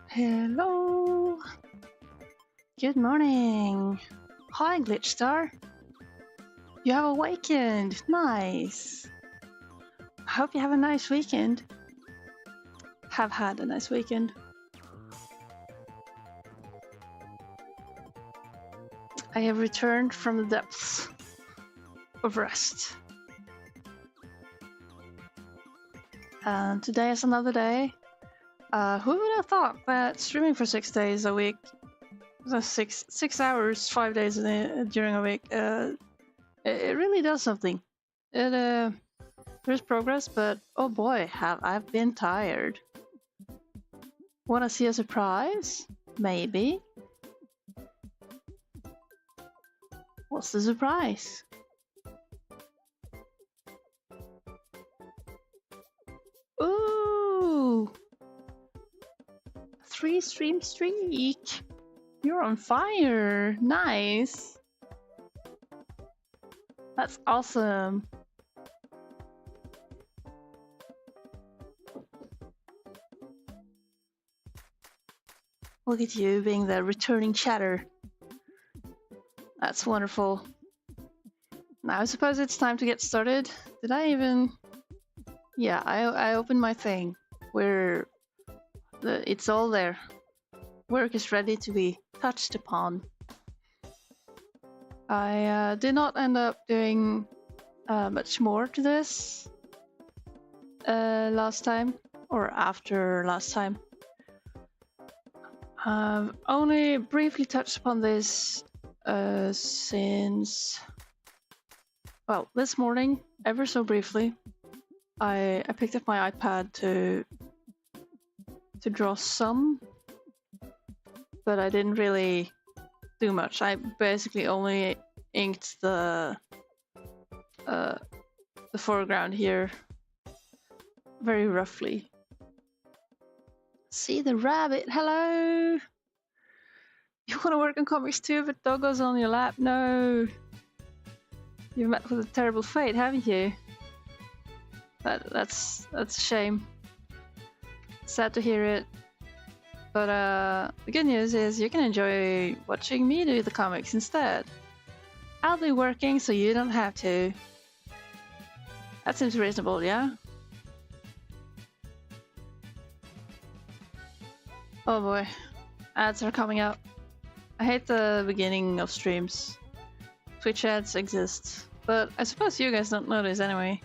Hello. Good morning. Hi, Glitch Star. You have awakened. Nice. I hope you have a nice weekend. Have had a nice weekend. I have returned from the depths of rest. And today is another day. Who would have thought that streaming for 6 days a week, 6 hours, 5 days during a week, it really does something. There's progress, but oh boy, have I been tired. Wanna see a surprise? Maybe. What's the surprise? Ooh! 3 stream streak! You're on fire! Nice! That's awesome! Look at you being the returning chatter. That's wonderful. Now I suppose it's time to get started. Did I even... Yeah, I opened my thing where it's all there. Work is ready to be touched upon. I did not end up doing much more to this last time, or after last time. Only briefly touched upon this since, well, this morning, ever so briefly. I picked up my iPad to draw some, but I didn't really do much. I basically only inked the foreground here very roughly. See the rabbit, hello! You want to work on comics too, but Doggo's on your lap? No! You've met with a terrible fate, haven't you? That's a shame. Sad to hear it. But the good news is you can enjoy watching me do the comics instead. I'll be working so you don't have to. That seems reasonable, yeah? Oh boy, ads are coming up. I hate the beginning of streams. Twitch ads exist, but I suppose you guys don't notice anyway.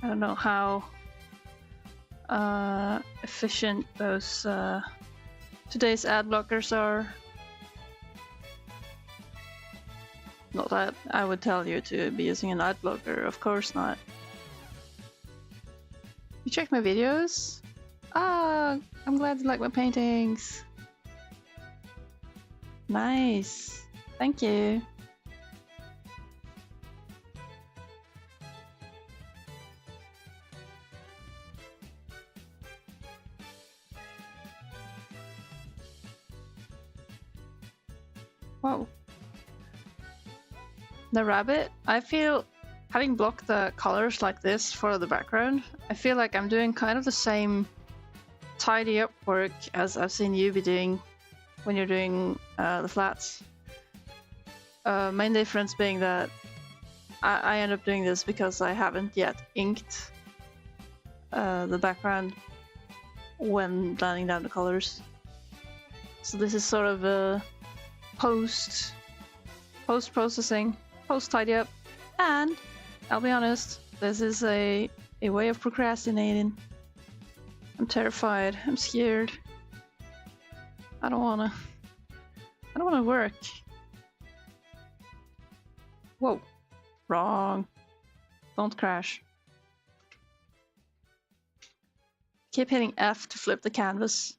I don't know how efficient those today's ad blockers are. Not that I would tell you to be using an ad blocker, of course not. You check my videos? Ah, I'm glad you like my paintings. Nice, thank you. Whoa. The rabbit, I feel, having blocked the colors like this for the background, I feel like I'm doing kind of the same tidy up work as I've seen you be doing when you're doing the flats. Main difference being that I end up doing this because I haven't yet inked the background when blending down the colors. So this is sort of a post-processing, post-tidy up, and I'll be honest, this is a way of procrastinating. I'm terrified, I'm scared. I don't wanna work. Whoa, wrong. Don't crash. Keep hitting F to flip the canvas.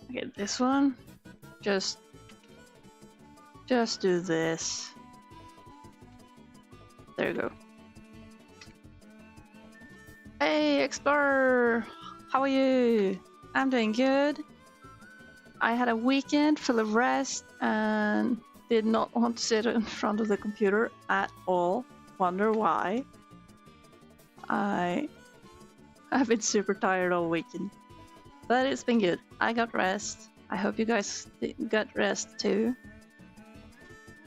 Okay, this one. Just do this. There you go. Hey, Explorer! How are you? I'm doing good. I had a weekend full of rest and did not want to sit in front of the computer at all. Wonder why. I've been super tired all weekend. But it's been good. I got rest. I hope you guys got rest too.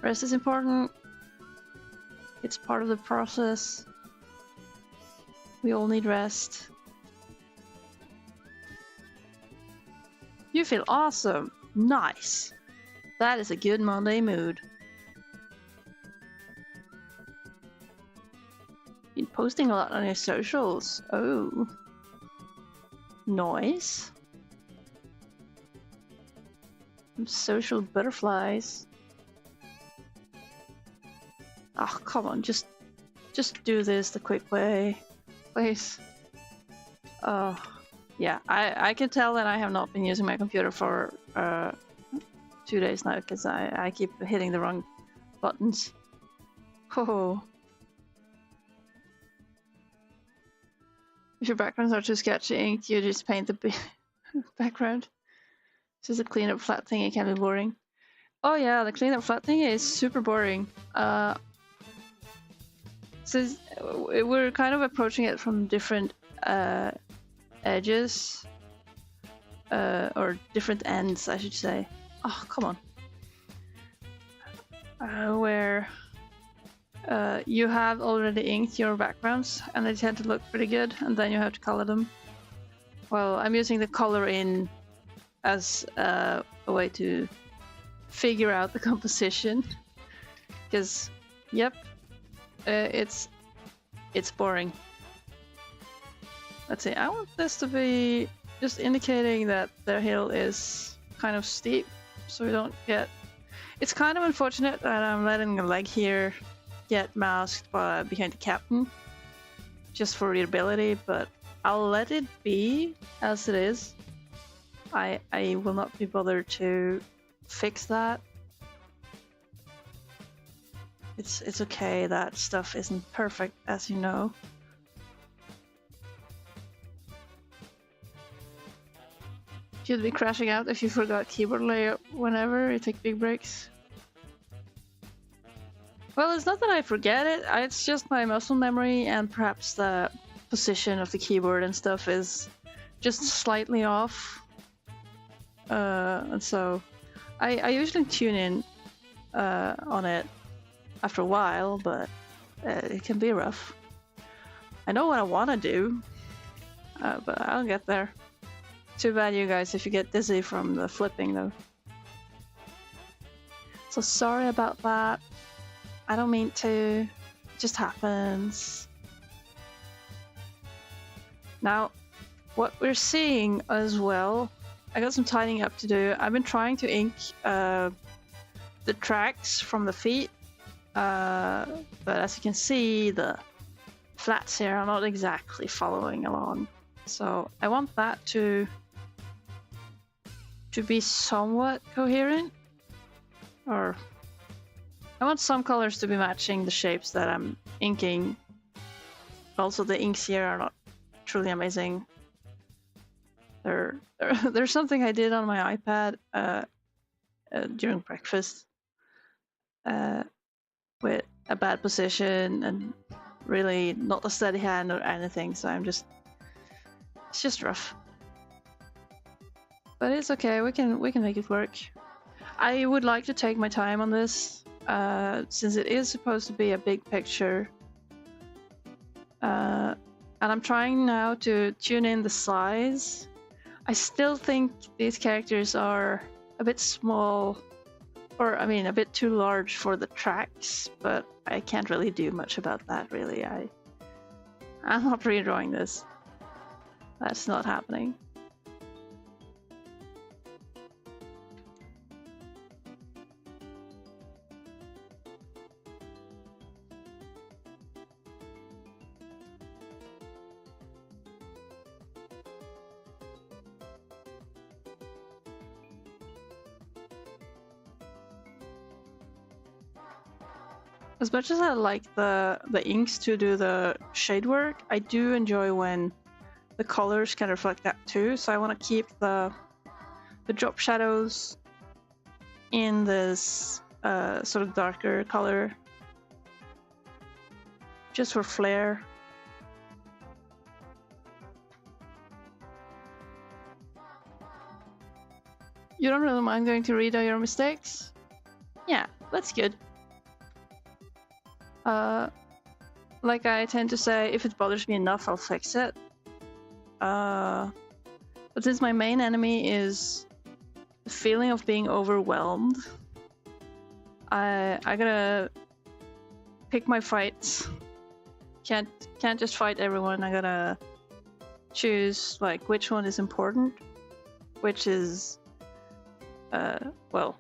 Rest is important. It's part of the process. We all need rest. You feel awesome. Nice. That is a good Monday mood. Been posting a lot on your socials. Oh. Noise. Some social butterflies. Oh, come on, just do this the quick way, please. Oh, yeah, I can tell that I have not been using my computer for 2 days now because I keep hitting the wrong buttons. Oh. If your backgrounds are too sketchy inked, you just paint the background. This is a clean up flat thing, it can be boring. Oh yeah, the clean up flat thing is super boring. Since we're kind of approaching it from different edges, or different ends, I should say. Oh, come on. Where you have already inked your backgrounds and they tend to look pretty good, and then you have to color them. Well, I'm using the color in as a way to figure out the composition, because, yep, it's boring. Let's see, I want this to be just indicating that their hill is kind of steep, so we don't get... It's kind of unfortunate that I'm letting the leg here get masked behind the captain, just for readability, but I'll let it be as it is. I will not be bothered to fix that. It's okay that stuff isn't perfect, as you know. You'd be crashing out if you forgot keyboard layout whenever you take big breaks. Well, it's not that I forget it, it's just my muscle memory and perhaps the position of the keyboard and stuff is just slightly off. And so I usually tune in on it after a while, but it can be rough. I know what I want to do, but I'll get there. Too bad, you guys, if you get dizzy from the flipping, though. So sorry about that. I don't mean to. It just happens. Now, what we're seeing as well, I got some tidying up to do. I've been trying to ink the tracks from the feet, but as you can see, the flats here are not exactly following along. So I want that to be somewhat coherent, or I want some colors to be matching the shapes that I'm inking. Also, the inks here are not truly amazing. There's something I did on my iPad during breakfast with a bad position and really not a steady hand or anything, so it's just rough. But it's okay, we can make it work. I would like to take my time on this, since it is supposed to be a big picture. And I'm trying now to tune in the size. I still think these characters are a bit small, or I mean a bit too large for the tracks, but I can't really do much about that, really. I'm not redrawing this. That's not happening. As much as I like the inks to do the shade work, I do enjoy when the colors can reflect that too, so I want to keep the the drop shadows in this sort of darker color, just for flair. You don't really mind going to read all your mistakes? Yeah, that's good. Like I tend to say, if it bothers me enough, I'll fix it. But since my main enemy is the feeling of being overwhelmed, I gotta pick my fights. Can't just fight everyone. I gotta choose like which one is important, which is well,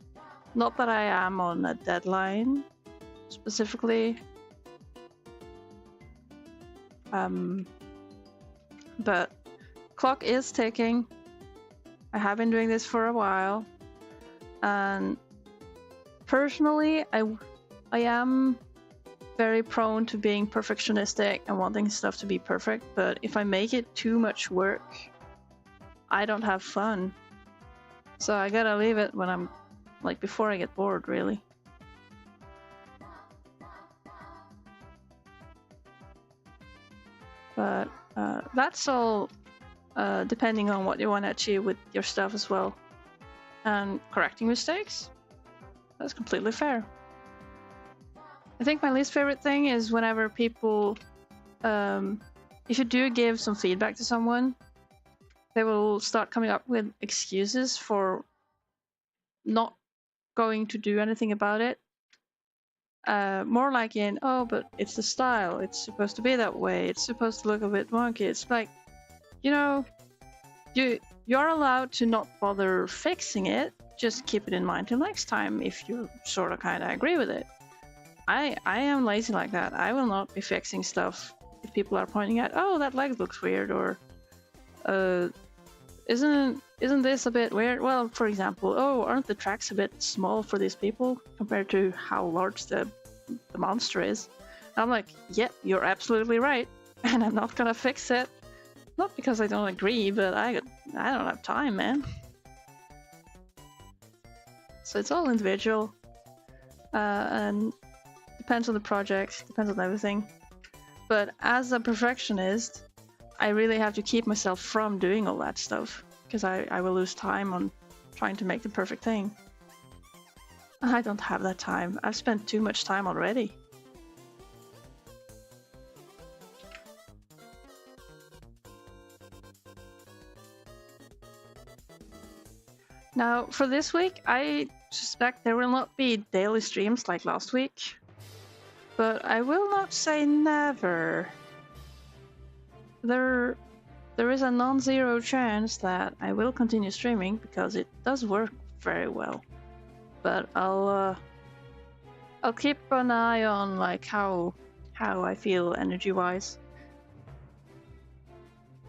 not that I am on a deadline specifically, but clock is ticking. I have been doing this for a while, and personally, I am very prone to being perfectionistic and wanting stuff to be perfect, but if I make it too much work, I don't have fun. So I gotta leave it when I'm, like, before I get bored, really. But that's all depending on what you want to achieve with your stuff as well. And correcting mistakes, that's completely fair. I think my least favorite thing is whenever people, if you do give some feedback to someone, they will start coming up with excuses for not going to do anything about it. More like in, oh, but it's the style, it's supposed to be that way, it's supposed to look a bit wonky. It's like, you know, you're allowed to not bother fixing it, just keep it in mind till next time if you sort of kind of agree with it. I am lazy like that. I will not be fixing stuff if people are pointing out, oh, that leg looks weird, or isn't this a bit weird? Well, for example, oh, aren't the tracks a bit small for these people compared to how large the monster is? And I'm like, yep, you're absolutely right, and I'm not gonna fix it. Not because I don't agree, but I don't have time, man. So it's all individual, and depends on the project, depends on everything. But as a perfectionist, I really have to keep myself from doing all that stuff, because I will lose time on trying to make the perfect thing. I don't have that time. I've spent too much time already. Now, for this week, I suspect there will not be daily streams like last week, but I will not say never. There is a non-zero chance that I will continue streaming because it does work very well. But I'll keep an eye on like how I feel energy-wise.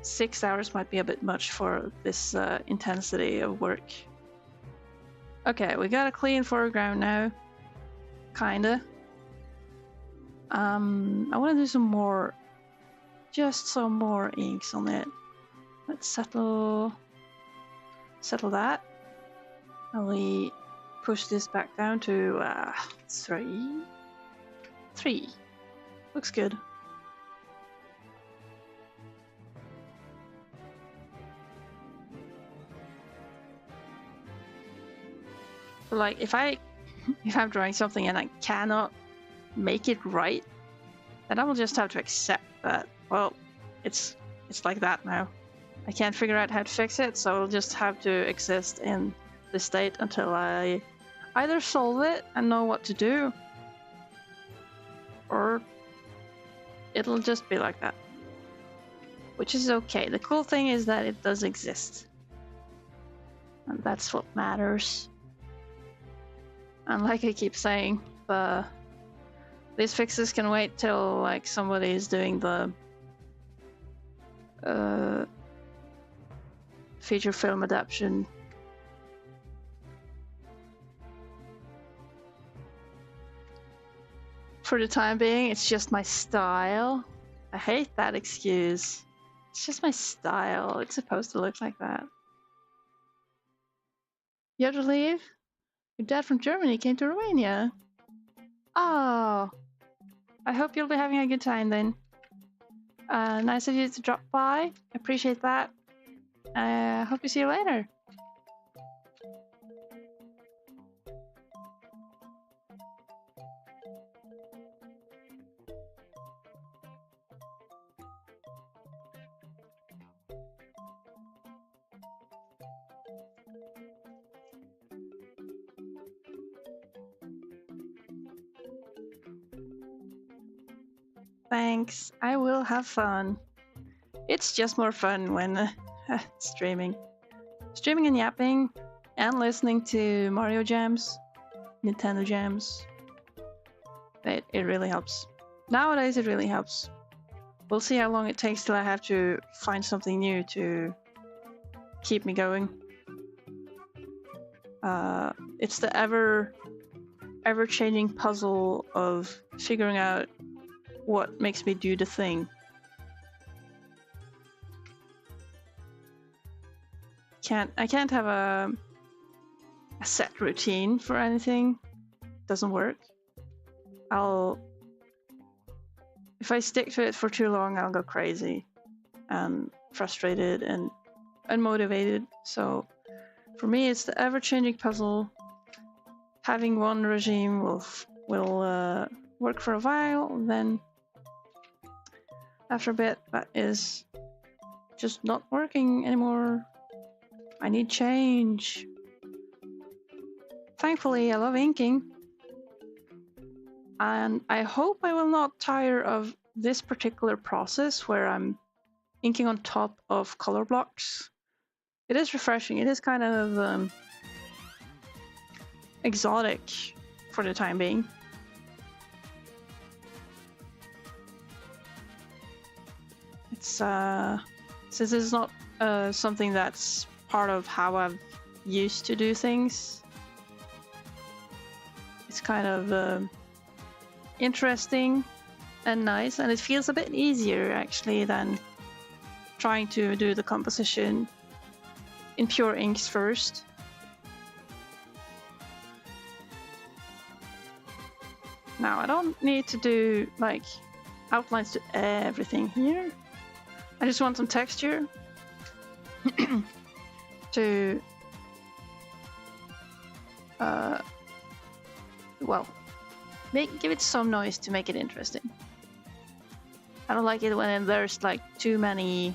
6 hours might be a bit much for this intensity of work. Okay, we got a clean foreground now. Kinda. I want to do some more, just some more inks on it. Let's settle that. And we push this back down to 3. Looks good. Like if I'm drawing something and I cannot make it right, then I will just have to accept that, well, it's like that now. I can't figure out how to fix it, so I'll just have to exist in this state until I either solve it and know what to do, or it'll just be like that. Which is okay. The cool thing is that it does exist. And that's what matters. And like I keep saying, these fixes can wait till like somebody is doing the feature film adaptation. For the time being, it's just my style. I hate that excuse. It's just my style. It's supposed to look like that. You had to leave? Your dad from Germany came to Romania. Oh, I hope you'll be having a good time then. Nice of you to drop by. Appreciate that. Hope to see you later. Thanks. I will have fun. It's just more fun when streaming. Streaming and yapping and listening to Mario jams, Nintendo jams. It really helps. Nowadays it really helps. We'll see how long it takes till I have to find something new to keep me going. It's the ever-changing puzzle of figuring out what makes me do the thing. I can't have a set routine for anything. Doesn't work. If I stick to it for too long, I'll go crazy and frustrated and unmotivated. So for me, it's the ever-changing puzzle. Having one regime will work for a while, and then after a bit, that is just not working anymore. I need change. Thankfully, I love inking. And I hope I will not tire of this particular process where I'm inking on top of color blocks. It is refreshing. It is kind of exotic for the time being. It's since it's not something that's part of how I've used to do things. It's kind of interesting and nice, and it feels a bit easier actually than trying to do the composition in pure inks first. Now I don't need to do like outlines to everything here. I just want some texture to well, give it some noise to make it interesting. I don't like it when there's like too many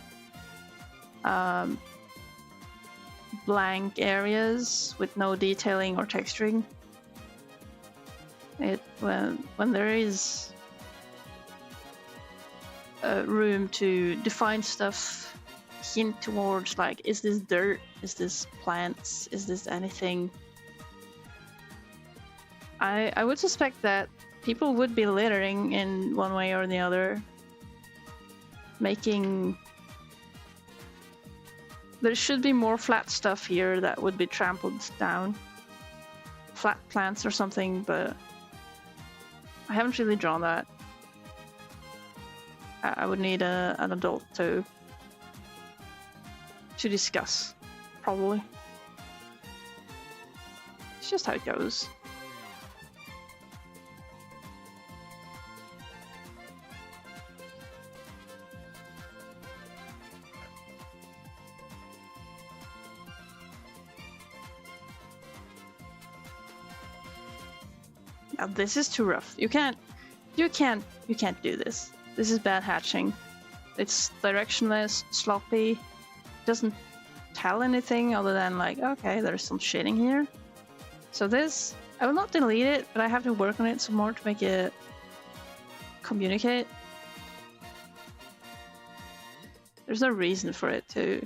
blank areas with no detailing or texturing. When there is room to define stuff, hint towards like, is this dirt? Is this plants? Is this anything? I would suspect that people would be littering in one way or the other, making... There should be more flat stuff here that would be trampled down. Flat plants or something, but I haven't really drawn that. I would need an adult to discuss, probably. It's just how it goes. Now, this is too rough. You can't do this. This is bad hatching. It's directionless, sloppy, doesn't tell anything other than like, okay, there's some shading here. So this, I will not delete it, but I have to work on it some more to make it communicate. There's no reason for it to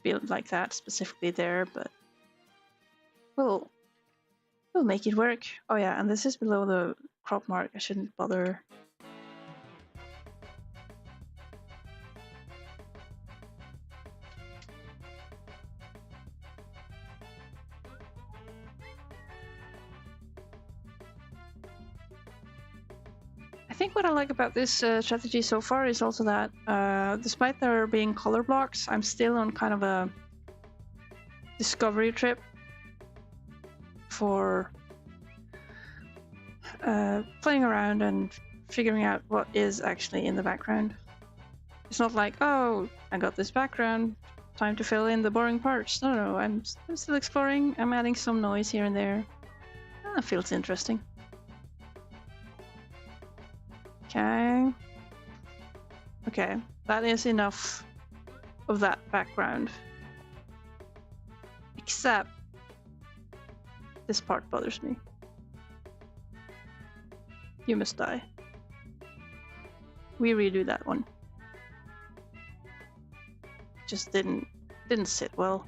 be like that specifically there, but we'll make it work. Oh yeah, and this is below the crop mark. I shouldn't bother. I think what I like about this strategy so far is also that despite there being color blocks, I'm still on kind of a discovery trip for playing around and figuring out what is actually in the background. It's not like, oh, I got this background, time to fill in the boring parts. No, I'm still exploring. I'm adding some noise here and there. That feels interesting. Okay. Okay, that is enough of that background. Except this part bothers me. You must die. We redo that one. Just didn't sit well.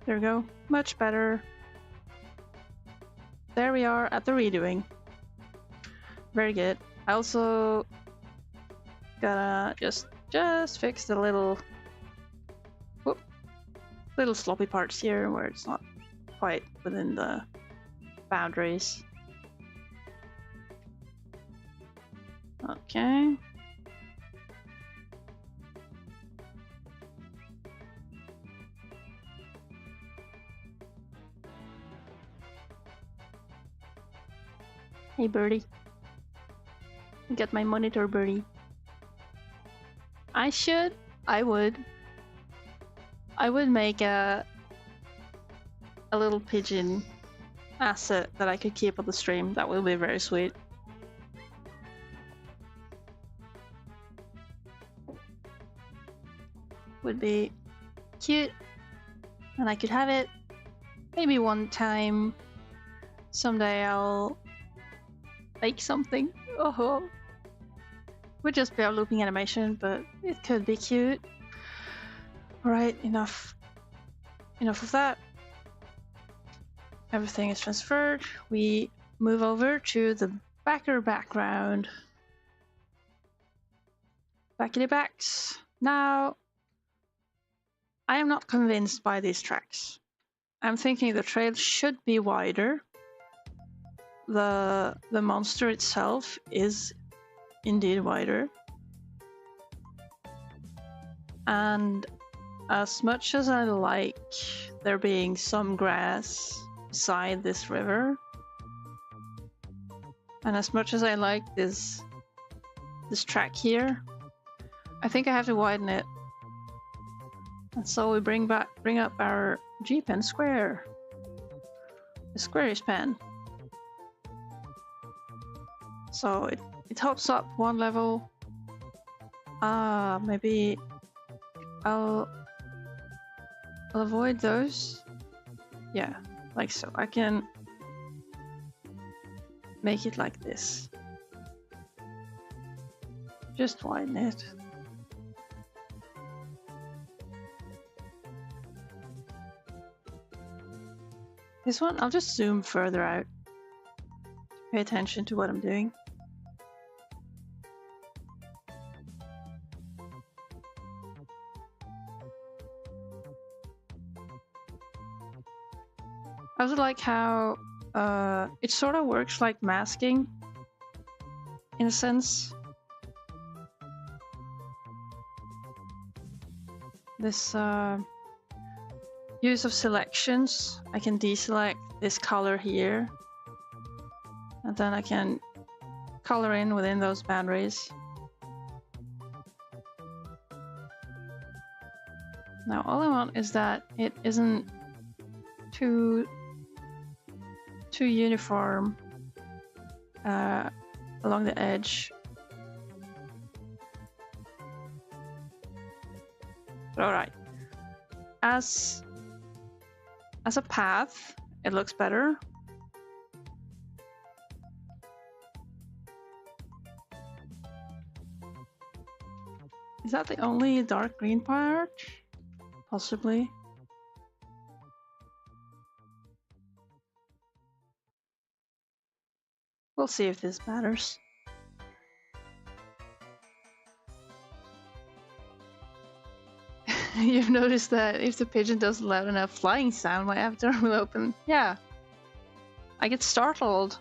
There we go. Much better. There we are at the redoing. Very good. I also gotta just fix the little sloppy parts here where it's not quite within the boundaries. Okay. Hey birdie. Get my monitor, birdie. I would make a little pigeon asset that I could keep on the stream. That would be very sweet. Would be cute, and I could have it. Maybe one time, someday I'll make something. Oh, would just be a looping animation, but it could be cute. Alright, enough of that. Everything is transferred. We move over to the background. Backity backs. Now, I am not convinced by these tracks. I'm thinking the trail should be wider. The monster itself is indeed wider. And as much as I like there being some grass beside this river, and as much as I like this track here, I think I have to widen it. And so we bring up our G-pen square. The square span. So it hops up one level. Maybe I'll avoid those. Yeah, like so. I can make it like this. Just widen it. This one, I'll just zoom further out. Pay attention to what I'm doing. I also like how it sort of works like masking, in a sense. This use of selections, I can deselect this color here, and then I can color in within those boundaries. Now all I want is that it isn't too uniform along the edge. Alright. As a path, it looks better. Is that the only dark green part? Possibly. We'll see if this matters. You've noticed that if the pigeon doesn't loud enough flying sound, my avatar will open. Yeah. I get startled.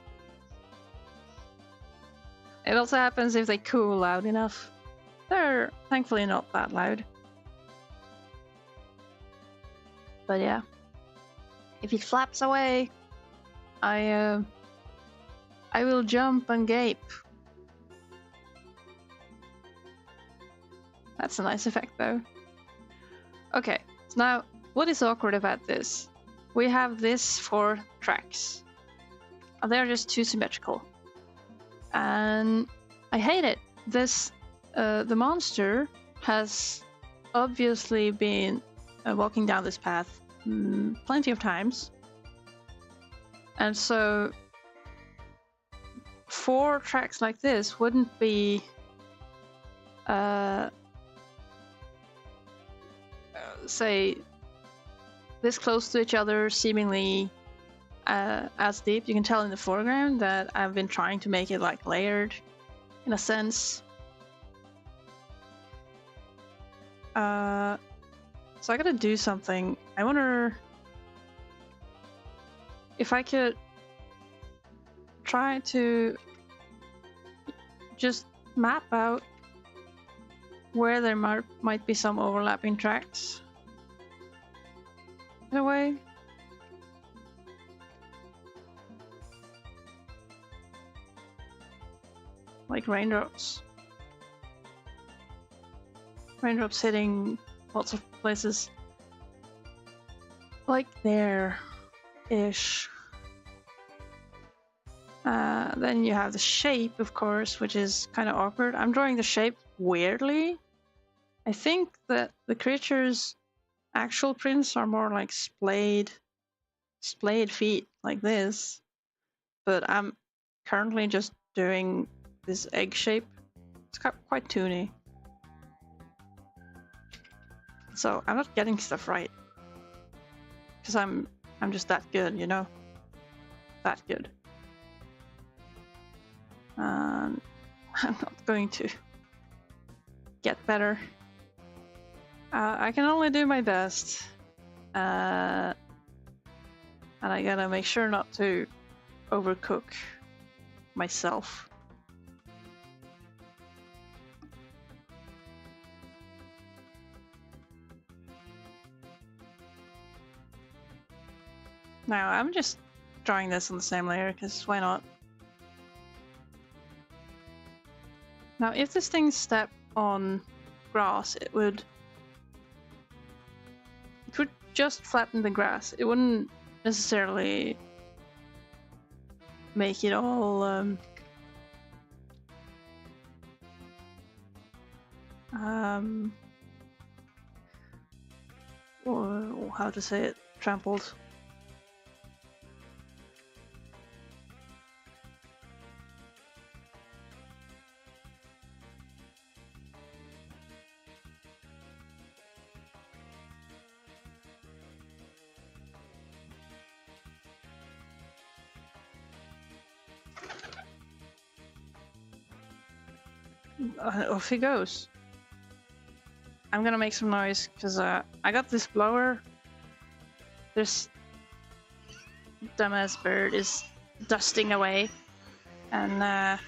It also happens if they coo loud enough. They're thankfully not that loud. But yeah. If it flaps away, I will jump and gape. That's a nice effect though. Okay, so now what is awkward about this? We have this 4 tracks. They're just too symmetrical. And I hate it. This, the monster has obviously been walking down this path plenty of times. And so 4 tracks like this wouldn't be say this close to each other, seemingly as deep. You can tell in the foreground that I've been trying to make it like layered in a sense. So I gotta do something. I wonder if I could try to just map out where there might be some overlapping tracks in a way. Like raindrops. Raindrops hitting lots of places. Like there-ish. Then you have the shape, of course, which is kind of awkward. I'm drawing the shape weirdly. I think that the creature's actual prints are more like splayed feet, like this. But I'm currently just doing this egg shape. It's quite toony. So I'm not getting stuff right. Because I'm just that good, you know? That good. I'm not going to get better. I can only do my best. And I gotta make sure not to overcook myself. Now I'm just drawing this on the same layer because why not? Now if this thing stepped on grass, it would just flatten the grass. It wouldn't necessarily make it all or how to say it, trampled. Off he goes. I'm gonna make some noise because I got this blower. This dumbass bird is dusting away, and I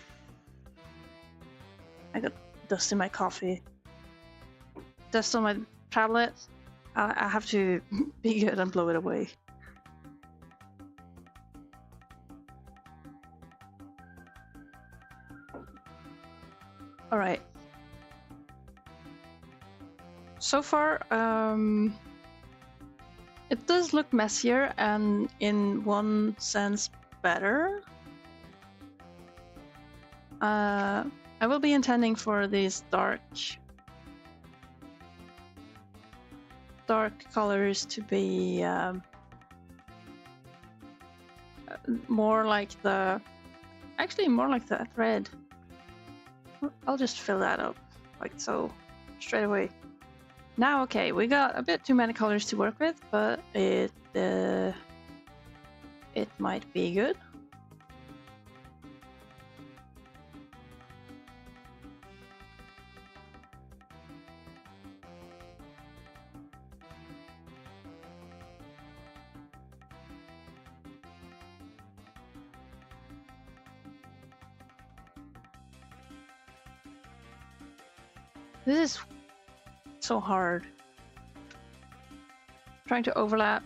got dust in my coffee, dust on my tablet. I have to be good and blow it away. All right. So far, it does look messier and in one sense better. I will be intending for these dark colors to be more like that red. I'll just fill that up like so straight away. Now, okay, we got a bit too many colors to work with, but it might be good. This is so hard. Trying to overlap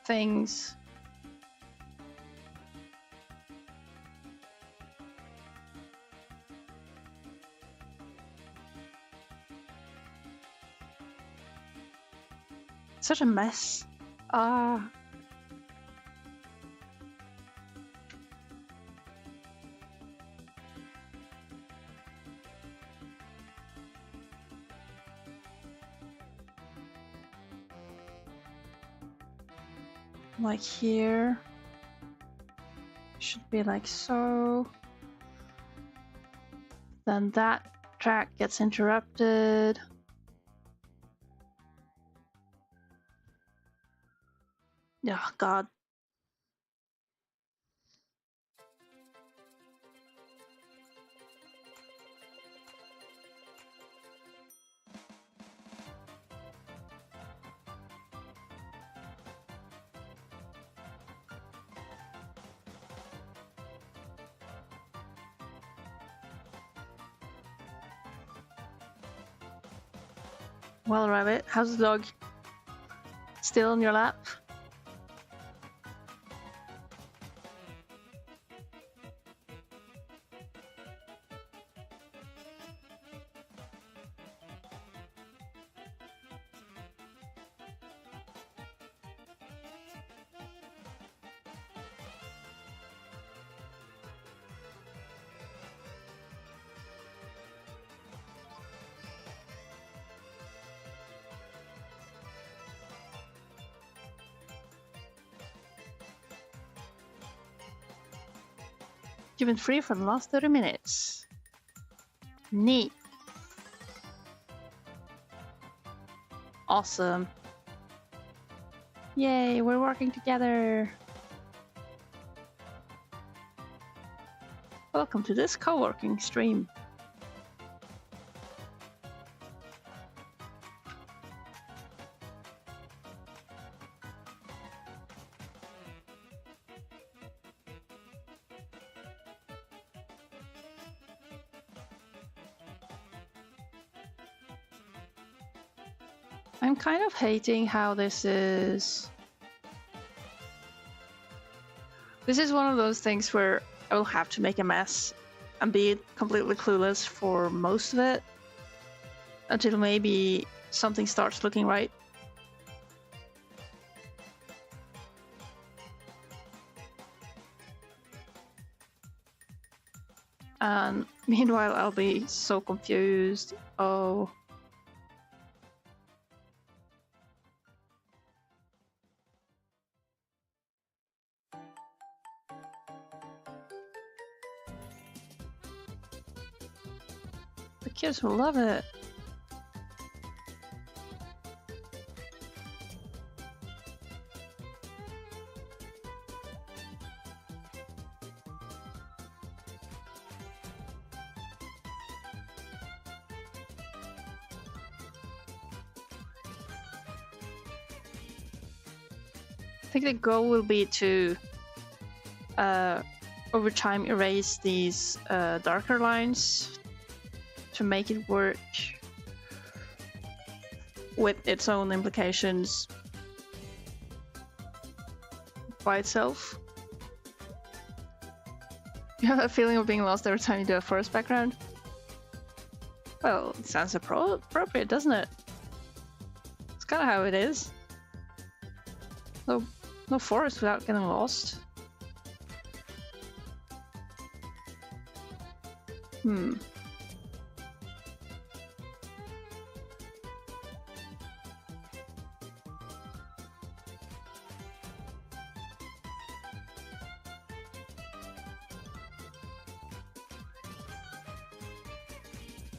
things. Such a mess. Ah. Like here. Should be like so. Then that track gets interrupted. Oh, God. Well, Rabbit, how's the dog? Still on your lap? You've been free for the last 30 minutes. Neat. Awesome. Yay, we're working together. Welcome to this co-working stream. I'm kind of hating how this is. This is one of those things where I will have to make a mess and be completely clueless for most of it until maybe something starts looking right. And meanwhile, I'll be so confused. Oh. The kids will love it. I think the goal will be to over time erase these darker lines to make it work with its own implications by itself. You have a feeling of being lost every time you do a forest background? Well, it sounds appropriate, doesn't it? It's kind of how it is. No forest without getting lost.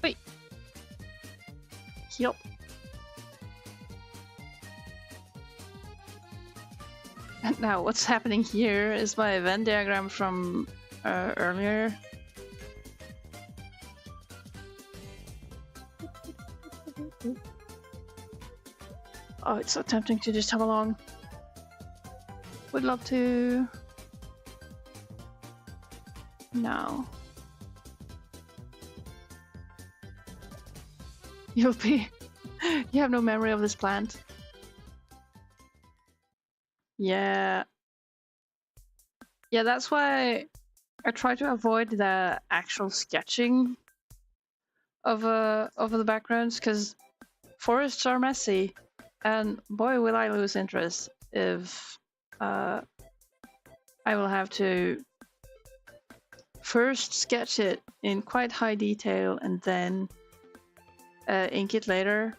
Wait. Yup. And now what's happening here is my Venn diagram from earlier. Oh, it's so tempting to just hum along. Would love to. No. you'll be... you have no memory of this plant. Yeah. Yeah, that's why I try to avoid the actual sketching of the backgrounds, because forests are messy, and boy will I lose interest if I will have to first sketch it in quite high detail and then ink it later.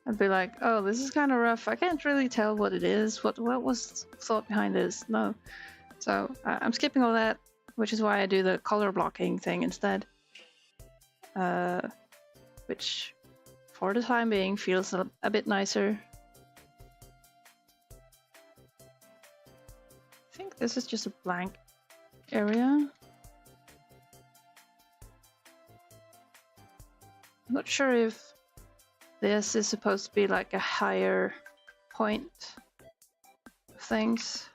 I'd be like, oh, this is kind of rough. I can't really tell what it is. What was thought behind this? No. So I'm skipping all that, which is why I do the color blocking thing instead. Which, for the time being, feels a bit nicer. I think this is just a blank area. I'm not sure if this is supposed to be like a higher point of things.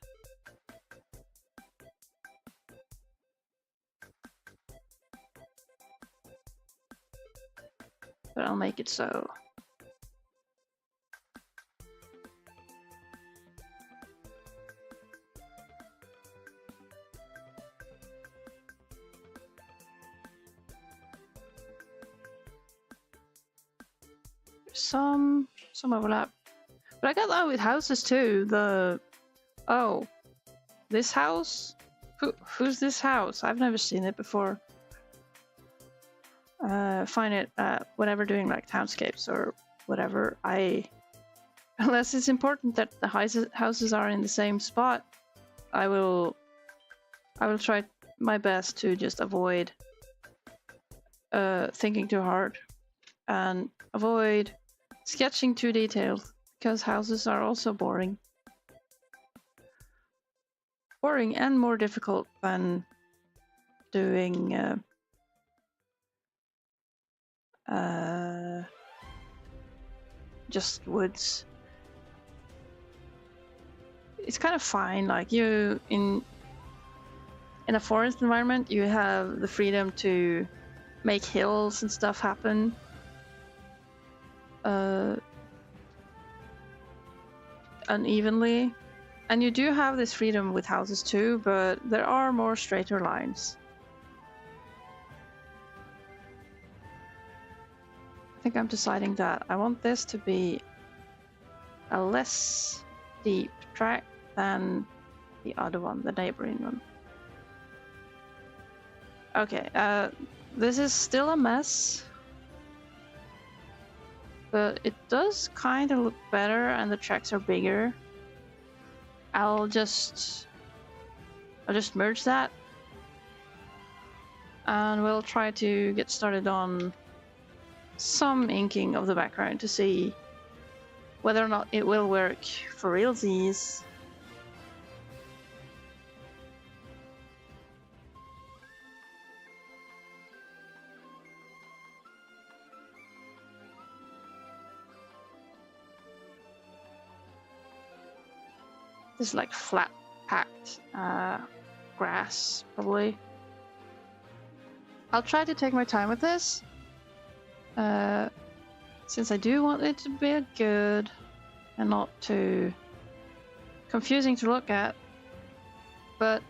But I'll make it so. Some overlap. But I got that with houses too. Oh, this house? Who's this house? I've never seen it before. Find it whenever doing like townscapes or whatever. Unless it's important that the houses are in the same spot, I will try my best to just avoid thinking too hard and avoid sketching too detailed, because houses are also boring. Boring and more difficult than doing just woods. It's kind of fine, like you in a forest environment, you have the freedom to make hills and stuff happen. Unevenly, and you do have this freedom with houses too, but there are more straighter lines. I think I'm deciding that I want this to be a less steep track than the other one, the neighboring one. Okay, this is still a mess, but it does kind of look better and the tracks are bigger. I'll just merge that and we'll try to get started on some inking of the background to see whether or not it will work for realsies. This is like flat packed grass, probably. I'll try to take my time with this, since I do want it to be good and not too confusing to look at. But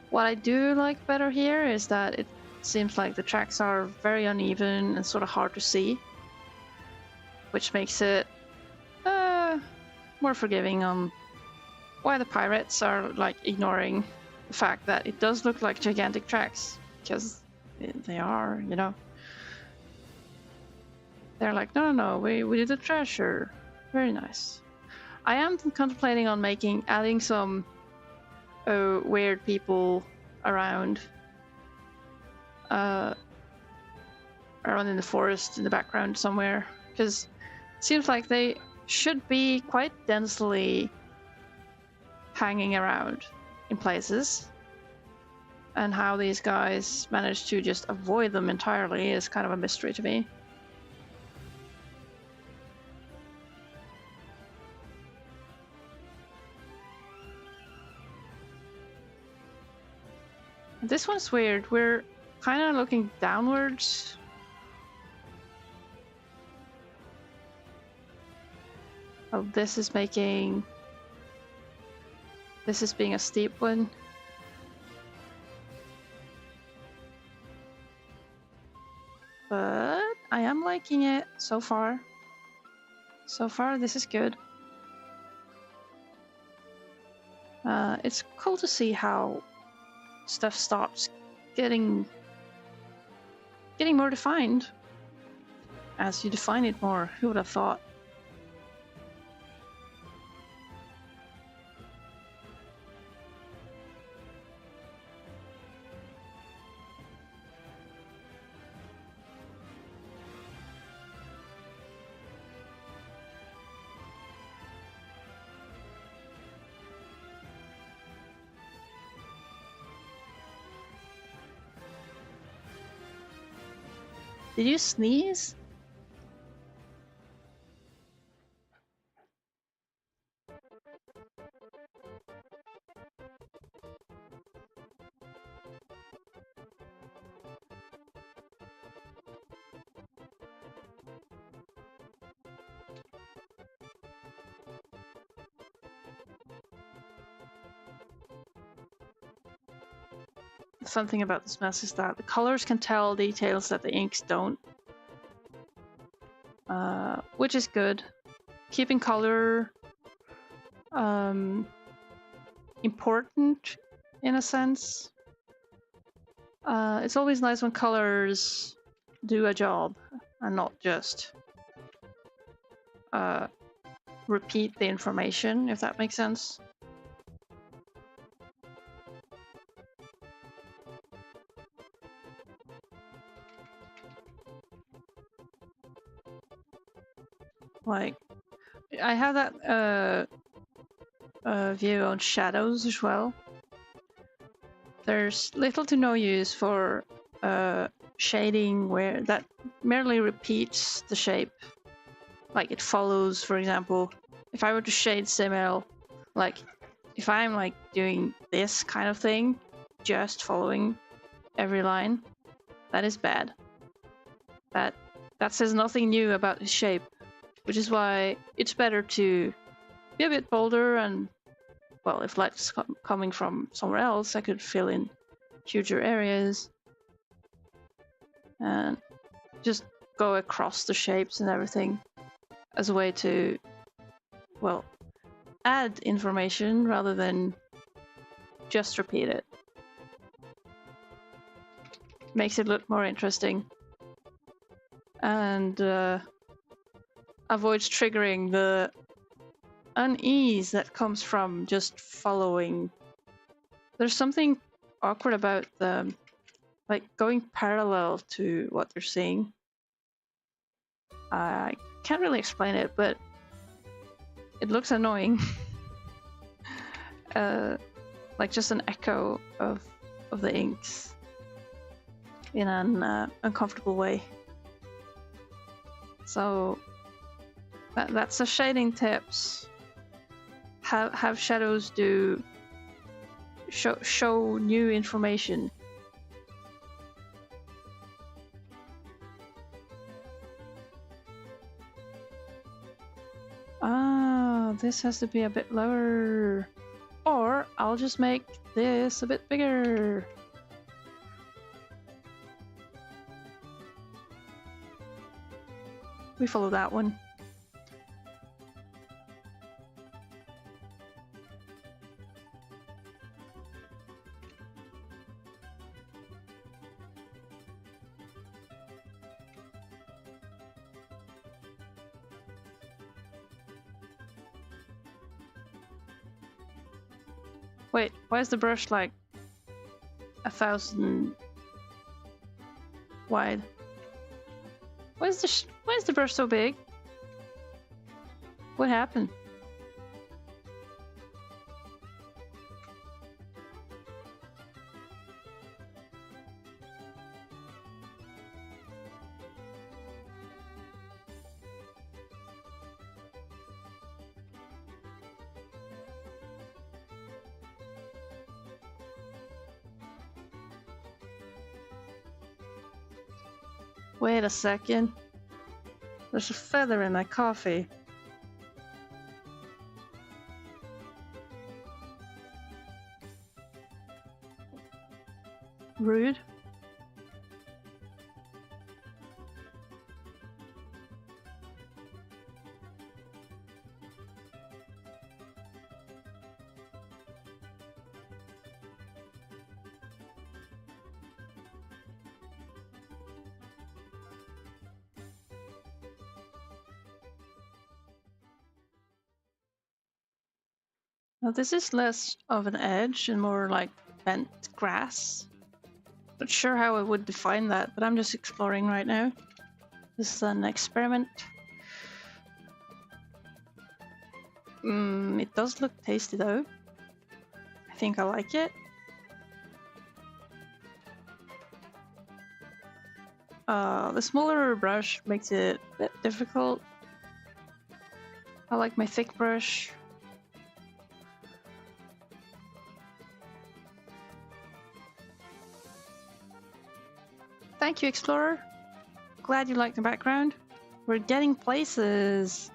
what I do like better here is that it seems like the tracks are very uneven and sort of hard to see, which makes it more forgiving on why the pirates are like ignoring the fact that it does look like gigantic tracks, because they are, you know. They're like, no, we did a treasure. Very nice. I am contemplating on adding some weird people around in the forest in the background somewhere, because it seems like they should be quite densely hanging around in places, and how these guys managed to just avoid them entirely is kind of a mystery to me. This one's weird. We're kind of looking downwards. Oh, this is making... This is being a steep one. But I am liking it so far. So far, this is good. It's cool to see how stuff starts getting more defined as you define it more. Who would have thought? Did you sneeze? Something about this mess is that the colors can tell details that the inks don't. Which is good. Keeping color important in a sense. It's always nice when colors do a job and not just repeat the information, if that makes sense. Like, I have that view on shadows as well. There's little to no use for shading where that merely repeats the shape. Like it follows, for example, if I were to shade Simel, like if I'm like doing this kind of thing, just following every line, that is bad. That says nothing new about his shape, which is why it's better to be a bit bolder and, well, if light's coming from somewhere else, I could fill in huger areas and just go across the shapes and everything as a way to, well, add information rather than just repeat it. Makes it look more interesting and avoids triggering the unease that comes from just following. There's something awkward about the, like, going parallel to what they're seeing. I can't really explain it, but it looks annoying. Like just an echo of the inks in an uncomfortable way. So that's the shading tips. Have shadows do show new information. Ah, this has to be a bit lower. Or I'll just make this a bit bigger. We follow that one. Wait, why is the brush like 1,000 wide? Why is the brush so big? What happened? Wait a second. There's a feather in my coffee. rude. Now this is less of an edge and more like bent grass. Not sure how I would define that, but I'm just exploring right now. This is an experiment. It does look tasty though. I think I like it. The smaller brush makes it a bit difficult. I like my thick brush. Thank you, Explorer. Glad you like the background. We're getting places.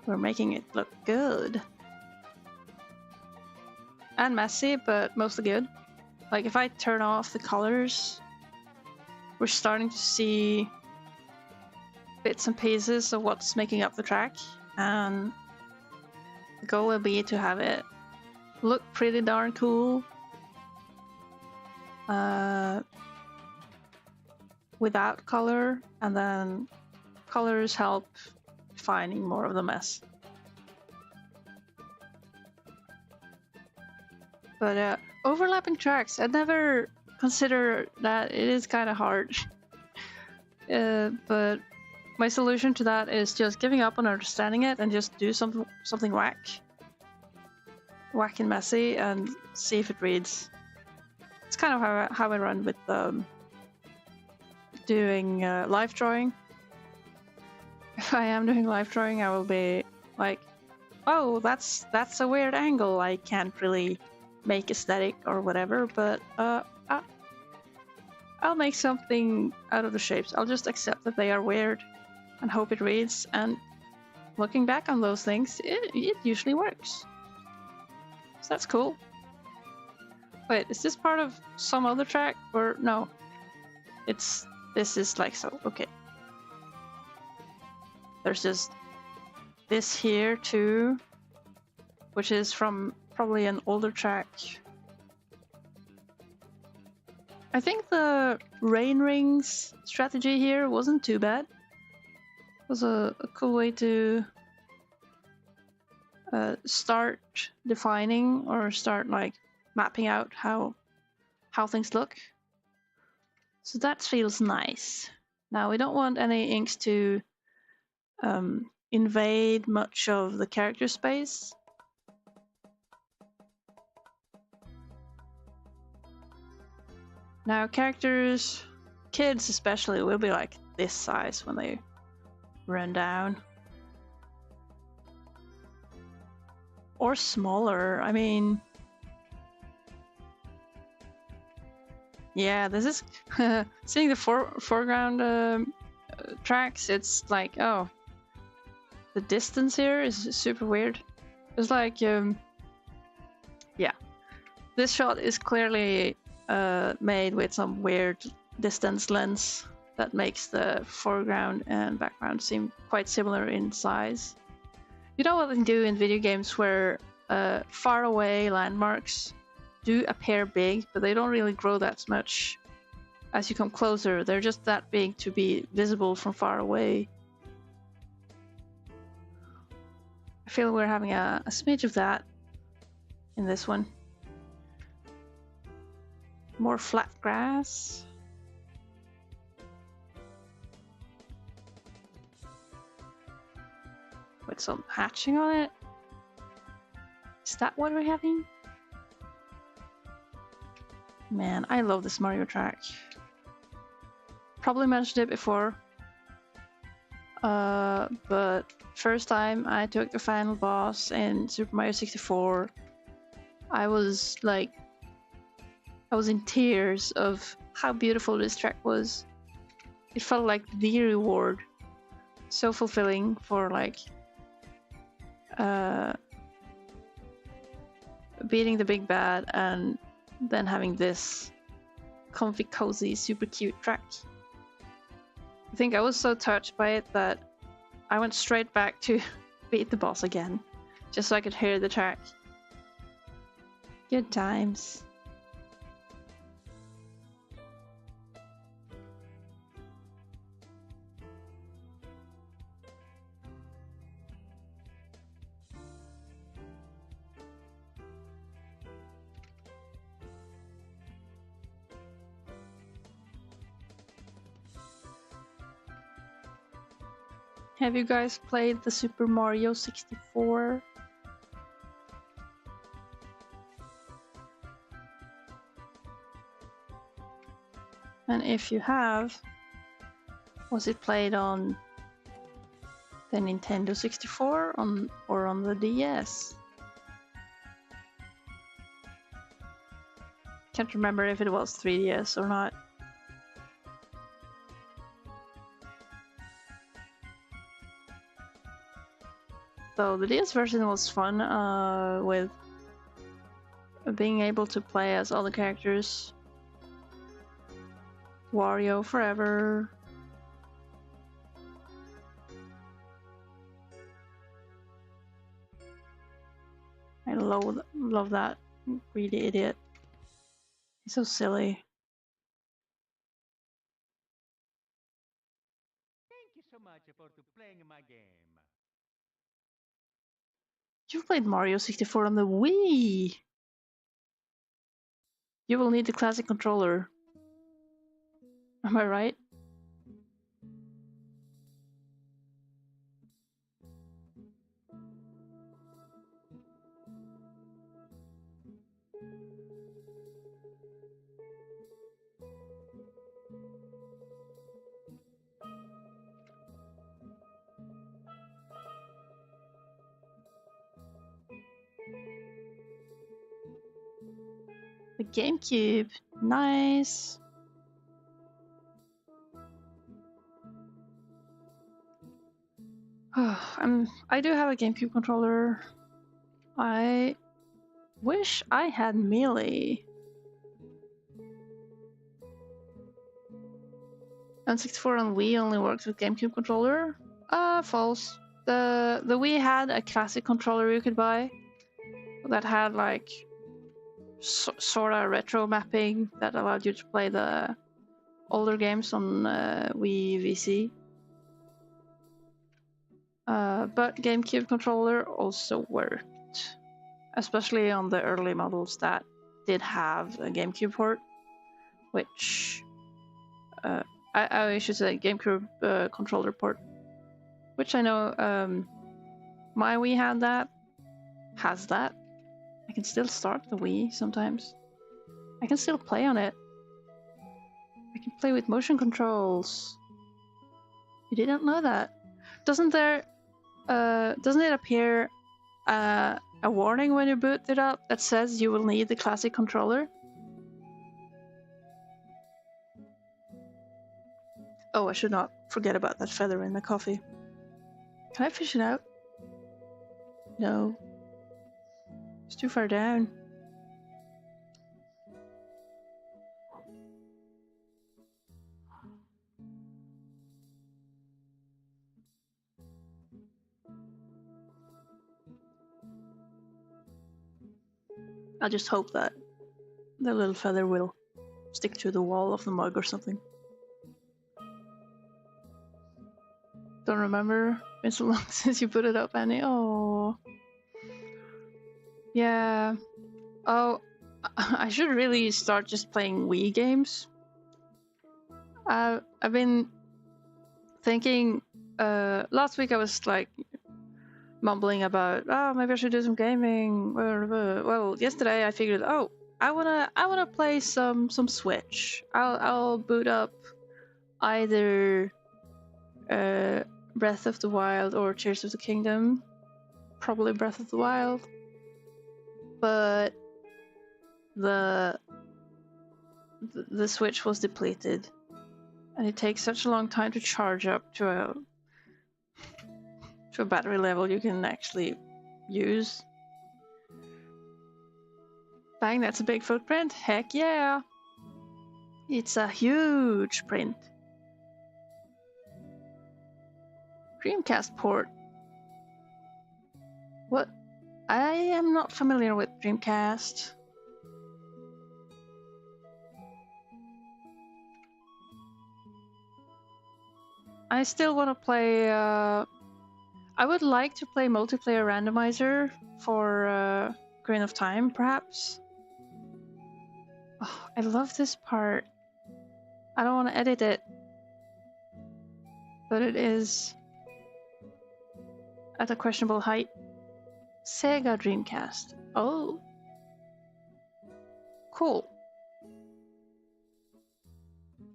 We're making it look good. And messy, but mostly good. Like if I turn off the colors, we're starting to see bits and pieces of what's making up the track. And the goal will be to have it look pretty darn cool. Without color, and then colors help defining more of the mess. But overlapping tracks, I'd never consider that. It is kind of hard. But my solution to that is just giving up on understanding it and just do something whack and messy and see if it reads. It's kind of how I run with doing live drawing. If I am doing live drawing, I will be like, oh, that's a weird angle. I can't really make aesthetic or whatever, but I'll make something out of the shapes. I'll just accept that they are weird and hope it reads. And looking back on those things, it usually works. So that's cool. Wait, is this part of some other track or no? This is like so, okay. There's just this here too, which is from probably an older track. I think the rain rings strategy here wasn't too bad. It was a cool way to start defining or start like mapping out how things look. So that feels nice. Now we don't want any inks to invade much of the character space. Now characters, kids especially, will be like this size when they run down. Or smaller, I mean... Yeah, this is... seeing the foreground tracks, it's like, oh... The distance here is super weird. It's like, yeah. This shot is clearly made with some weird distance lens that makes the foreground and background seem quite similar in size. You know what they do in video games where far away landmarks do appear big, but they don't really grow that much as you come closer. They're just that big to be visible from far away. I feel we're having a smidge of that in this one. More flat grass. With some hatching on it. Is that what we're having? Man, I love this Mario track. Probably mentioned it before. But first time I took the final boss in Super Mario 64, I was in tears of how beautiful this track was. It felt like the reward. So fulfilling for like beating the big bad and then having this comfy, cozy, super cute track. I think I was so touched by it that I went straight back to beat the boss again, just so I could hear the track. Good times. Have you guys played the Super Mario 64? And if you have, was it played on the Nintendo 64 or on the DS? Can't remember if it was 3DS or not. So the DS version was fun with being able to play as all the characters. Wario forever. I love that greedy idiot. He's so silly. Thank you so much for playing my game. You played Mario 64 on the Wii! You will need the classic controller. Am I right? The GameCube. Nice. I do have a GameCube controller. I wish I had Melee. N64 on Wii only works with GameCube controller. False. The Wii had a classic controller you could buy that had like sorta retro mapping that allowed you to play the older games on Wii VC. But GameCube controller also worked, especially on the early models that did have a GameCube port, which I should say GameCube controller port, which I know my Wii had that, has that. I can still start the Wii sometimes. I can still play on it. I can play with motion controls. You didn't know that? Doesn't it appear a warning when you boot it up that says you will need the classic controller? Oh, I should not forget about that feather in my coffee. Can I fish it out? No. It's too far down. I'll just hope that the little feather will stick to the wall of the mug or something. Don't remember. Been so long since you put it up, Annie. Oh. Yeah. Oh, I should really start just playing Wii games. I've been thinking. Last week I was like mumbling about, oh, maybe I should do some gaming. Well, yesterday I figured, oh, I wanna play some Switch. I'll boot up either Breath of the Wild or Tears of the Kingdom. Probably Breath of the Wild. But the Switch was depleted, and it takes such a long time to charge up to a battery level you can actually use. Bang, that's a big footprint. Heck yeah. It's a huge print. Dreamcast port. What? I am not familiar with Dreamcast. I still want to play. I would like to play multiplayer randomizer for Grain of Time, perhaps. Oh, I love this part. I don't want to edit it, but it is at a questionable height. Sega Dreamcast. Oh, cool.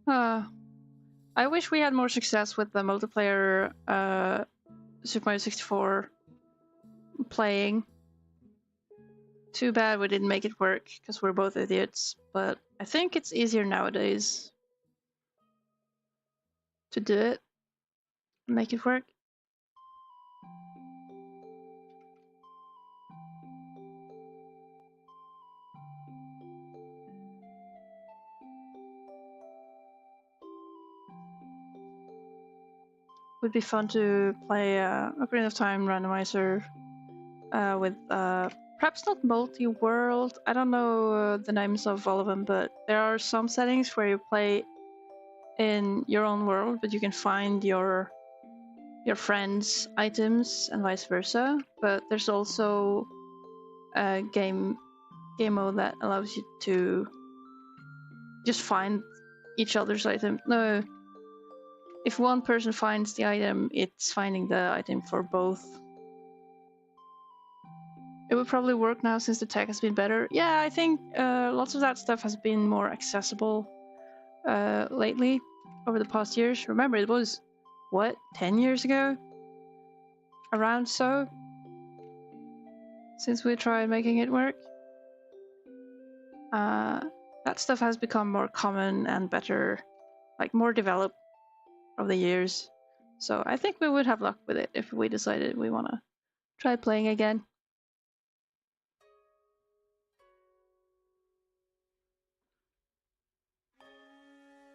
I wish we had more success with the multiplayer Super Mario 64 playing. Too bad we didn't make it work because we're both idiots, but I think it's easier nowadays to do it, make it work. Would be fun to play Ocarina of Time randomizer with perhaps not multi-world. I don't know the names of all of them, but there are some settings where you play in your own world, but you can find your friends' items and vice versa. But there's also a game mode that allows you to just find each other's item. No, if one person finds the item, it's finding the item for both. It would probably work now since the tech has been better. Yeah, I think lots of that stuff has been more accessible lately over the past years. Remember, it was, what, 10 years ago? Around so? Since we tried making it work. That stuff has become more common and better, like more developed over the years. So I think we would have luck with it if we decided we want to try playing again.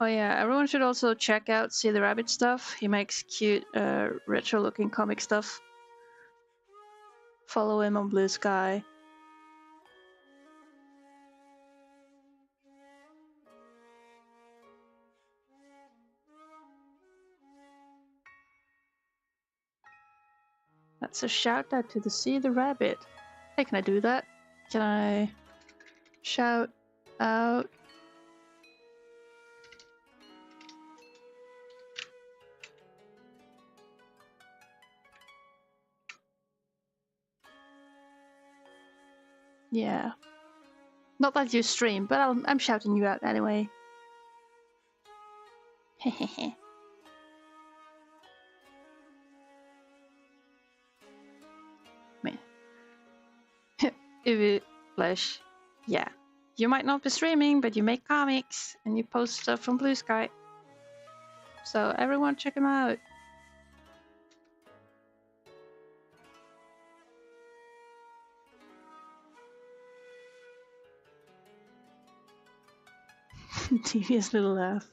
Oh yeah, everyone should also check out See the Rabbit stuff. He makes cute retro-looking comic stuff. Follow him on Blue Sky. That's a shout out to the See the Rabbit. Hey, can I do that? Can I shout out? Yeah. Not that you stream, but I'm shouting you out anyway. Hehehe. Flash. Yeah. You might not be streaming, but you make comics and you post stuff from Blue Sky. So everyone check him out. Devious little laugh.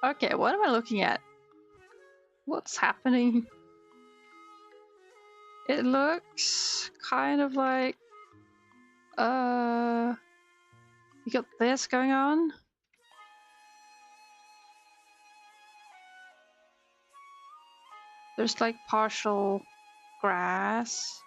Okay, what am I looking at? What's happening? It looks kind of like you got this going on. There's like partial grass.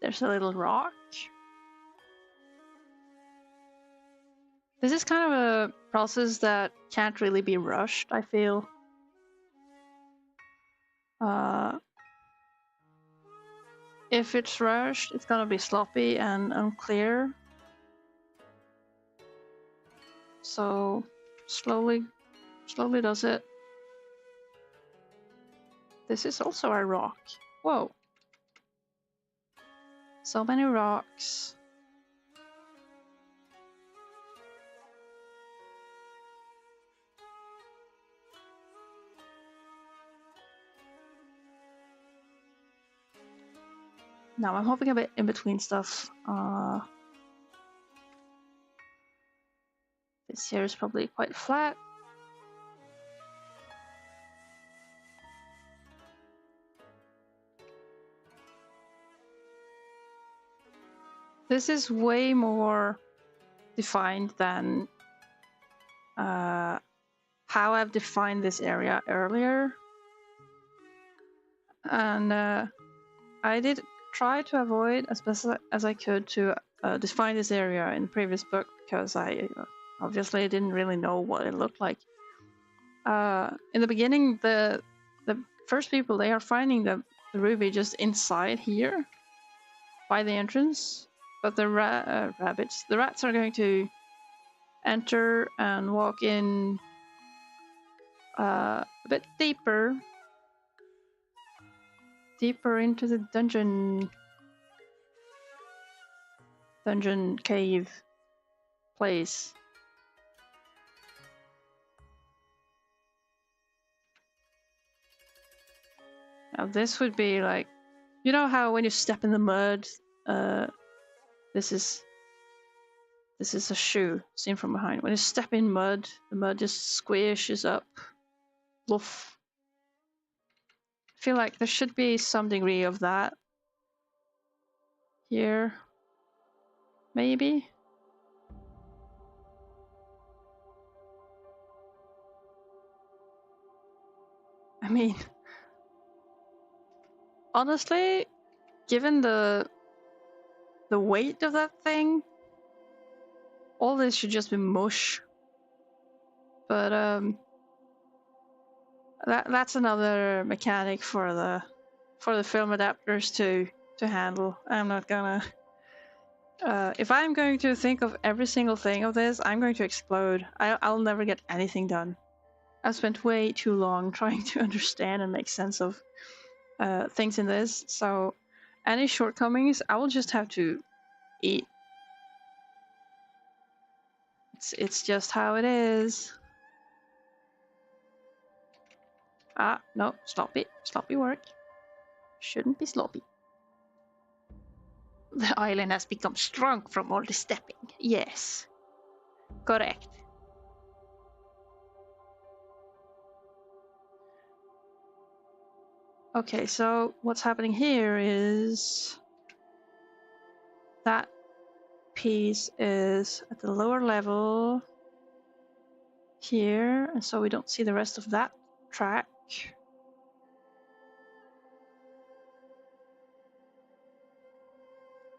There's a little rock. This is kind of a process that can't really be rushed, I feel. If it's rushed, it's gonna be sloppy and unclear. So slowly does it. This is also a rock. Whoa. So many rocks. Now I'm hopping a bit in between stuff. This here is probably quite flat. This is way more defined than how I've defined this area earlier. And I did try to avoid as best as I could to define this area in the previous book because I obviously didn't really know what it looked like. In the beginning, the first people, they are finding the ruby just inside here by the entrance, but the rabbits, the rats are going to enter and walk in a bit deeper into the dungeon cave place. Now this would be like, you know how when you step in the mud, this is a shoe seen from behind. When you step in mud, the mud just squishes up. Bluff. I feel like there should be some degree of that here. Maybe? I mean, honestly, given the weight of that thing, all this should just be mush. But that's another mechanic for the film adapters to handle. I'm not gonna. If I'm going to think of every single thing of this, I'm going to explode. I'll never get anything done. I've spent way too long trying to understand and make sense of things in this, so any shortcomings, I will just have to eat. It's just how it is. Ah, no, sloppy work. Shouldn't be sloppy. The island has become strong from all the stepping. Yes, correct. Okay, so what's happening here is that piece is at the lower level here, and so we don't see the rest of that track.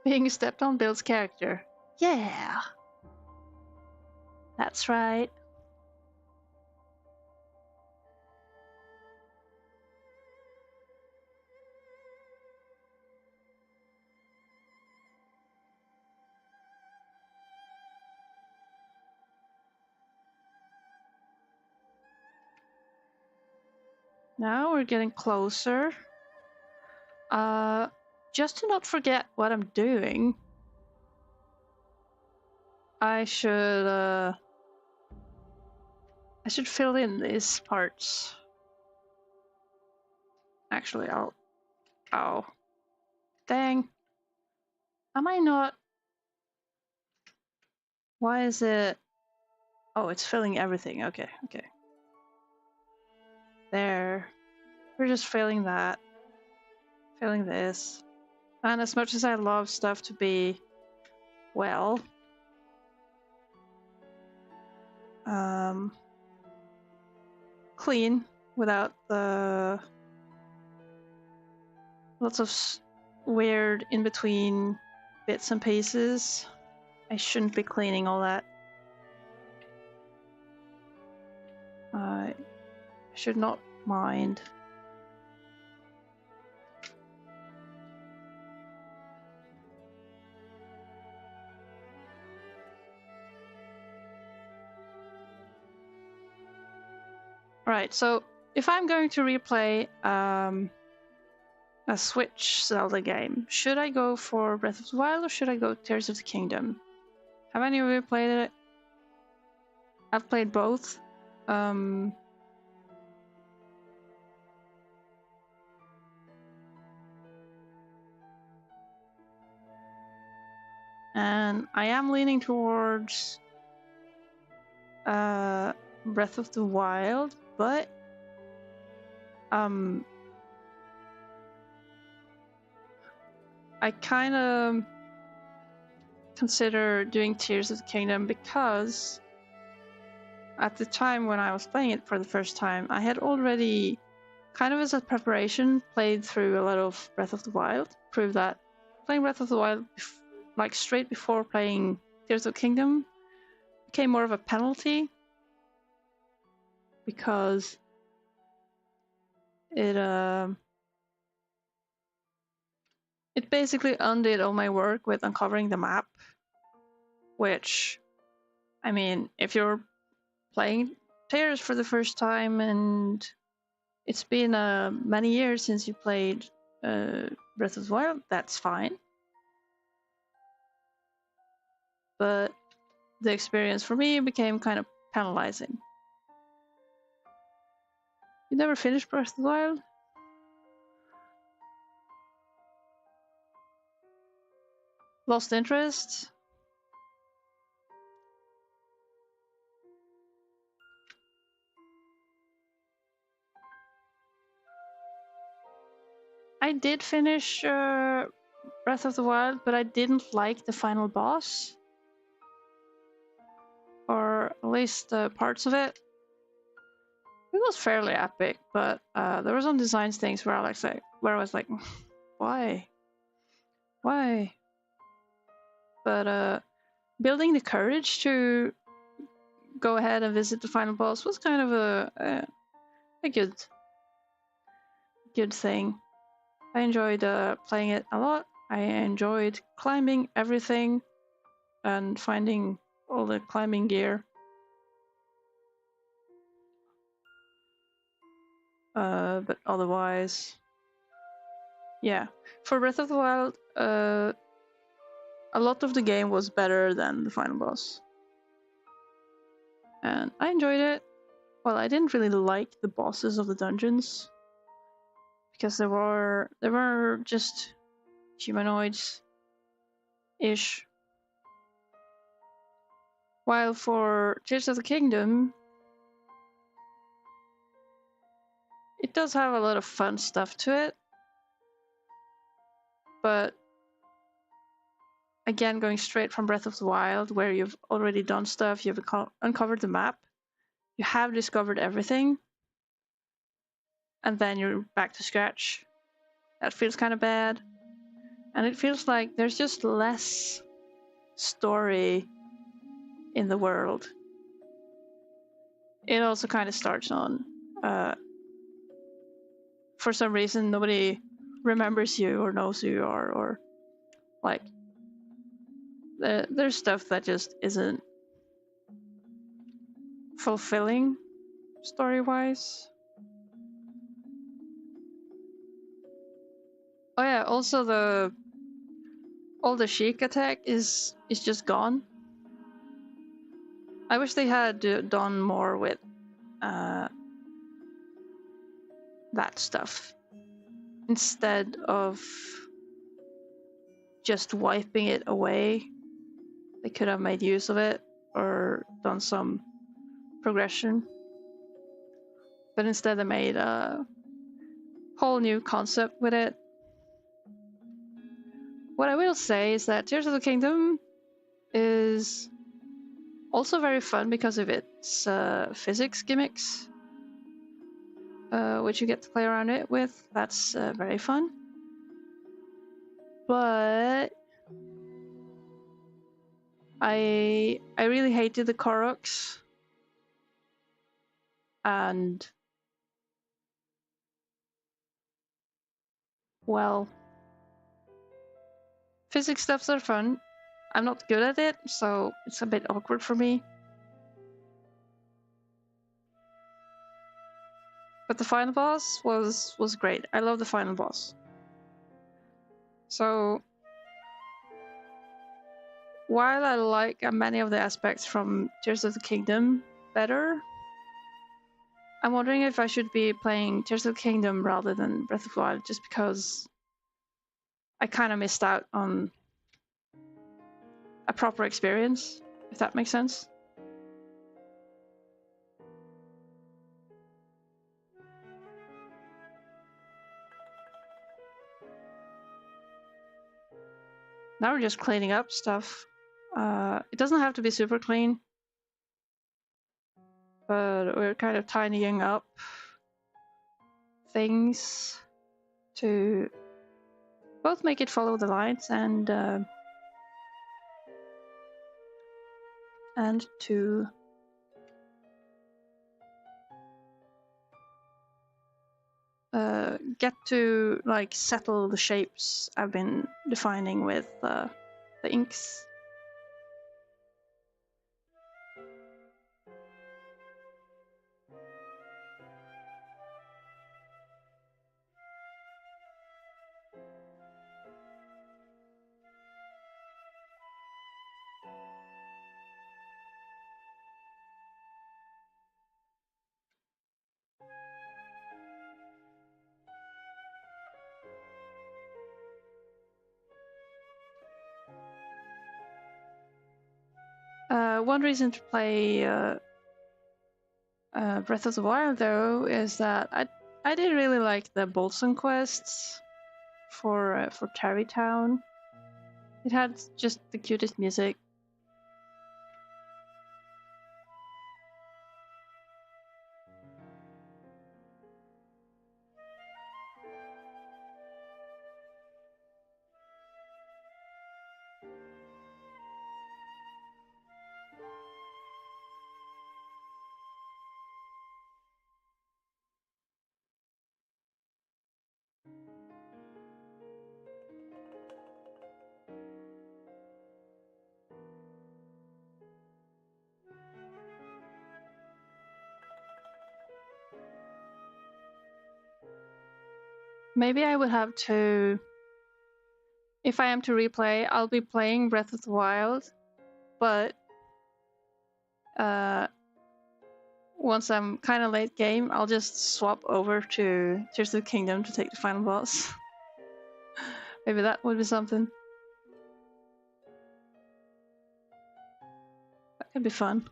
Being stepped on builds character. Yeah, that's right. Now we're getting closer. Just to not forget what I'm doing, I should fill in these parts. Actually, oh, dang. Am I not? Why is it? Oh, it's filling everything. Okay. There. We're just filling that. Filling this. And as much as I love stuff to be, well, clean without the lots of weird in between bits and pieces, I shouldn't be cleaning all that. I should not mind. Right, so if I'm going to replay a Switch Zelda game, should I go for Breath of the Wild or should I go Tears of the Kingdom? Have any of you played it? I've played both. And I am leaning towards Breath of the Wild, but I kind of consider doing Tears of the Kingdom because at the time when I was playing it for the first time, I had already, kind of as a preparation, played through a lot of Breath of the Wild. Prove that playing Breath of the Wild, like straight before playing Tears of the Kingdom, became more of a penalty because it basically undid all my work with uncovering the map. Which, I mean, if you're playing Tears for the first time and it's been many years since you played Breath of the Wild, that's fine. But the experience for me became kind of penalizing. You never finished Breath of the Wild? Lost interest? I did finish Breath of the Wild, but I didn't like the final boss. Or at least parts of it. It was fairly epic, but there were some design things where I was like, why? Why? But building the courage to go ahead and visit the final boss was kind of a good thing. I enjoyed playing it a lot. I enjoyed climbing everything and finding all the climbing gear. But otherwise, yeah. For Breath of the Wild, a lot of the game was better than the final boss. And I enjoyed it. Well, I didn't really like the bosses of the dungeons because they were just humanoids ish. While for Tears of the Kingdom, it does have a lot of fun stuff to it. But again, going straight from Breath of the Wild, where you've already done stuff, you've uncovered the map, you have discovered everything, and then you're back to scratch. That feels kind of bad. And it feels like there's just less story in the world. It also kind of starts on, for some reason, nobody remembers you or knows who you are, or like, there's stuff that just isn't fulfilling story-wise. Oh yeah, also all the Sheik attack is just gone. I wish they had done more with that stuff instead of just wiping it away. They could have made use of it or done some progression, but instead they made a whole new concept with it. What I will say is that Tears of the Kingdom is also very fun because of its physics gimmicks, which you get to play around it with. That's very fun. But I really hated the Koroks, and well, physics stuffs are fun. I'm not good at it, so it's a bit awkward for me. But the final boss was great. I love the final boss. So while I like many of the aspects from Tears of the Kingdom better, I'm wondering if I should be playing Tears of the Kingdom rather than Breath of the Wild, just because I kind of missed out on a proper experience, if that makes sense. Now we're just cleaning up stuff. It doesn't have to be super clean, but we're kind of tidying up things to both make it follow the lines and to get to like settle the shapes I've been defining with the inks. One reason to play Breath of the Wild, though, is that I did really like the Bolson quests for Tarry Town. It had just the cutest music. Maybe I would have to, if I am to replay, I'll be playing Breath of the Wild, but once I'm kind of late game, I'll just swap over to Tears of the Kingdom to take the final boss. Maybe that would be something. That could be fun.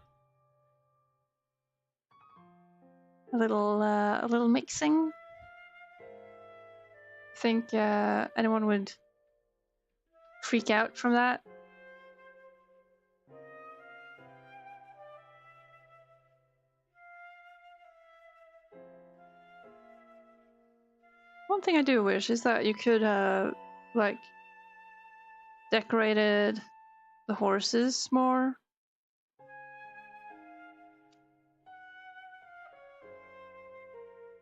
A little mixing. Think anyone would freak out from that? One thing I do wish is that you could like decorated the horses more.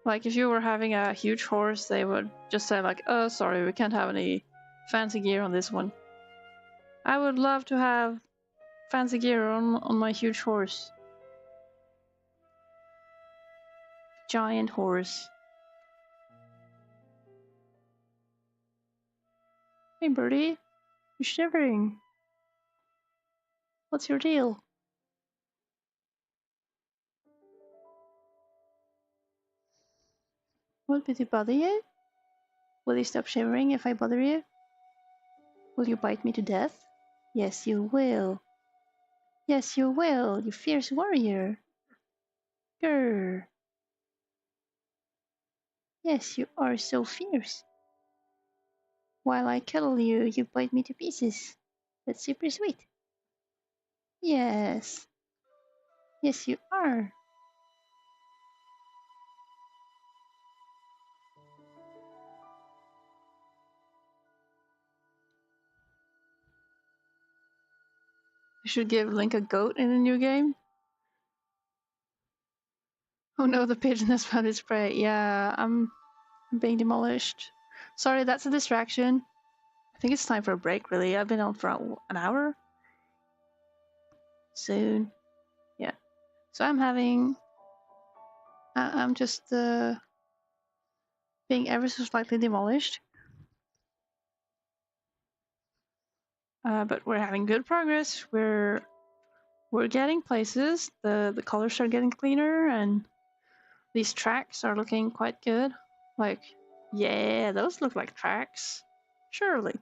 Like if you were having a huge horse, they would just say like, "Oh, sorry, we can't have any fancy gear on this one." I would love to have fancy gear on my huge horse. Giant horse. Hey, birdie, you're shivering. What's your deal? What, did it bother you? Will you stop shivering if I bother you? Will you bite me to death? Yes, you will. Yes, you will, you fierce warrior. Grr. Yes, you are so fierce. While I cuddle you, you bite me to pieces. That's super sweet. Yes. Yes, you are. I should give Link a goat in a new game. Oh no, the pigeon has found its prey. Yeah, I'm being demolished. Sorry, that's a distraction. I think it's time for a break, really. I've been on for an hour. Soon. Yeah. So I'm just being ever so slightly demolished. But we're having good progress. We're getting places. The colors are getting cleaner, and these tracks are looking quite good. Like, yeah, those look like tracks. Surely.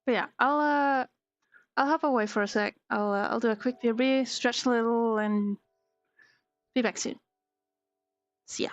But yeah, I'll hop away for a sec. I'll do a quick BRB, stretch a little, and be back soon. See ya.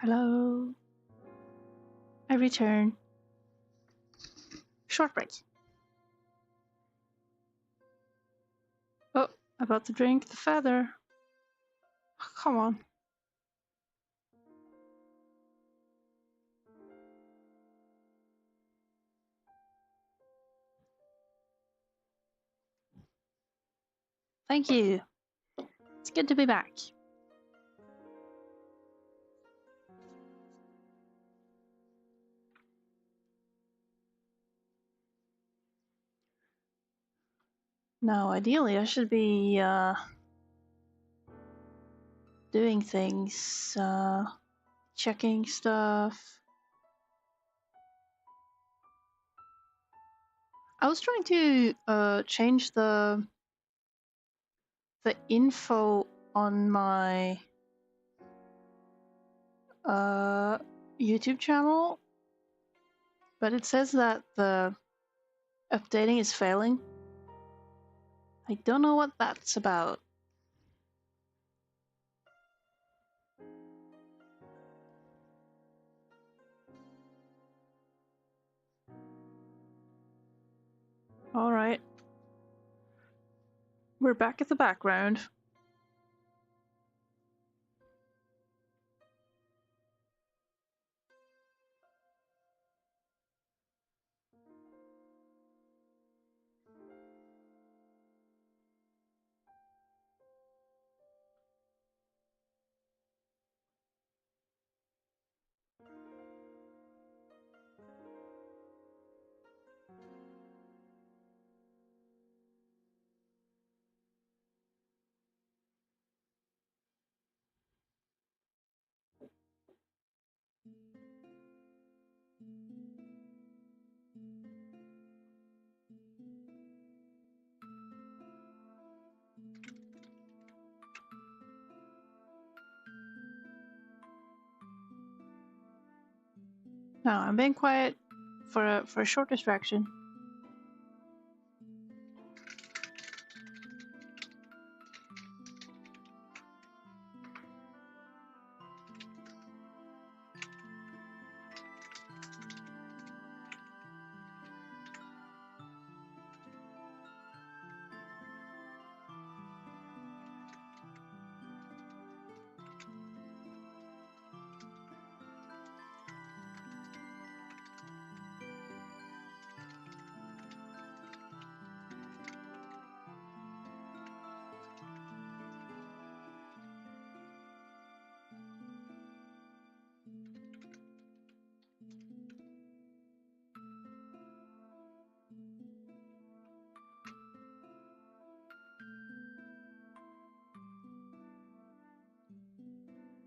Hello. I return. Short break. About to drink the feather. Oh, come on. Thank you. It's good to be back. Now, ideally, I should be doing things, checking stuff. I was trying to change the info on my YouTube channel, but it says that the updating is failing. I don't know what that's about. Alright. We're back at the background. No, I'm being quiet for a short distraction.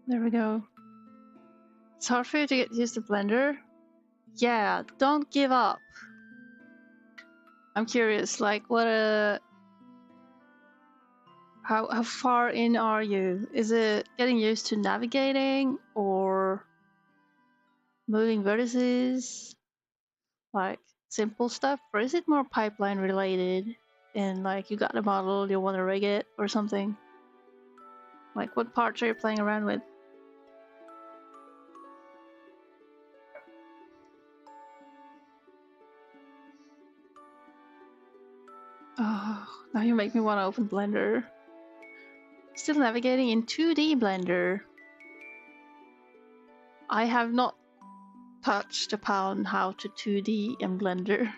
There we go. It's hard for you to get used to Blender? Yeah, don't give up. I'm curious, like, what how far in are you? Is it getting used to navigating or moving vertices? Like simple stuff? Or is it more pipeline related? And like you got a model, you want to rig it or something? Like what parts are you playing around with? Oh, now you make me want to open Blender. Still navigating in 2D Blender. I have not touched upon how to 2D in Blender.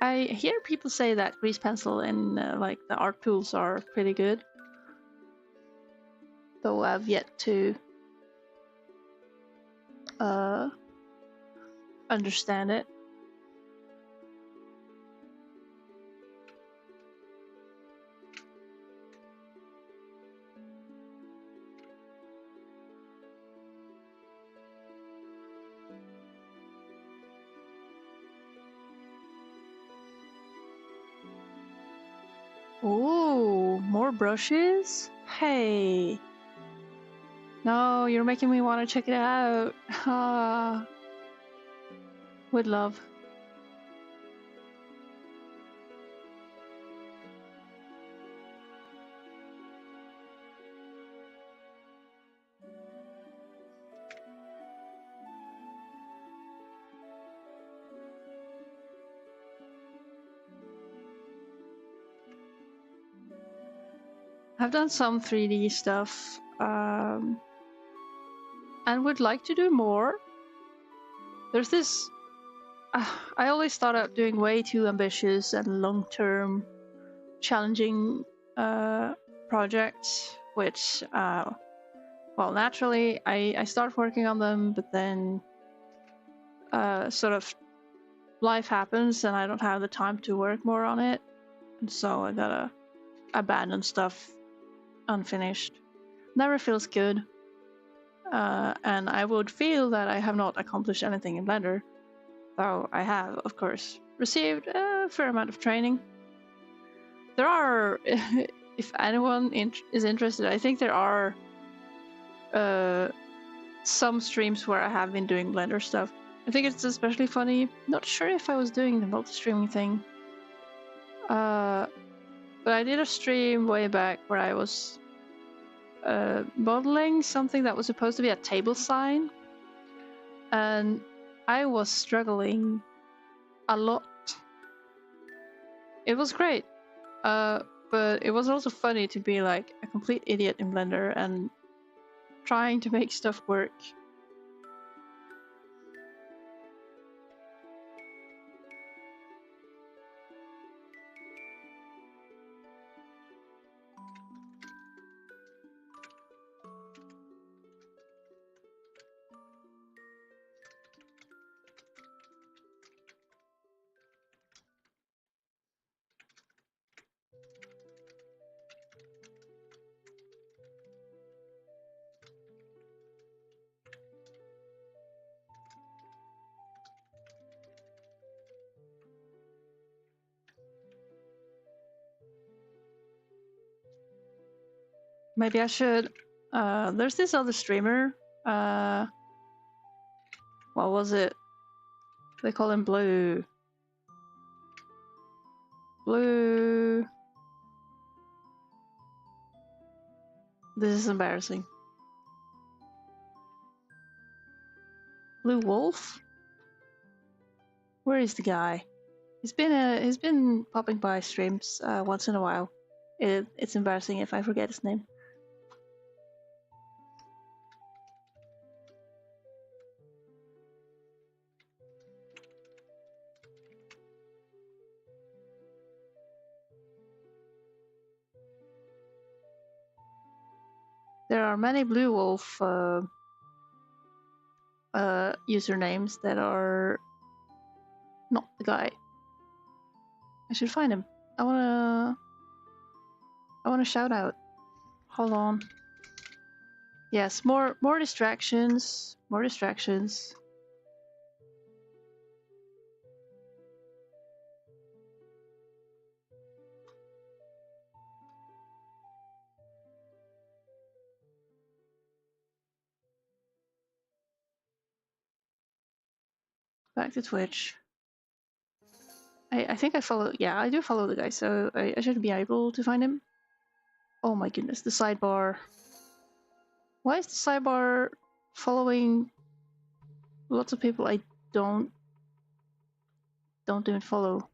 I hear people say that grease pencil and like the art tools are pretty good, though I've yet to understand it. Ooh, more brushes? Hey. No, you're making me want to check it out. Ah, would love. I've done some 3D stuff, and would like to do more. There's this. I always thought of doing way too ambitious and long-term, challenging projects, which, well, naturally I start working on them, but then sort of life happens and I don't have the time to work more on it, and so I gotta abandon stuff unfinished. Never feels good, and I would feel that I have not accomplished anything in Blender, though I have, of course, received a fair amount of training. There are, if anyone is interested, I think there are some streams where I have been doing Blender stuff. I think it's especially funny. Not sure if I was doing the multi-streaming thing. But I did a stream way back where I was modeling something that was supposed to be a table sign. And I was struggling a lot. It was great. But it was also funny to be like a complete idiot in Blender and trying to make stuff work. Maybe I should. There's this other streamer. What was it? They call him Blue. Blue. This is embarrassing. Blue Wolf? Where is the guy? He's been popping by streams once in a while. It's embarrassing if I forget his name. There are many Blue Wolf usernames that are not the guy. I should find him. I wanna shout out. Hold on. Yes, more distractions. More distractions. Back to Twitch. I think I follow. Yeah, I do follow the guy, so I should be able to find him. Oh my goodness, the sidebar. Why is the sidebar following lots of people I don't even follow?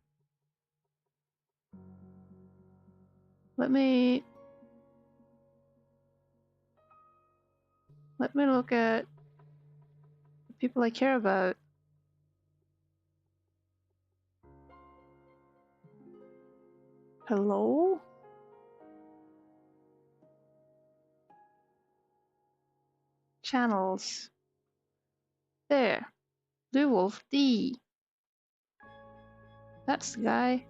Let me look at the people I care about. Hello? Channels. There. Blue Wolf D. That's the guy.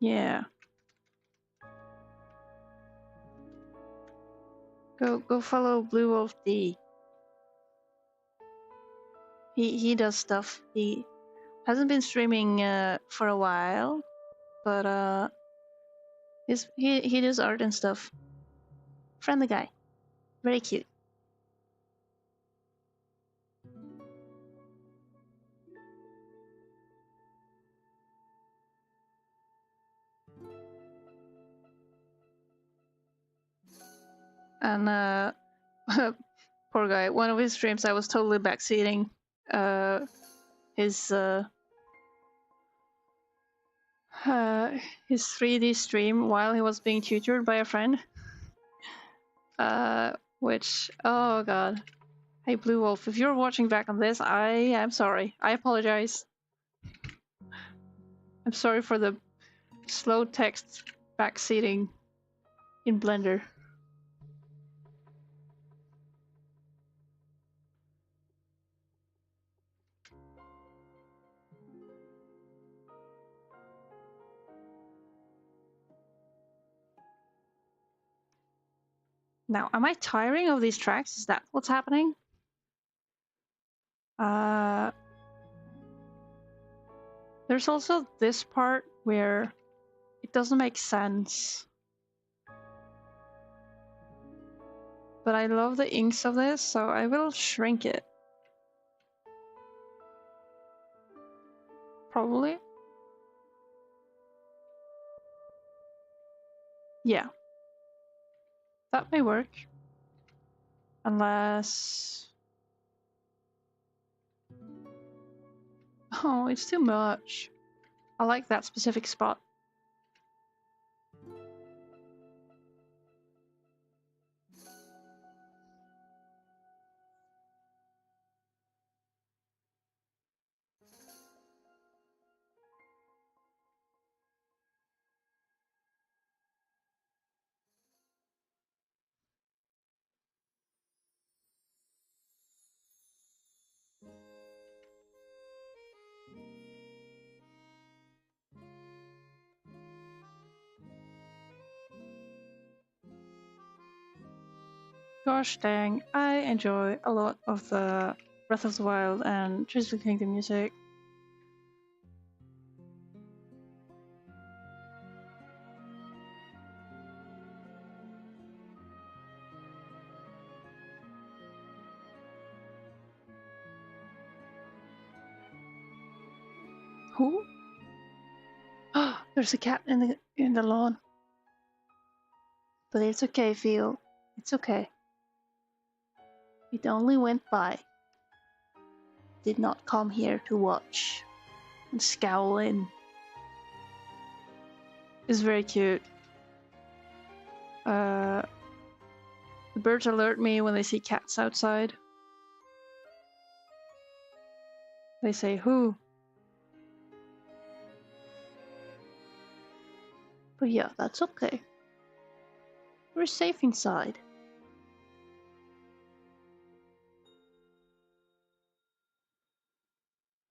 Yeah. Go follow Blue Wolf D. He does stuff. He hasn't been streaming for a while, but he does art and stuff. Friendly guy. Very cute. And poor guy. One of his streams, I was totally backseating his his 3D stream while he was being tutored by a friend. Which, oh god. Hey Blue Wolf, if you're watching back on this, I am sorry. I apologize. I'm sorry for the slow text backseating in Blender. Now, am I tiring of these tracks? Is that what's happening? There's also this part where it doesn't make sense. But I love the inks of this, so I will shrink it. Probably. Yeah. That may work. Unless... Oh, it's too much. I like that specific spot. Gosh dang, I enjoy a lot of the Breath of the Wild and Tears of the Kingdom music. Who? There's a cat in the lawn. But it's okay, Phil. It's okay. It only went by. Did not come here to watch and scowl in. It's very cute. The birds alert me when they see cats outside. They say, who? But yeah, that's okay. We're safe inside.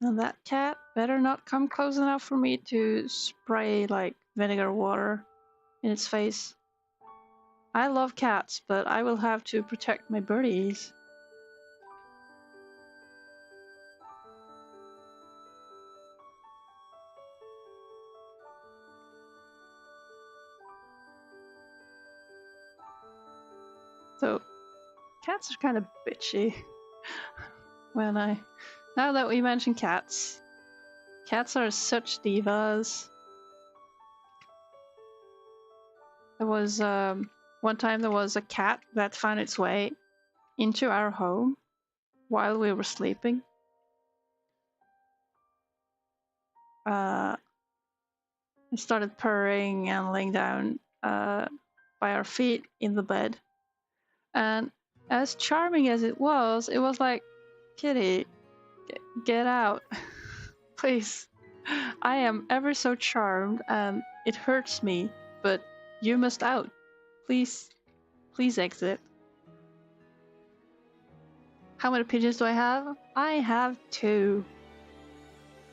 And that cat better not come close enough for me to spray like vinegar water in its face. I love cats, but I will have to protect my birdies. So, cats are kind of bitchy. Now that we mention cats, cats are such divas. There was one time there was a cat that found its way into our home while we were sleeping. It started purring and laying down by our feet in the bed. And as charming as it was like, kitty, get out. Please. I am ever so charmed and it hurts me, but you must out. Please exit. How many pigeons do I have? I have 2.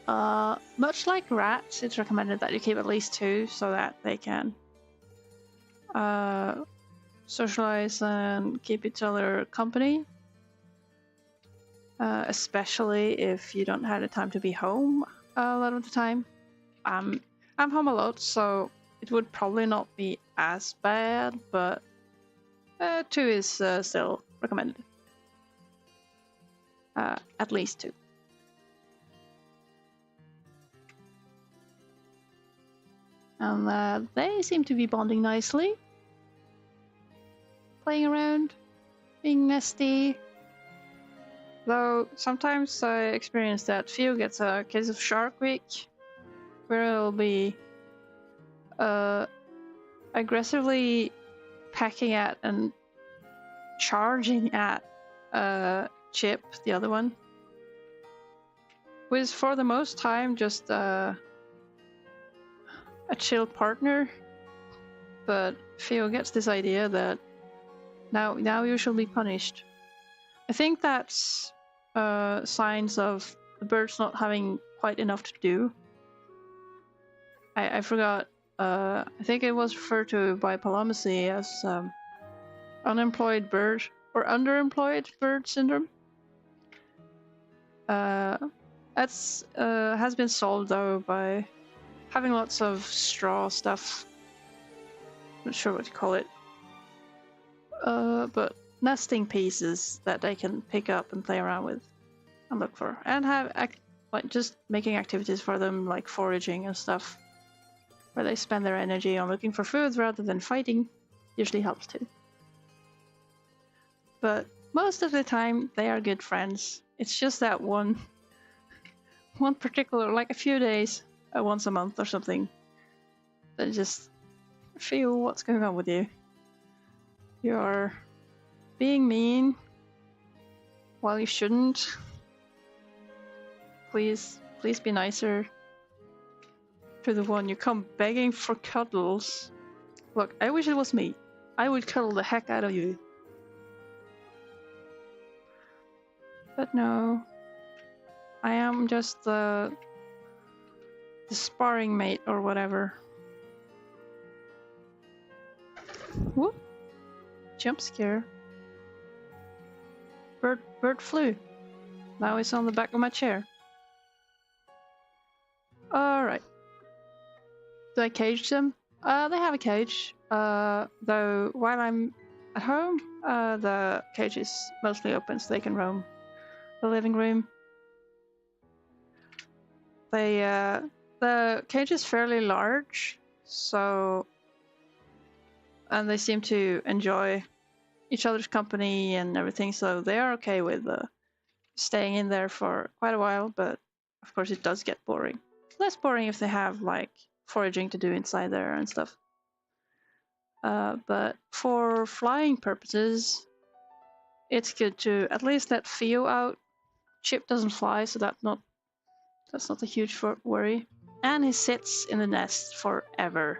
Much like rats, it's recommended that you keep at least 2 so that they can socialize and keep each other company. Especially if you don't have the time to be home a lot of the time. I'm home a lot, so it would probably not be as bad, but 2 is still recommended. At least 2. And they seem to be bonding nicely. Playing around, being nesty. Though sometimes I experience that Theo gets a case of Shark Week, where it'll be aggressively pecking at and charging at Chip, the other one, who is for the most time just a chill partner. But Theo gets this idea that now you shall be punished. I think that's signs of the birds not having quite enough to do. I forgot. I think it was referred to by Palomacy as unemployed bird or underemployed bird syndrome. That's has been solved though by having lots of straw stuff. Not sure what to call it. But nesting pieces that they can pick up and play around with and look for, and have like just making activities for them like foraging and stuff, where they spend their energy on looking for food rather than fighting, usually helps too. But most of the time they are good friends. It's just that one particular, like a few days, once a month or something, that just feel what's going on with you. You're being mean while you shouldn't. Please be nicer to the one you come begging for cuddles. Look, I wish it was me. I would cuddle the heck out of you. But no. I am just the sparring mate or whatever. Whoop. Jump scare. Bird flew. Now it's on the back of my chair. Alright. Do I cage them? They have a cage. Though while I'm at home, the cage is mostly open so they can roam the living room. The cage is fairly large, so, and they seem to enjoy each other's company and everything, so they are okay with staying in there for quite a while, but of course it does get boring. It's less boring if they have like foraging to do inside there and stuff. But for flying purposes, it's good to at least let Theo out. Chip doesn't fly, so that's not a huge worry. And he sits in the nest forever.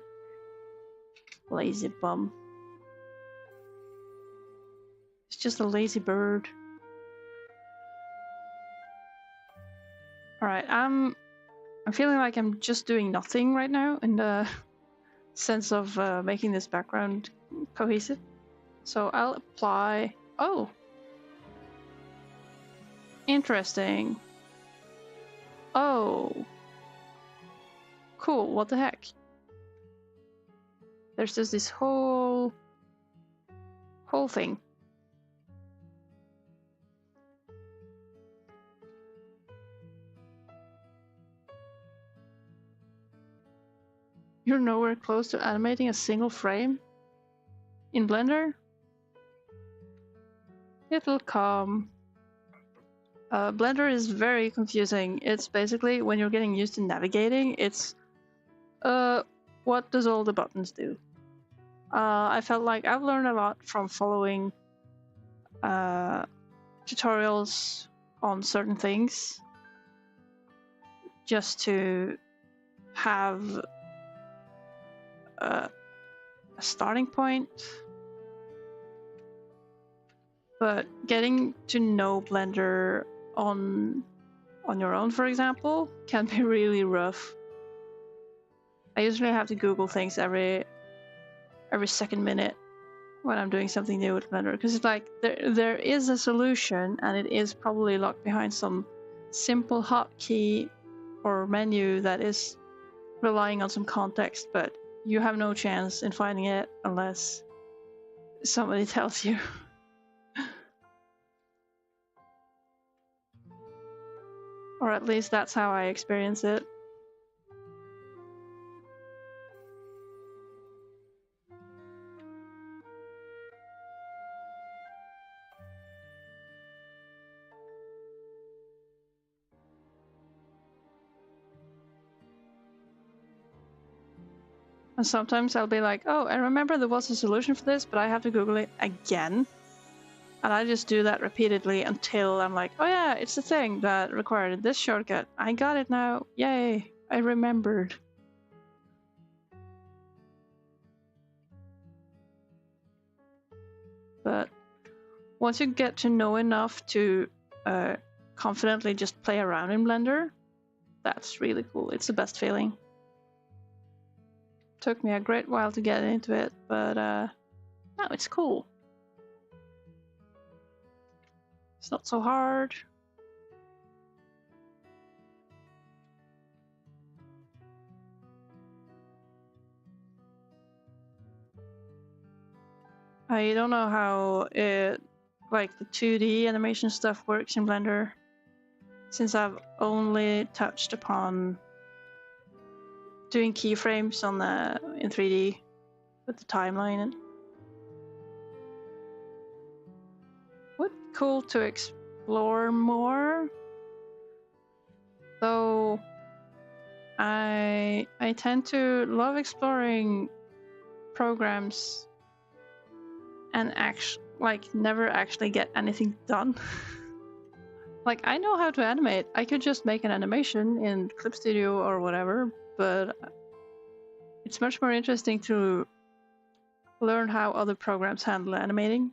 Lazy bum. It's just a lazy bird. Alright, I'm feeling like I'm just doing nothing right now in the sense of making this background cohesive. So I'll apply... Oh! Interesting. Oh. Cool, what the heck? There's just this whole thing. You're nowhere close to animating a single frame in Blender? It'll come. Blender is very confusing. It's basically, when you're getting used to navigating, it's what does all the buttons do? I felt like I've learned a lot from following tutorials on certain things, just to have a starting point. But getting to know Blender on your own, for example, can be really rough. I usually have to Google things every second minute when I'm doing something new with Blender, because it's like there is a solution, and it is probably locked behind some simple hotkey or menu that is relying on some context, but you have no chance in finding it unless somebody tells you. Or at least that's how I experience it. And sometimes I'll be like, oh, I remember there was a solution for this, but I have to Google it again. And I just do that repeatedly until I'm like, oh yeah, it's the thing that required this shortcut. I got it now. Yay, I remembered. But once you get to know enough to confidently just play around in Blender, that's really cool. It's the best feeling. Took me a great while to get into it, but no, it's cool. It's not so hard. I don't know how it, like the 2D animation stuff works in Blender, since I've only touched upon doing keyframes on the in 3D with the timeline. And would be cool to explore more, though. I tend to love exploring programs and never actually get anything done. Like, I know how to animate. I could just make an animation in Clip Studio or whatever, but it's much more interesting to learn how other programs handle animating.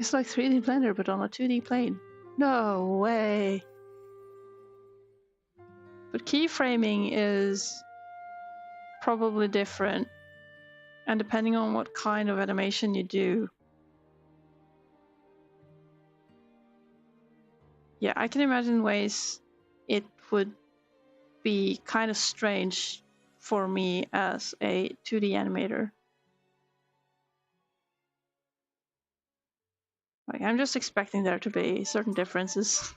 It's like 3D Blender, but on a 2D plane. No way! But keyframing is probably different, and depending on what kind of animation you do. Yeah, I can imagine ways it would be kind of strange for me as a 2D animator. Like, I'm just expecting there to be certain differences.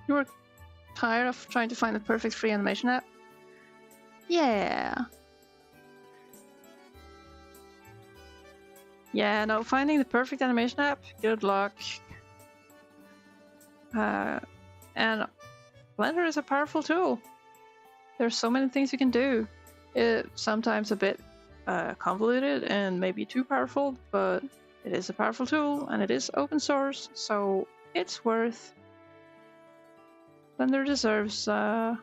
You were tired of trying to find the perfect free animation app? Yeah. Yeah, no, finding the perfect animation app, good luck. And Blender is a powerful tool. There's so many things you can do. It's sometimes a bit convoluted and maybe too powerful, but it is a powerful tool and it is open source, so it's worth. Blender deserves a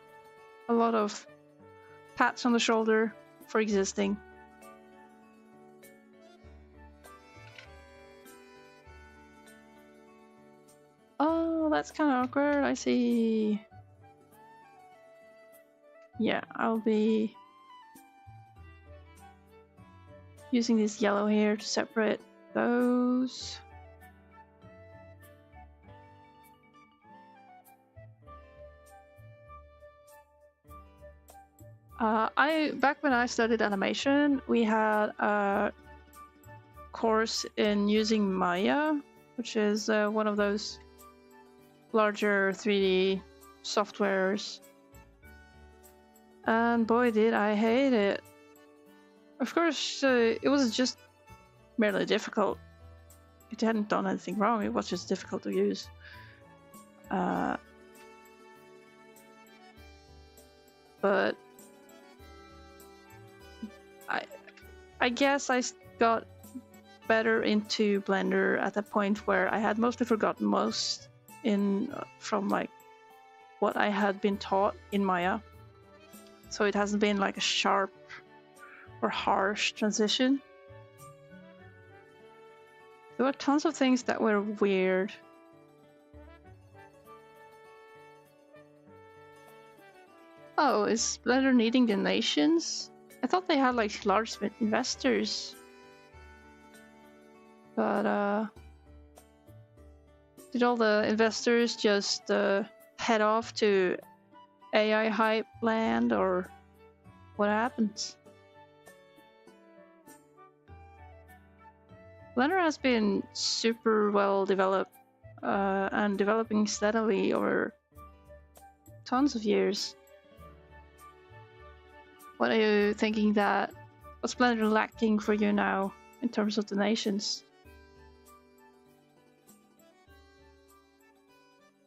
lot of pats on the shoulder for existing. Oh, that's kind of awkward. I see. Yeah, I'll be using this yellow here to separate those. Back when I studied animation, we had a course in using Maya, which is one of those larger 3D softwares. And boy, did I hate it. Of course, it was just merely difficult. It hadn't done anything wrong, it was just difficult to use. But I guess I got better into Blender at a point where I had mostly forgotten most from like what I had been taught in Maya. So it hasn't been like a sharp or harsh transition. There were tons of things that were weird. Oh, is Blender needing donations? I thought they had like large investors. But did all the investors just head off to AI hype land, or what happens? Blender has been super well developed and developing steadily over tons of years. What are you thinking that? What's Blender lacking for you now in terms of donations?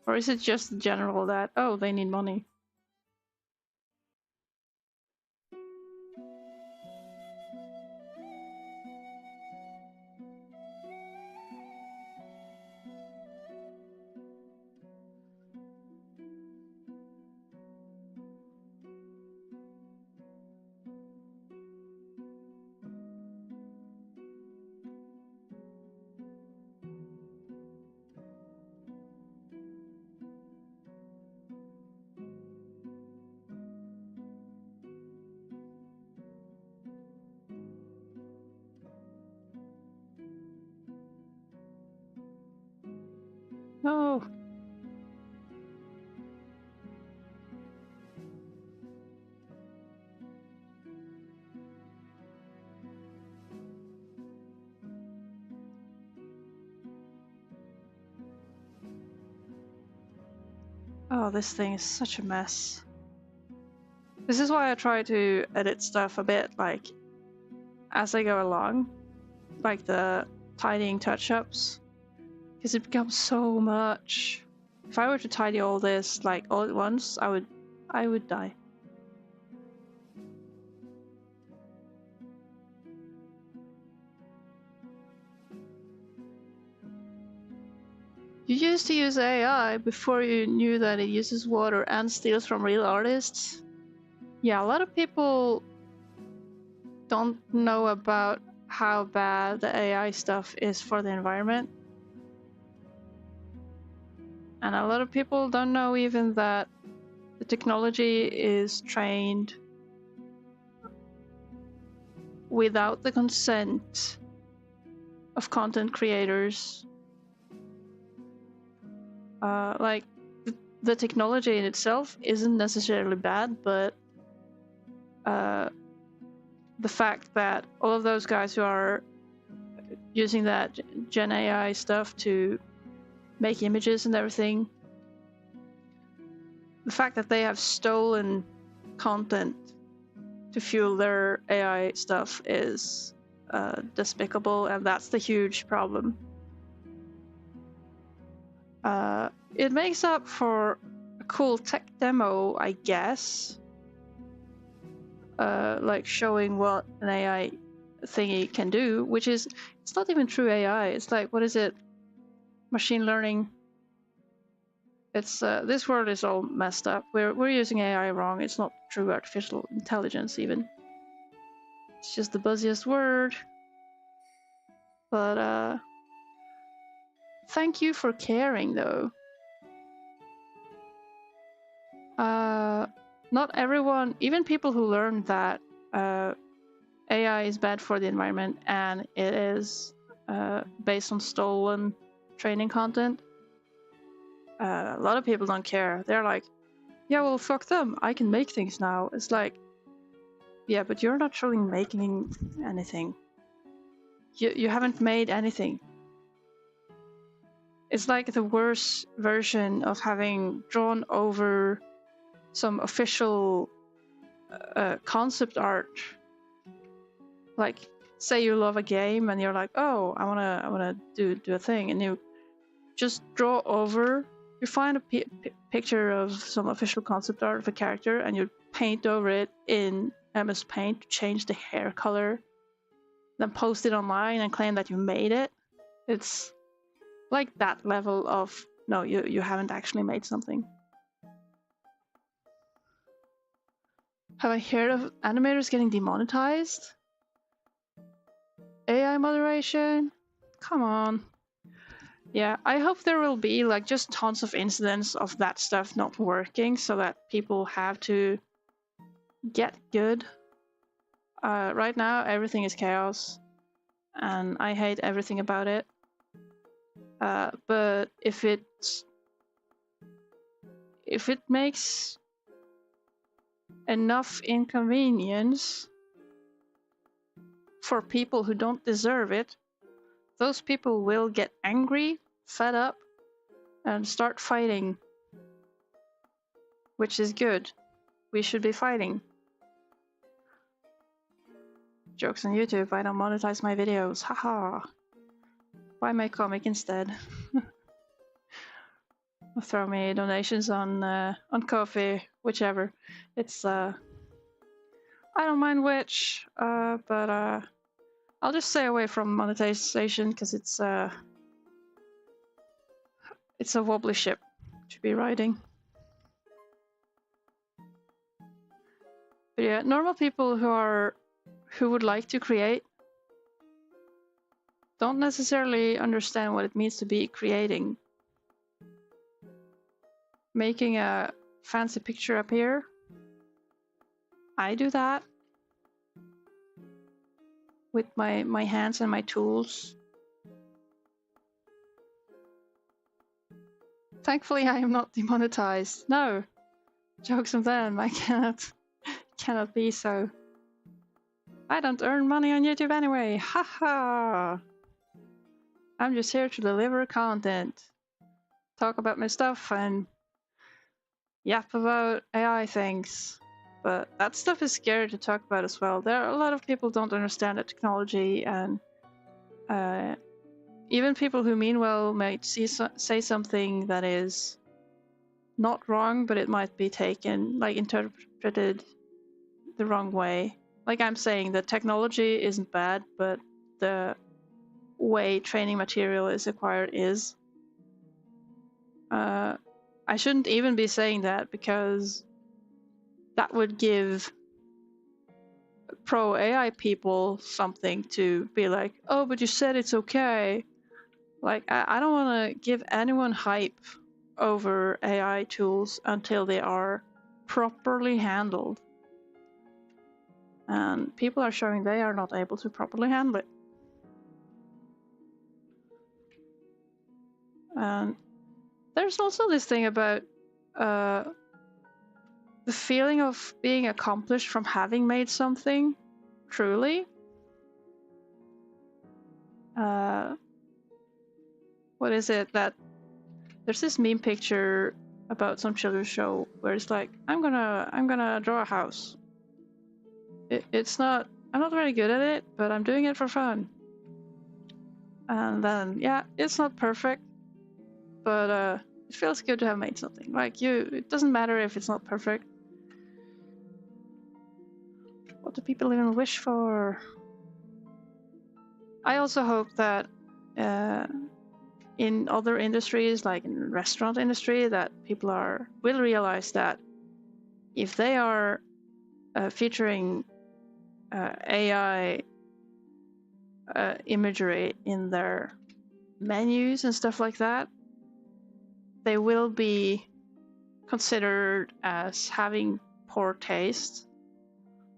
Or is it just general that, oh, they need money? No. Oh, this thing is such a mess. This is why I try to edit stuff a bit, like, as I go along. Like the tidying touch-ups. Because it becomes so much. If I were to tidy all this, like, all at once, I would die. You used to use AI before you knew that it uses water and steals from real artists. Yeah, a lot of people don't know about how bad the AI stuff is for the environment. And a lot of people don't know even that the technology is trained without the consent of content creators. Like, the technology in itself isn't necessarily bad, but the fact that all of those guys who are using that Gen AI stuff to make images and everything, the fact that they have stolen content to fuel their AI stuff is despicable, and that's the huge problem. It makes up for a cool tech demo, I guess. Like showing what an AI thingy can do, which is, it's not even true AI. It's like, what is it? Machine learning. It's this word is all messed up. We're using AI wrong. It's not true artificial intelligence even. It's just the buzziest word. But thank you for caring, though. Not everyone, even people who learn that AI is bad for the environment and it is based on stolen training content, a lot of people don't care. They're like, yeah, well, fuck them. I can make things now. It's like, yeah, but you're not truly making anything. You haven't made anything. It's like the worst version of having drawn over some official concept art. Like, say you love a game and you're like, oh, I wanna do a thing, and you just draw over. You find a picture of some official concept art of a character, and you paint over it in MS Paint to change the hair color, then post it online and claim that you made it. It's like that level of, no, you haven't actually made something. Have I heard of animators getting demonetized? AI moderation? Come on. Yeah, I hope there will be like just tons of incidents of that stuff not working so that people have to get good. Right now, everything is chaos, and I hate everything about it. But if it makes enough inconvenience for people who don't deserve it, those people will get angry, fed up, and start fighting, which is good. We should be fighting. Jokes on YouTube, I don't monetize my videos, haha. Buy my comic instead. Throw me donations on Ko-fi, whichever. It's I don't mind which, but I'll just stay away from monetization because it's a wobbly ship to be riding. But yeah, normal people who would like to create don't necessarily understand what it means to be creating. Making a fancy picture appear, I do that with my hands and my tools. Thankfully, I am not demonetized. No, jokes on them. I cannot be so. I don't earn money on YouTube anyway. Haha. I'm just here to deliver content, talk about my stuff, and yap about AI things. But that stuff is scary to talk about as well. There are a lot of people don't understand the technology, and even people who mean well might say something that is not wrong, but it might be taken, like interpreted the wrong way. Like I'm saying, the technology isn't bad, but the way training material is acquired is. I shouldn't even be saying that because that would give pro AI people something to be like, oh, but you said it's okay. Like, I don't want to give anyone hype over AI tools until they are properly handled. And people are showing they are not able to properly handle it. And there's also this thing about the feeling of being accomplished from having made something, truly. What is it that there's this meme picture about some children's show where it's like, I'm gonna draw a house. It's not, I'm not very good at it, but I'm doing it for fun. And then, yeah, it's not perfect, but it feels good to have made something. Like it doesn't matter if it's not perfect. What do people even wish for? I also hope that in other industries, like in the restaurant industry, that people will realize that if they are featuring AI imagery in their menus and stuff like that, they will be considered as having poor taste.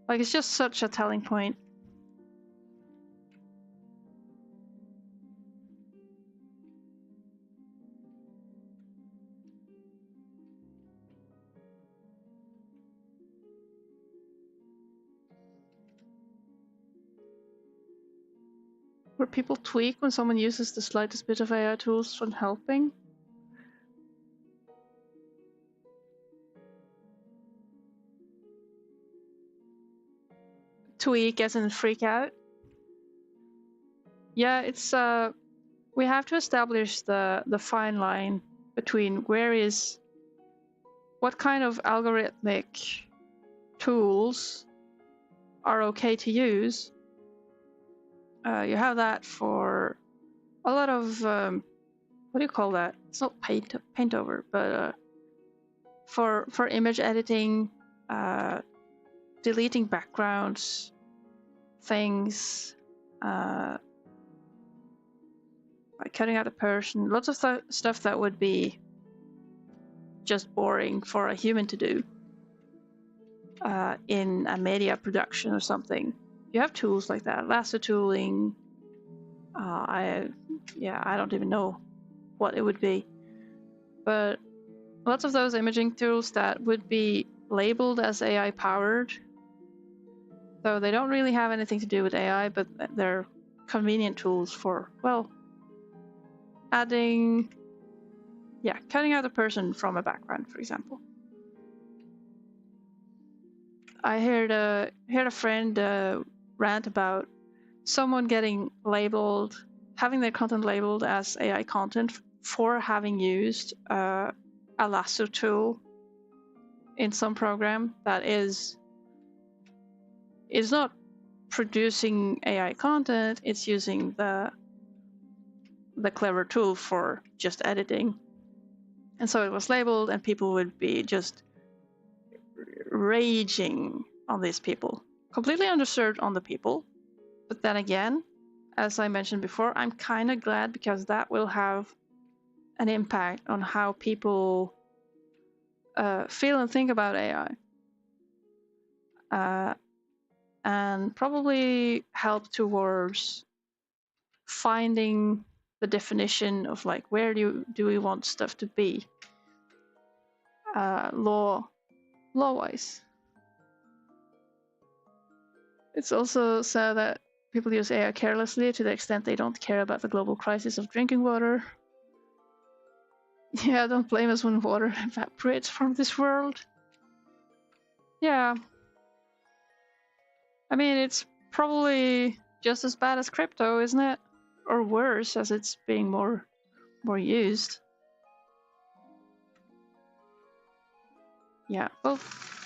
Like, it's just such a telling point. Where people tweak when someone uses the slightest bit of AI tools when helping. Tweak as in freak out. Yeah, it's we have to establish the fine line between what kind of algorithmic tools are okay to use. You have that for a lot of what do you call that? It's not paint over, but for image editing, deleting backgrounds, things, like cutting out a person, lots of stuff that would be just boring for a human to do in a media production or something. You have tools like that, lasso tooling. I don't even know what it would be, but lots of those imaging tools that would be labeled as AI powered, though they don't really have anything to do with AI, but they're convenient tools for, well, adding Yeah, cutting out a person from a background, for example. I heard a friend rant about someone getting labeled, having their content labeled as AI content for having used a lasso tool in some program that is not producing AI content. It's using the clever tool for just editing, and so it was labeled, and people would be just raging on these people, completely underserved on the people. But then again, as I mentioned before, I'm kind of glad, because that will have an impact on how people feel and think about AI, and probably help towards finding the definition of like where do we want stuff to be, law-wise. It's also sad that people use AI carelessly to the extent they don't care about the global crisis of drinking water. Yeah, don't blame us when water evaporates from this world. Yeah. I mean, it's probably just as bad as crypto, isn't it? Or worse, as it's being more used. Yeah. Well,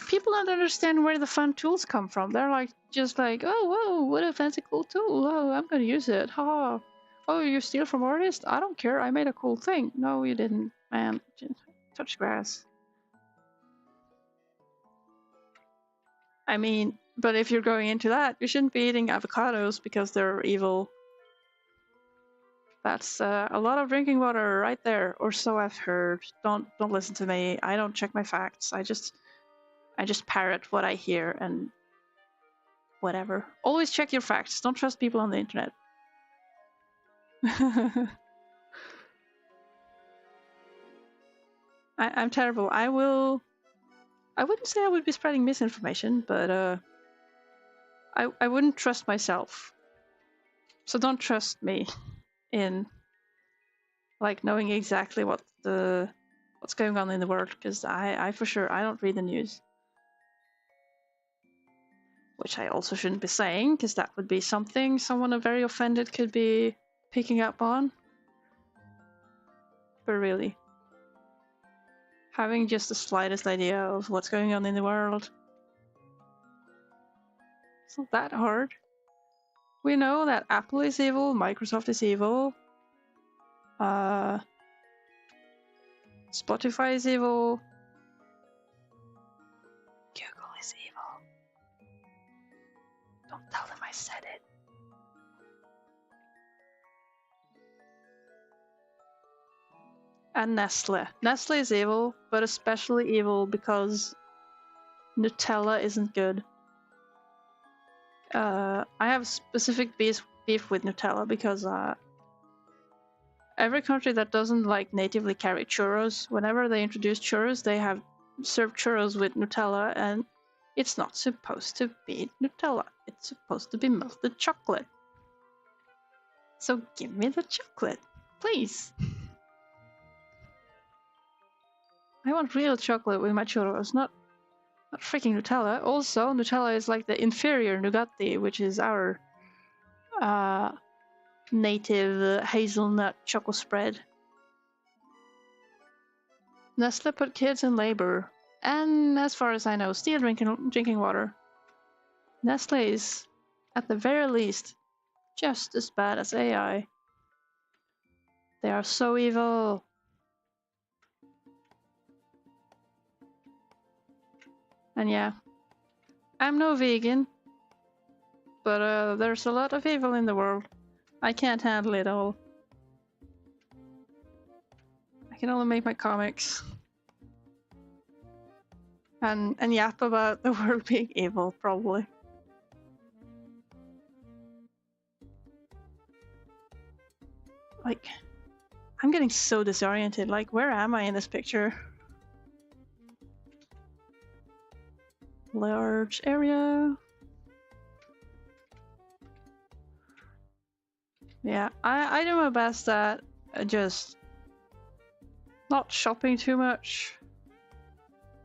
people don't understand where the fun tools come from. They're like, just like, oh, whoa, what a fancy cool tool. Oh, I'm gonna use it. Ha. Oh, you steal from artists? I don't care. I made a cool thing. No, you didn't, man. Just touch grass. I mean, but if you're going into that, you shouldn't be eating avocados because they're evil. That's a lot of drinking water right there, or so I've heard. Don't listen to me. I don't check my facts. I just parrot what I hear and whatever. Always check your facts. Don't trust people on the internet. I'm terrible. I wouldn't say I would be spreading misinformation, but I wouldn't trust myself. So don't trust me in like knowing exactly what's going on in the world, because I for sure I don't read the news. Which I also shouldn't be saying, because that would be something someone very offended could be picking up on. But really, having just the slightest idea of what's going on in the world, it's not that hard. We know that Apple is evil, Microsoft is evil, Spotify is evil, Google is evil. Don't tell them I said it. And Nestle. Nestle is evil, but especially evil because Nutella isn't good. I have specific beef with Nutella because every country that doesn't like natively carry churros, whenever they introduce churros, they have served churros with Nutella, and it's not supposed to be Nutella. It's supposed to be melted chocolate. So give me the chocolate, please. I want real chocolate with my churros, not freaking Nutella. Also, Nutella is like the inferior Nugatti, which is our native hazelnut chocolate spread. Nestle put kids in labor, and as far as I know, steal drinking water. Nestle is, at the very least, just as bad as AI. They are so evil. And yeah, I'm no vegan, but there's a lot of evil in the world. I can't handle it all. I can only make my comics and yap about the world being evil, probably. Like, I'm getting so disoriented. Like, where am I in this picture? Large area. Yeah, I do my best at just not shopping too much.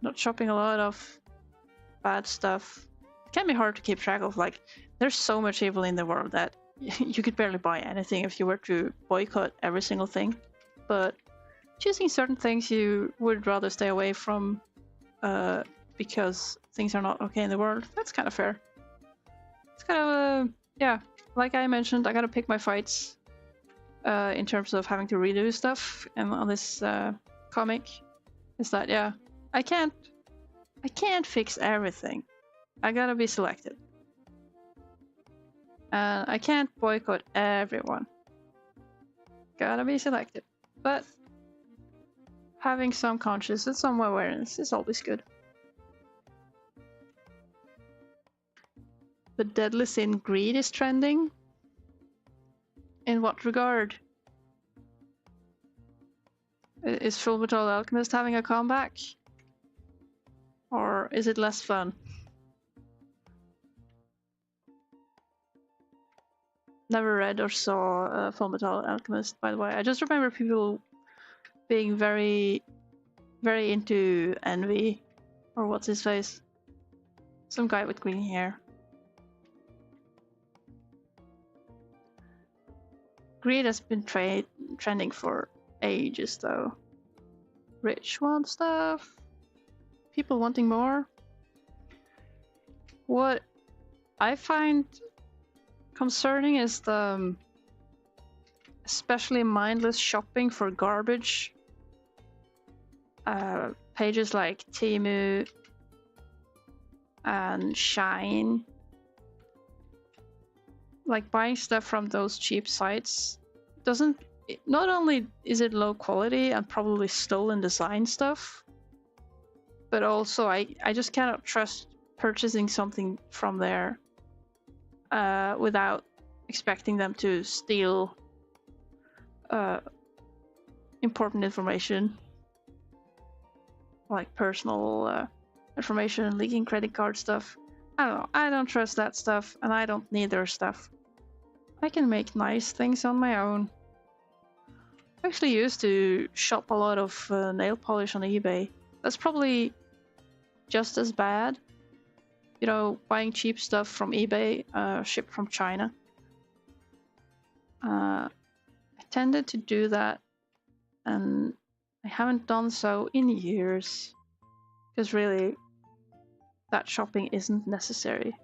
Not shopping a lot of bad stuff. It can be hard to keep track of, like, there's so much evil in the world that you could barely buy anything if you were to boycott every single thing. But choosing certain things you would rather stay away from because things are not okay in the world, that's kind of fair. It's kind of, yeah, like I mentioned, I gotta pick my fights in terms of having to redo stuff and on this comic. Is that, yeah, I can't fix everything. I gotta be selective. I can't boycott everyone. Gotta be selective. But having some conscience and some awareness is always good. The deadly sin greed is trending. In what regard? Is Fullmetal Alchemist having a comeback? Or is it less fun? Never read or saw Fullmetal Alchemist, by the way. I just remember people being very, very into Envy, or what's his face? Some guy with green hair. Greed has been trending for ages, though. Rich want stuff. People wanting more. What I find concerning is the especially mindless shopping for garbage. Pages like Temu and Shine. Like buying stuff from those cheap sites doesn't. Not only is it low quality and probably stolen design stuff, but also I just cannot trust purchasing something from there without expecting them to steal important information, like personal information, leaking credit card stuff. I don't know. I don't trust that stuff, and I don't need their stuff. I can make nice things on my own. I actually used to shop a lot of nail polish on eBay. That's probably just as bad. You know, buying cheap stuff from eBay, shipped from China. I tended to do that, and I haven't done so in years. Because really, that shopping isn't necessary.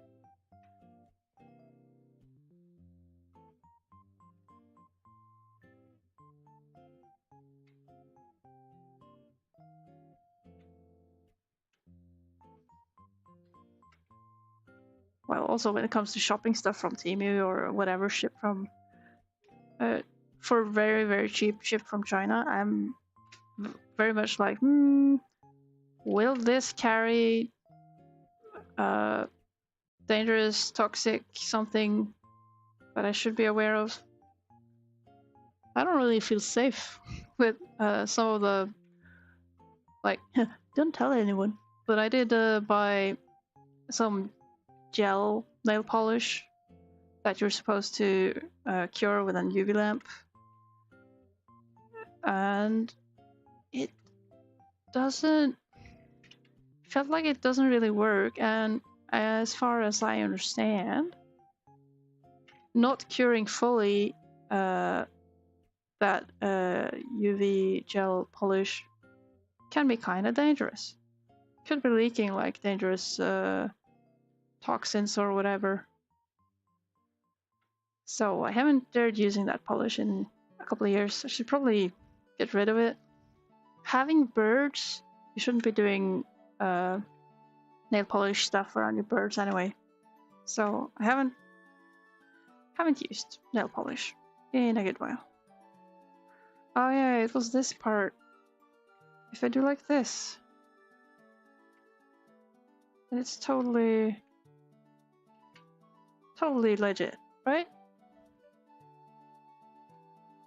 Well, also when it comes to shopping stuff from Temu or whatever shipped from, for very, very cheap shipped from China, I'm very much like, will this carry dangerous, toxic something that I should be aware of? I don't really feel safe with some of the, like, don't tell anyone, but I did buy some gel nail polish that you're supposed to cure with an UV lamp, and it doesn't felt like it doesn't really work. And as far as I understand, not curing fully that UV gel polish can be kind of dangerous. Could be leaking like dangerous toxins or whatever. So I haven't dared using that polish in a couple of years. I should probably get rid of it. Having birds, you shouldn't be doing nail polish stuff around your birds anyway. So I haven't used nail polish in a good while. Oh yeah, it was this part. If I do like this, then it's totally legit, right?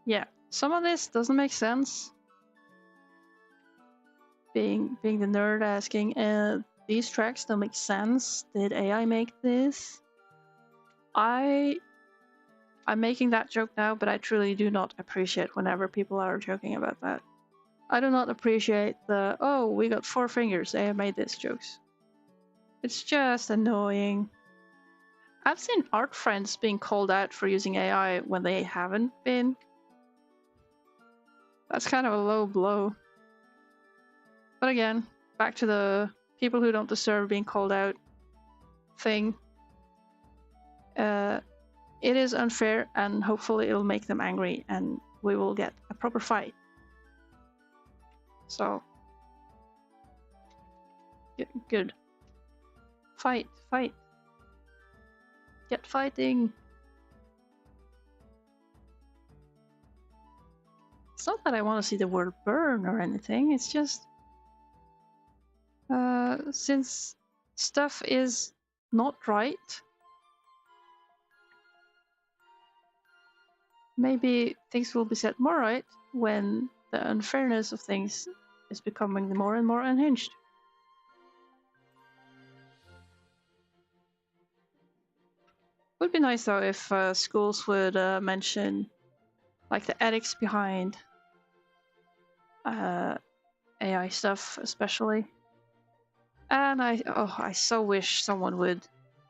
Yeah, some of this doesn't make sense. Being the nerd asking, these tracks don't make sense. Did AI make this? I'm making that joke now, but I truly do not appreciate whenever people are joking about that. I do not appreciate the, oh, we got 4 fingers, they have made this jokes. It's just annoying. I've seen art friends being called out for using AI when they haven't been. That's kind of a low blow. But again, back to the people who don't deserve being called out thing. It is unfair, and hopefully it'll make them angry and we will get a proper fight. So, good. Fight. Get fighting. It's not that I want to see the world burn or anything, it's just since stuff is not right, maybe things will be set more right when the unfairness of things is becoming more and more unhinged. Would be nice though if schools would mention like the ethics behind AI stuff, especially. And I so wish someone would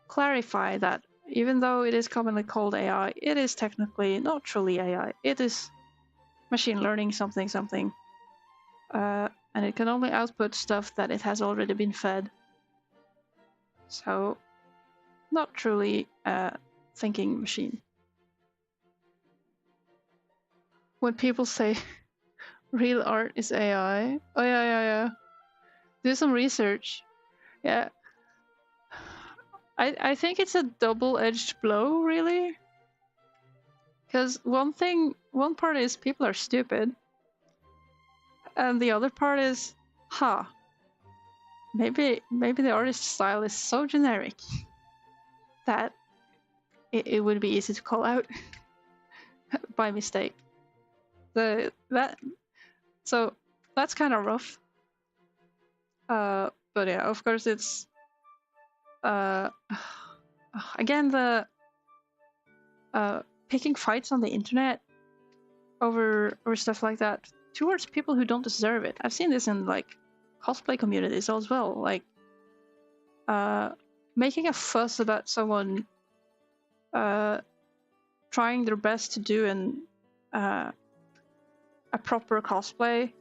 clarify that even though it is commonly called AI, it is technically not truly AI. It is machine learning something. And it can only output stuff that it has already been fed. So, not truly a thinking machine. When people say real art is AI, oh yeah. Do some research. Yeah. I think it's a double-edged blow, really. Because one part is people are stupid, and the other part is, maybe the artist style is so generic that it would be easy to call out by mistake. So that's kind of rough. But yeah, of course it's again the picking fights on the internet over stuff like that towards people who don't deserve it. I've seen this in like cosplay communities as well, like making a fuss about someone trying their best to do a proper cosplay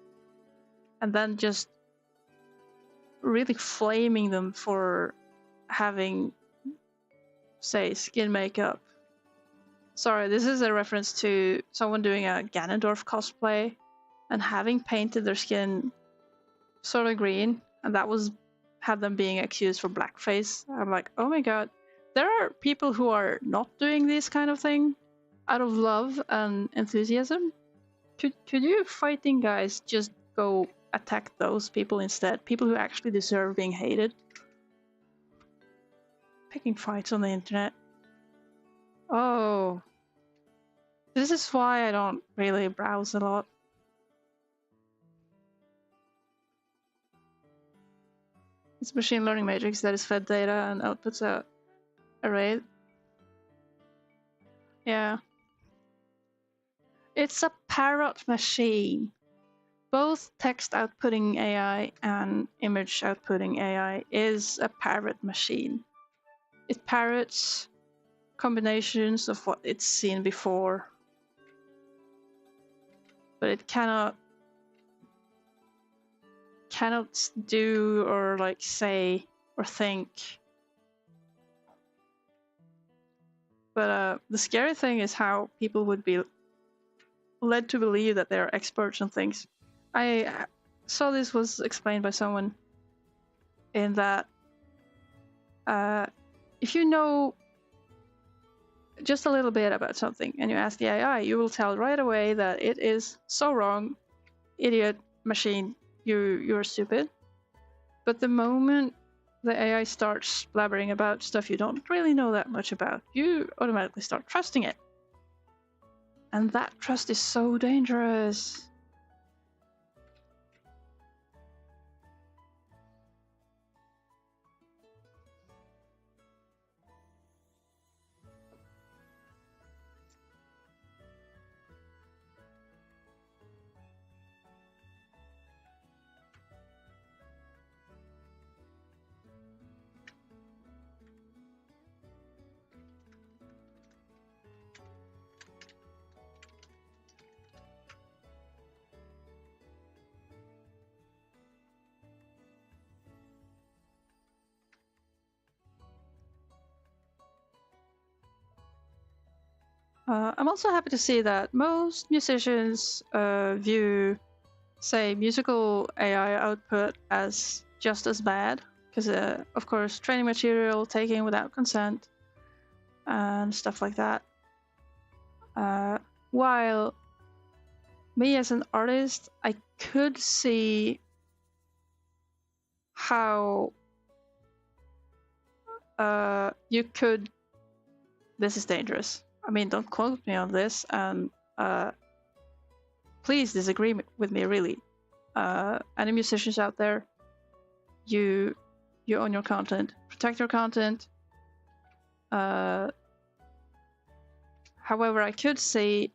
and then just really flaming them for having, say, skin makeup. Sorry, this is a reference to someone doing a Ganondorf cosplay and having painted their skin sort of green, and that had them being accused for blackface. I'm like, oh my god. There are people who are not doing this kind of thing out of love and enthusiasm. Could you fighting guys just go attack those people instead? People who actually deserve being hated. Picking fights on the internet. Oh. This is why I don't really browse a lot. It's a machine learning matrix that is fed data and outputs a array. Yeah. It's a parrot machine. Both text outputting AI and image outputting AI is a parrot machine. It parrots combinations of what it's seen before, but it cannot do or like say or think. But the scary thing is how people would be led to believe that they're experts on things. I saw this was explained by someone in that if you know just a little bit about something and you ask the AI, you will tell right away that it is so wrong, idiot, machine, you're stupid. But the moment the AI starts blabbering about stuff you don't really know that much about, you automatically start trusting it. And that trust is so dangerous. I'm also happy to see that most musicians view, say, musical AI output as just as bad, because, of course, training material taken without consent and stuff like that. While me as an artist, I could see how you could. This is dangerous. I mean, don't quote me on this, and please disagree with me, really. Any musicians out there, you own your content, protect your content. However, I could see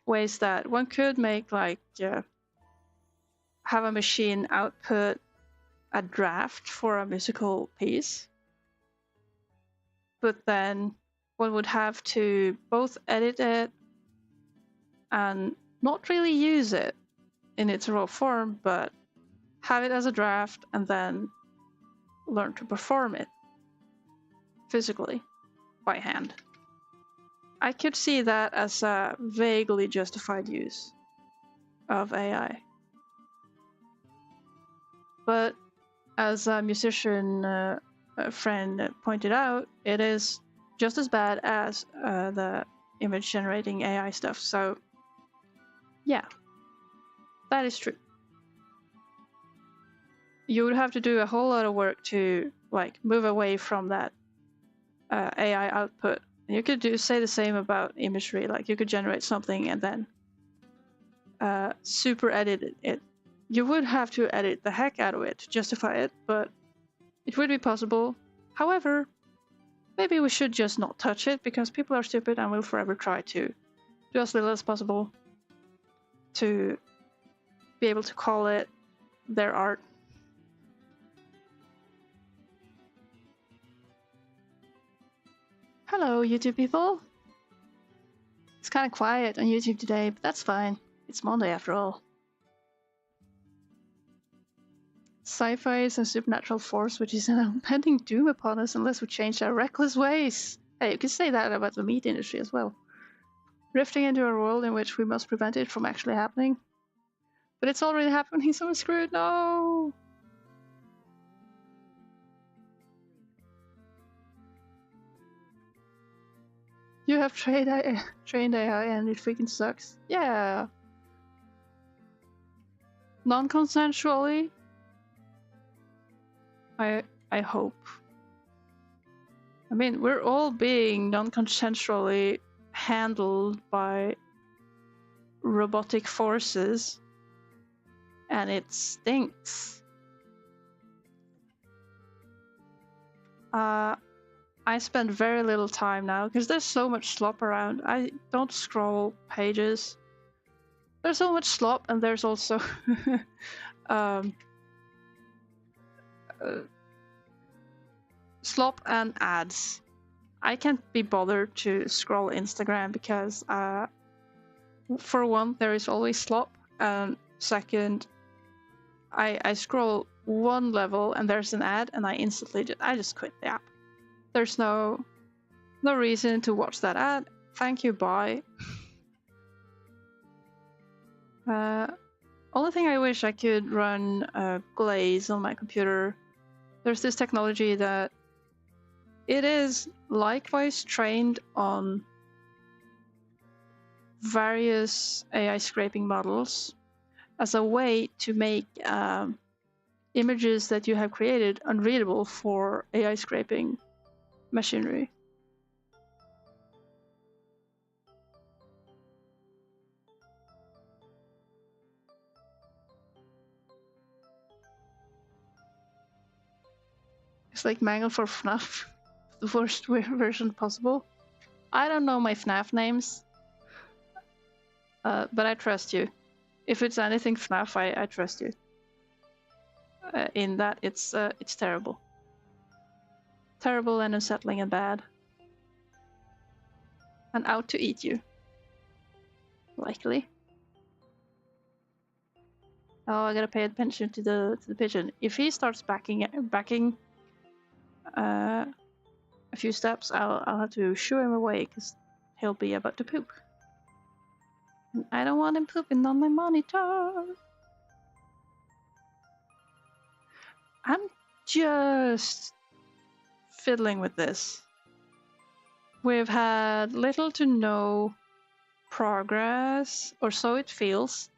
ways that one could make, like, have a machine output a draft for a musical piece, but then one would have to both edit it and not really use it in its raw form, but have it as a draft and then learn to perform it physically by hand. I could see that as a vaguely justified use of AI. But as a musician friend pointed out, it is just as bad as the image generating AI stuff. So yeah, that is true. You would have to do a whole lot of work to, like, move away from that AI output. And you could say the same about imagery. Like, you could generate something and then super edit it. You would have to edit the heck out of it to justify it, but it would be possible. However, maybe we should just not touch it, because people are stupid and will forever try to do as little as possible to be able to call it their art. Hello, YouTube people. It's kind of quiet on YouTube today, but that's fine. It's Monday after all. Sci-fi is a supernatural force which is an impending doom upon us unless we change our reckless ways. Hey, you can say that about the meat industry as well. Drifting into a world in which we must prevent it from actually happening. But it's already happening, so we're screwed. No! You have trained AI and it freaking sucks. Yeah. Non-consensually? I hope. I mean, we're all being non-consensually handled by robotic forces, and it stinks. I spend very little time now because there's so much slop around. I don't scroll pages. There's so much slop, and there's also slop and ads. I can't be bothered to scroll Instagram because, for one, there is always slop, and second, I scroll one level and there's an ad, and I just quit the app. There's no reason to watch that ad. Thank you, bye. Only thing I wish I could run Glaze on my computer. There's this technology that it is likewise trained on various AI scraping models as a way to make images that you have created unreadable for AI scraping machinery. It's like Mangle for FNAF, the worst version possible. I don't know my FNAF names, but I trust you. If it's anything FNAF, I trust you. In that it's terrible. Terrible and unsettling and bad. And out to eat you. Likely. Oh, I gotta pay attention to the pigeon. If he starts backing a few steps, I'll have to shoo him away, because he'll be about to poop. And I don't want him pooping on my monitor. I'm just fiddling with this. We've had little to no progress, or so it feels.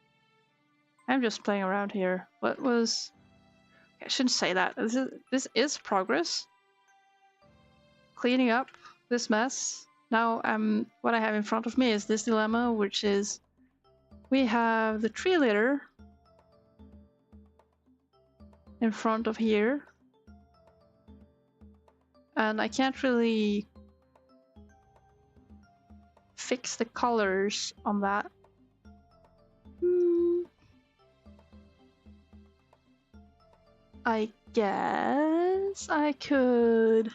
I'm just playing around here. What was... I shouldn't say that. This is progress. Cleaning up this mess. Now, what I have in front of me is this dilemma, which is we have the tree litter in front of here. And I can't really fix the colors on that. I guess I could...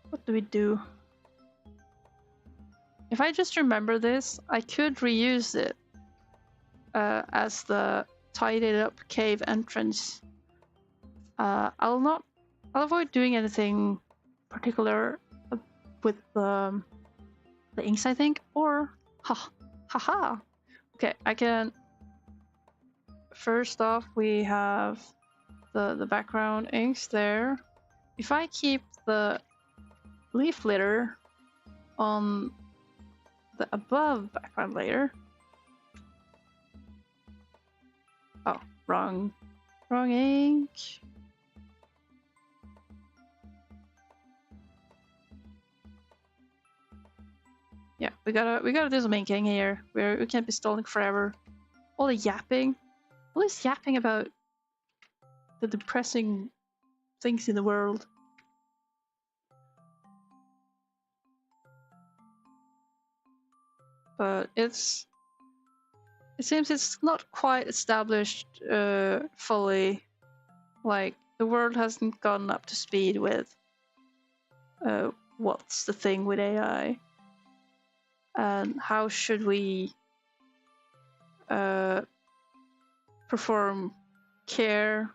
What do we do? If I just remember this, I could reuse it as the tidied up cave entrance. I'll avoid doing anything particular with the inks, I think, or haha. Okay, I can. First off, we have the background inks there. If I keep the leaf litter on the above background layer. Oh, wrong ink. Yeah, we gotta do some inking here. We can't be stalling forever. All the yapping. All this yapping about the depressing things in the world. But it seems it's not quite established fully. Like, the world hasn't gotten up to speed with what's the thing with AI. And how should we perform care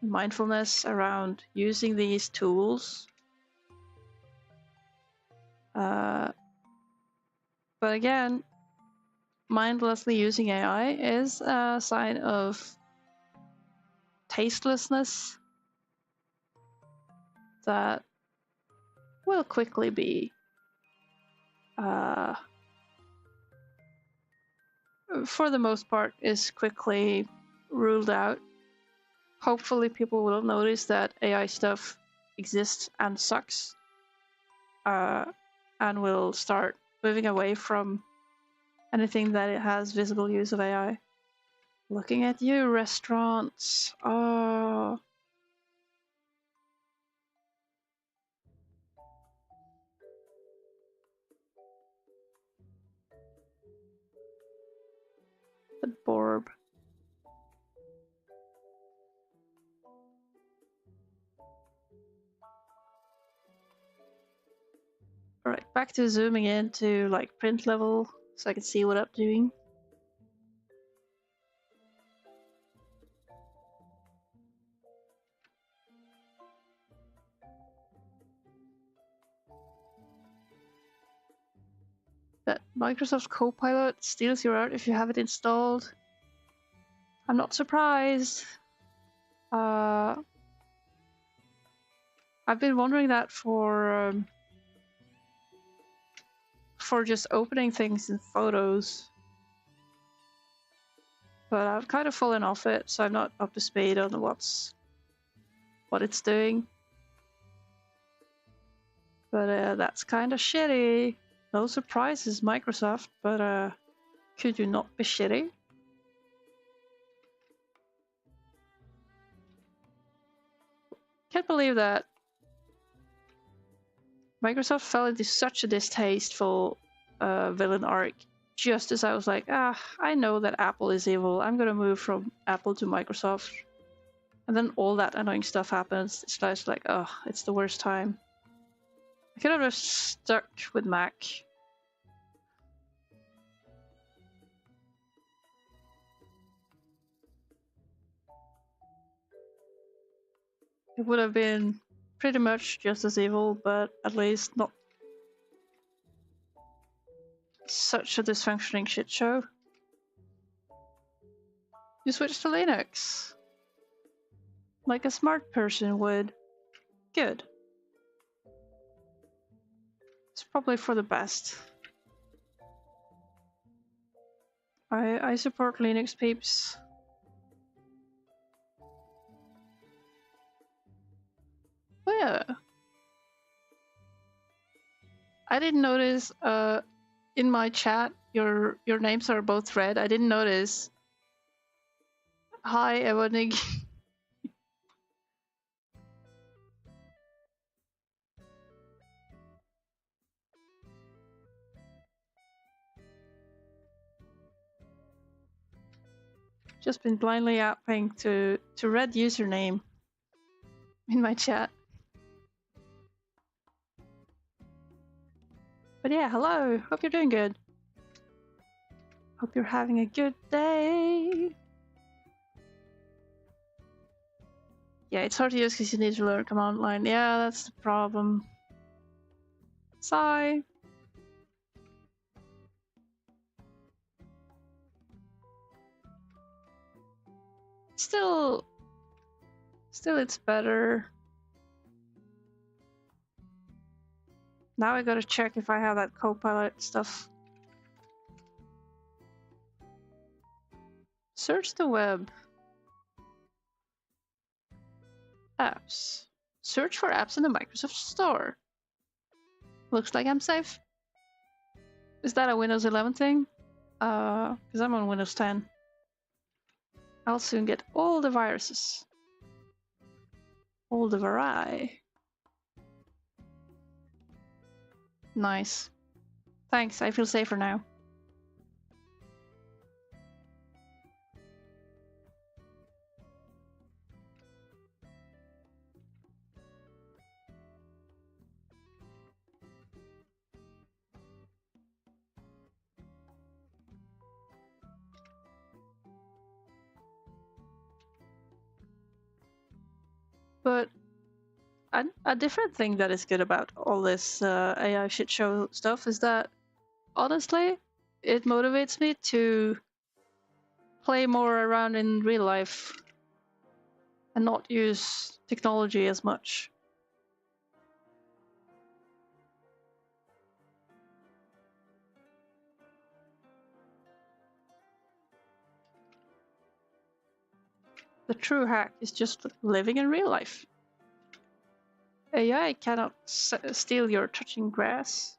and mindfulness around using these tools. But again, mindlessly using AI is a sign of tastelessness that will quickly be for the most part is quickly ruled out. Hopefully people will notice that AI stuff exists and sucks, and will start moving away from anything that it has visible use of AI. Looking at you, restaurants. Oh. The Borb. Alright, back to zooming in to like print level so I can see what I'm doing. That Microsoft Copilot steals your art if you have it installed. I'm not surprised. I've been wondering that for just opening things in photos. But I've kind of fallen off it, so I'm not up to speed on what it's doing. But that's kind of shitty. No surprises, Microsoft, but could you not be shitty? Can't believe that Microsoft fell into such a distasteful villain arc just as I was like, I know that Apple is evil. I'm gonna move from Apple to Microsoft. And then all that annoying stuff happens. It's just like, oh, it's the worst time. I could have just stuck with Mac. It would have been pretty much just as evil, but at least not such a dysfunctioning shit show. You switch to Linux. Like a smart person would. Good. It's probably for the best. I support Linux peeps. Oh yeah. I didn't notice in my chat your names are both red. I didn't notice. Hi Evonig. Just been blindly yapping to red username in my chat. But yeah, hello. Hope you're doing good. Hope you're having a good day. Yeah, it's hard to use because you need to learn command line. Yeah, that's the problem. Sigh. Still it's better. Now I gotta check if I have that Copilot stuff. Search the web. Apps. Search for apps in the Microsoft Store. Looks like I'm safe. Is that a Windows 11 thing? Because I'm on Windows 10. I'll soon get all the viruses. All the variety. Nice. Thanks, I feel safer now. But a different thing that is good about all this AI shit show stuff is that, honestly, it motivates me to play more around in real life and not use technology as much. The true hack is just living in real life. AI cannot steal your touching grass.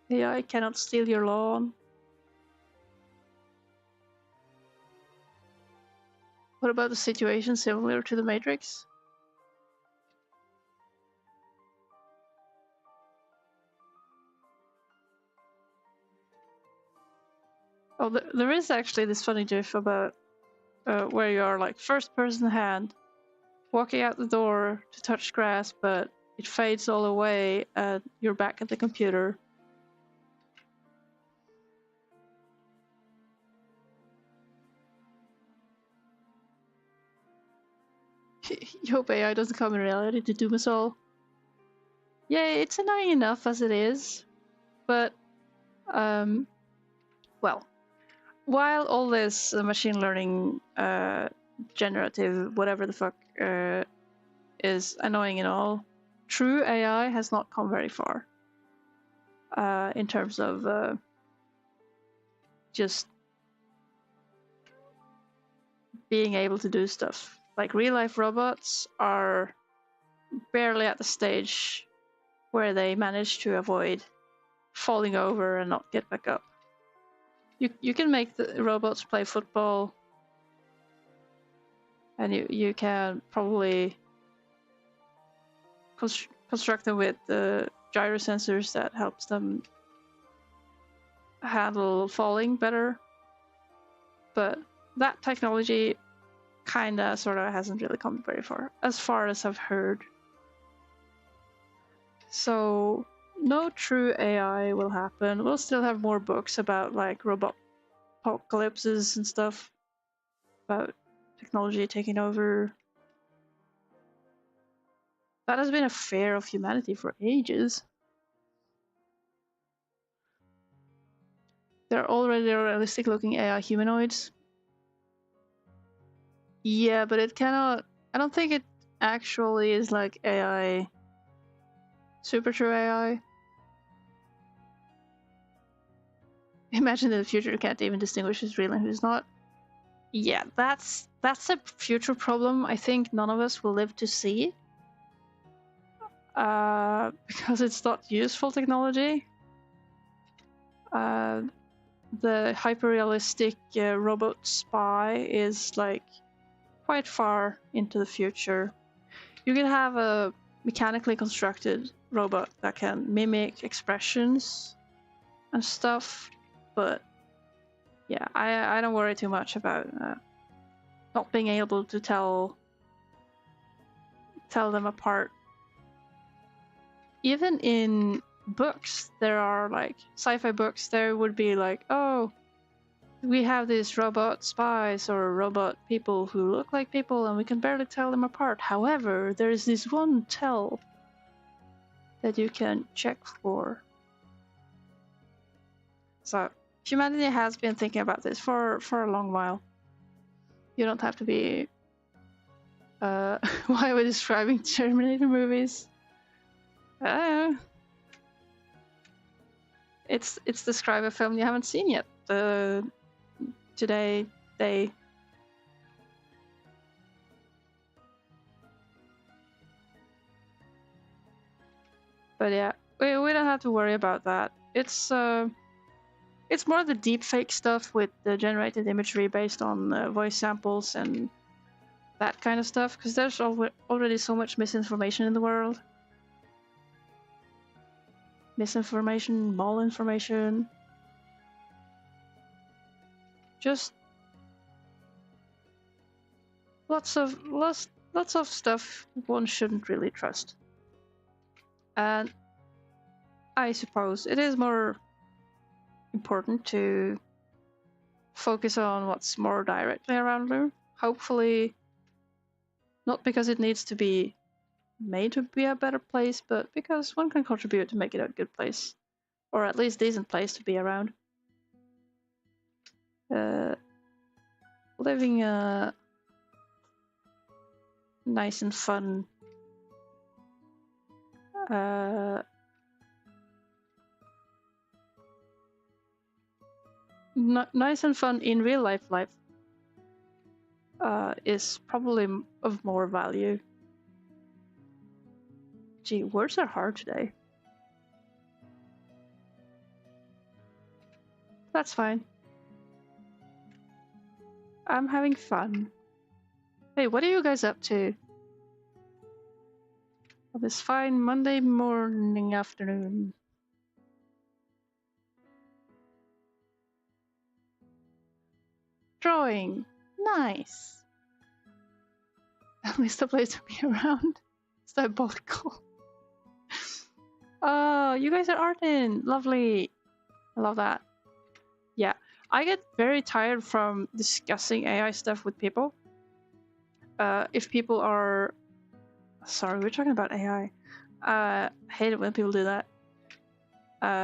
AI cannot steal your lawn. What about a situation similar to the Matrix? Oh, there is actually this funny gif about where you are like first person hand, walking out the door to touch grass, but it fades all away and you're back at the computer. You hope AI doesn't come in reality to doom us all. Yeah, it's annoying enough as it is, but well, while all this machine learning, generative, whatever the fuck, is annoying and all, true AI has not come very far in terms of just being able to do stuff. Like real life robots are barely at the stage where they manage to avoid falling over and not get back up. You can make the robots play football, and you can probably construct them with the gyro sensors that helps them handle falling better. But that technology kinda sorta hasn't really come very far as I've heard. So no true AI will happen. We'll still have more books about like robot apocalypses and stuff, about technology taking over. That has been a fear of humanity for ages. There are already realistic looking AI humanoids. Yeah, but it cannot. I don't think it actually is like AI. Super true AI. Imagine in the future you can't even distinguish who's real and who's not. Yeah, that's a future problem I think none of us will live to see. Because it's not useful technology. The hyper-realistic robot spy is like quite far into the future. You can have a mechanically constructed robot that can mimic expressions and stuff, but yeah, I don't worry too much about not being able to tell them apart. Even in books, there are like sci-fi books, there would be like, oh, we have these robot spies or robot people who look like people and we can barely tell them apart. However, there is this one tell that you can check for. So humanity has been thinking about this for a long while. You don't have to be why are we describing Terminator movies? It's describe a film you haven't seen yet. Today they but yeah, we don't have to worry about that. It's more the deepfake stuff with the generated imagery based on voice samples and that kind of stuff, because there's already so much misinformation in the world. Misinformation, malinformation. Just lots of stuff one shouldn't really trust. And I suppose it is more important to focus on what's more directly around you. Hopefully, not because it needs to be made to be a better place, but because one can contribute to make it a good place, or at least decent place to be around. Living a nice and fun nice and fun in real life is probably of more value. Gee, words are hard today. That's fine. I'm having fun. Hey, what are you guys up to? On this fine Monday morning afternoon. Drawing. Nice. At least a place to be around. It's diabolical. Oh, you guys are arting. Lovely. I love that. Yeah, I get very tired from discussing AI stuff with people. If people are... Sorry, we're talking about AI. I hate it when people do that.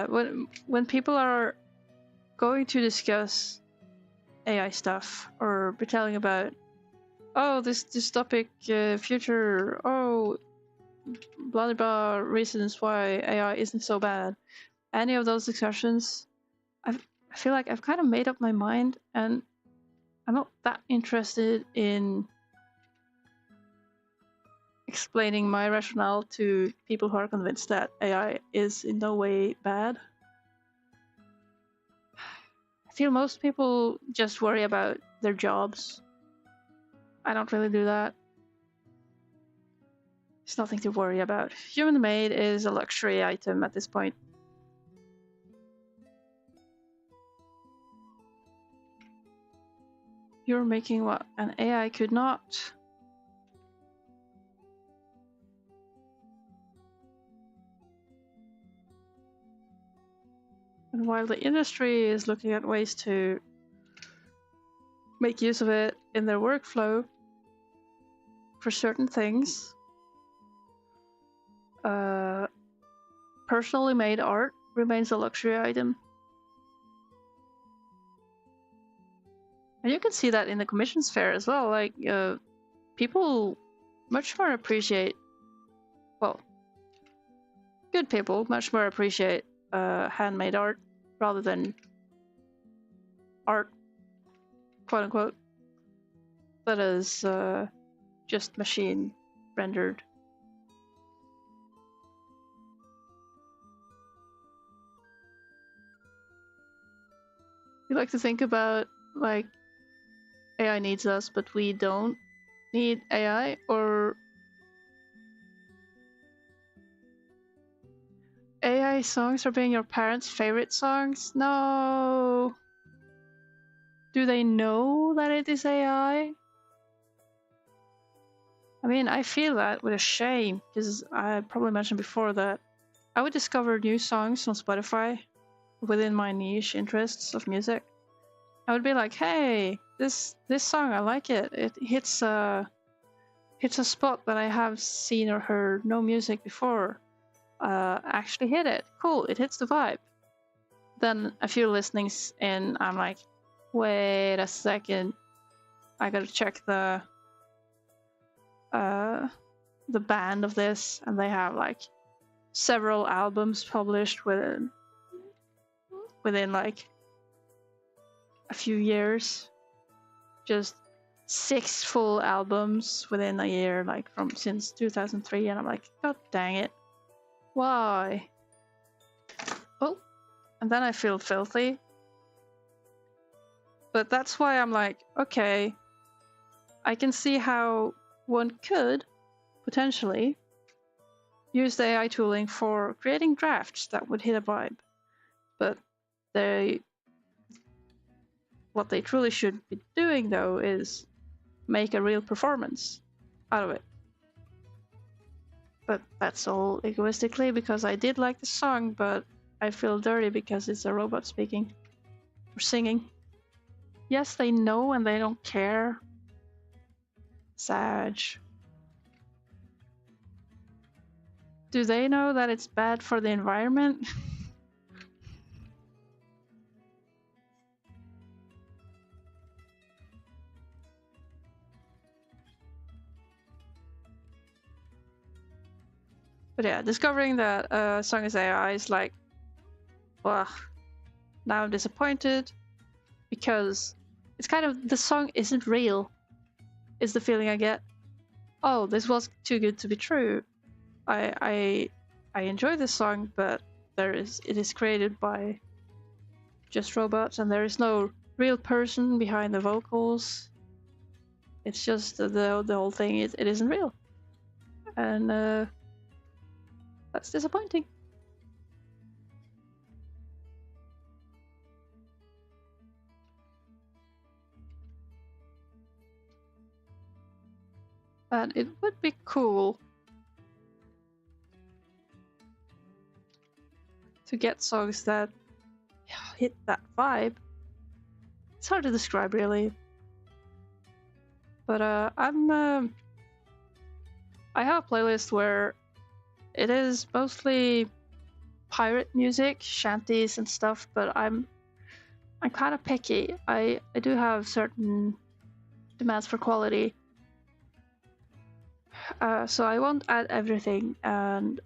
When people are going to discuss AI stuff or be telling about, oh, this dystopic future, oh, blah blah blah reasons why AI isn't so bad. Any of those discussions, I feel like I've kind of made up my mind, and I'm not that interested in explaining my rationale to people who are convinced that AI is in no way bad. I feel most people just worry about their jobs. I don't really do that. It's nothing to worry about. Human-made is a luxury item at this point. You're making what an AI could not. And while the industry is looking at ways to make use of it in their workflow for certain things, personally made art remains a luxury item. And you can see that in the commissions fair as well. Like, people much more appreciate, well, good people much more appreciate handmade art rather than art, quote unquote, that is just machine rendered. We like to think about, like, AI needs us, but we don't need AI, or AI songs are being your parents' favorite songs? No. Do they know that it is AI? I mean, I feel that with a shame, because I probably mentioned before that I would discover new songs on Spotify within my niche interests of music. I would be like, hey, this song, I like it. It hits a spot that I have seen or heard no music before. Actually hit it. Cool, it hits the vibe. Then a few listenings in, I'm like, wait a second. I gotta check the band of this, and they have like several albums published within like a few years. Just 6 full albums within a year, like from since 2003, and I'm like, god dang it, why? Oh, and then I feel filthy. But that's why I'm like, okay, I can see how one could potentially use the AI tooling for creating drafts that would hit a vibe. But what they truly should be doing, though, is make a real performance out of it. But that's all egoistically, because I did like the song, but I feel dirty because it's a robot speaking or singing. Yes, they know and they don't care. Sag. Do they know that it's bad for the environment? But yeah, discovering that a song is AI is like, well, now I'm disappointed, because it's kind of, the song isn't real, is the feeling I get. Oh, this was too good to be true. I enjoy this song, but it is created by just robots, and there is no real person behind the vocals. It's just the whole thing. It isn't real, and that's disappointing. And it would be cool to get songs that hit that vibe. It's hard to describe, really. But I have a playlist where it is mostly pirate music, shanties and stuff, but I'm kind of picky. I do have certain demands for quality. So I won't add everything, and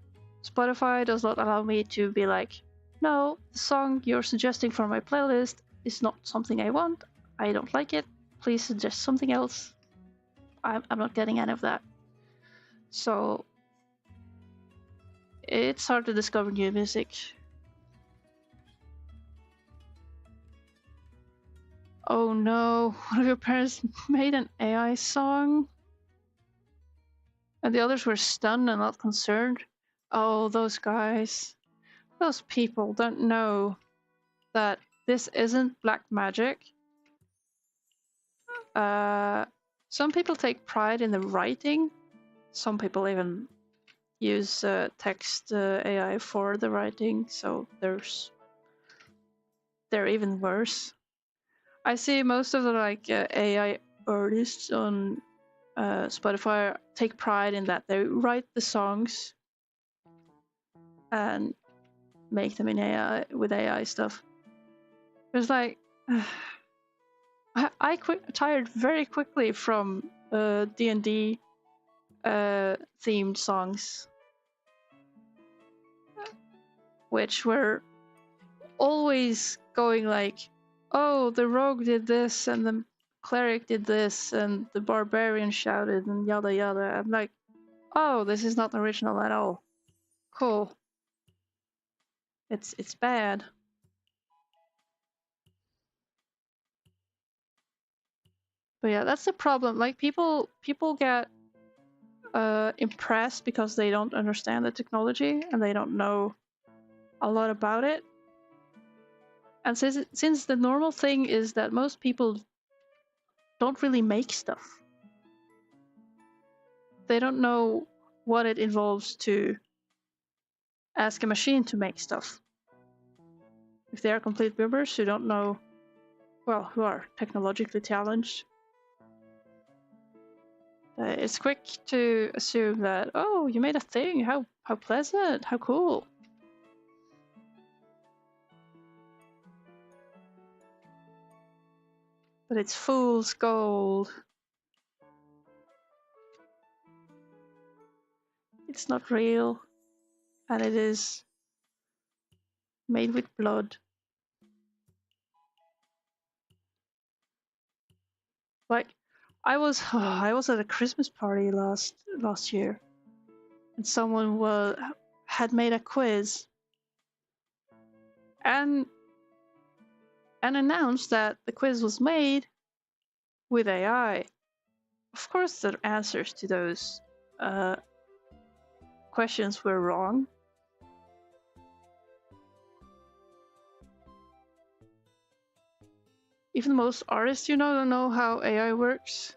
Spotify does not allow me to be like, no, the song you're suggesting for my playlist is not something I want. I don't like it. Please suggest something else. I'm not getting any of that. So it's hard to discover new music. Oh no, one of your parents made an AI song? And the others were stunned and not concerned. Oh, those guys. Those people don't know that this isn't black magic. Some people take pride in the writing. Some people even use text AI for the writing. So there's they're even worse. I see most of the like AI artists on Spotify take pride in that they write the songs and make them in AI with AI stuff. It's like I tired very quickly from D&D themed songs, which were always going like, oh, the rogue did this and the cleric did this and the barbarian shouted and yada yada. I'm like, oh, this is not original at all. Cool. It's bad. But yeah, that's the problem. Like people get impressed because they don't understand the technology and they don't know a lot about it. And since the normal thing is that most people don't really make stuff, they don't know what it involves to ask a machine to make stuff. If they are complete bibbers who don't know, well, who are technologically challenged, it's quick to assume that, oh, you made a thing, how pleasant, how cool. But it's fool's gold. It's not real, and it is made with blood. Like, I was at a Christmas party last year, and someone had made a quiz and announced that the quiz was made with AI. Of course, the answers to those questions were wrong. Even most artists, don't know how AI works.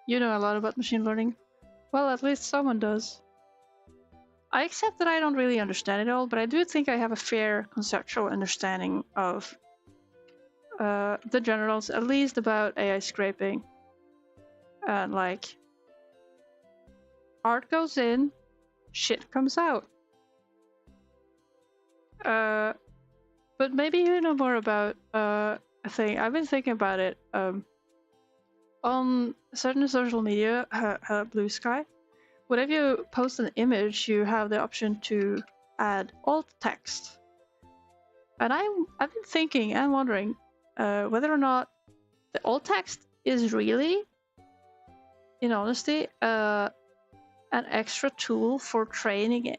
You know a lot about machine learning. Well, at least someone does. I accept that I don't really understand it all, but I do think I have a fair conceptual understanding of the generals, at least about AI scraping. And like, art goes in, shit comes out. But maybe you know more about a thing. I've been thinking about it on certain social media, Blue Sky. Whenever you post an image, you have the option to add alt text. And I've been thinking and wondering whether or not the alt text is really, in honesty, an extra tool for training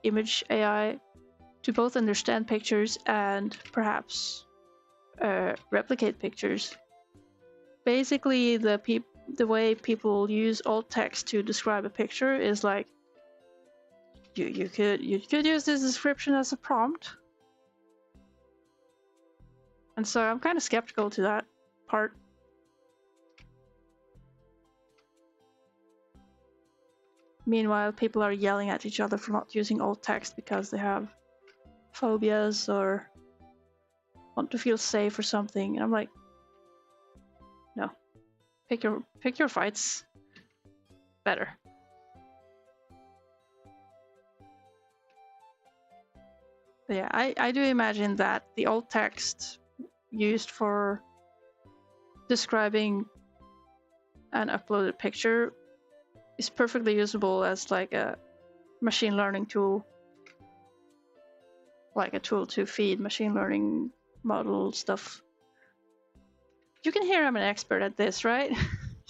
image AI to both understand pictures and perhaps replicate pictures. Basically, the way people use alt text to describe a picture is like you could use this description as a prompt. And so I'm kind of skeptical to that part. Meanwhile, people are yelling at each other for not using alt text because they have phobias or want to feel safe or something. And I'm like, no, pick your fights better. But yeah, I do imagine that the alt text used for describing an uploaded picture is perfectly usable as like a machine learning tool, like a tool to feed machine learning model stuff. You can hear I'm an expert at this, right?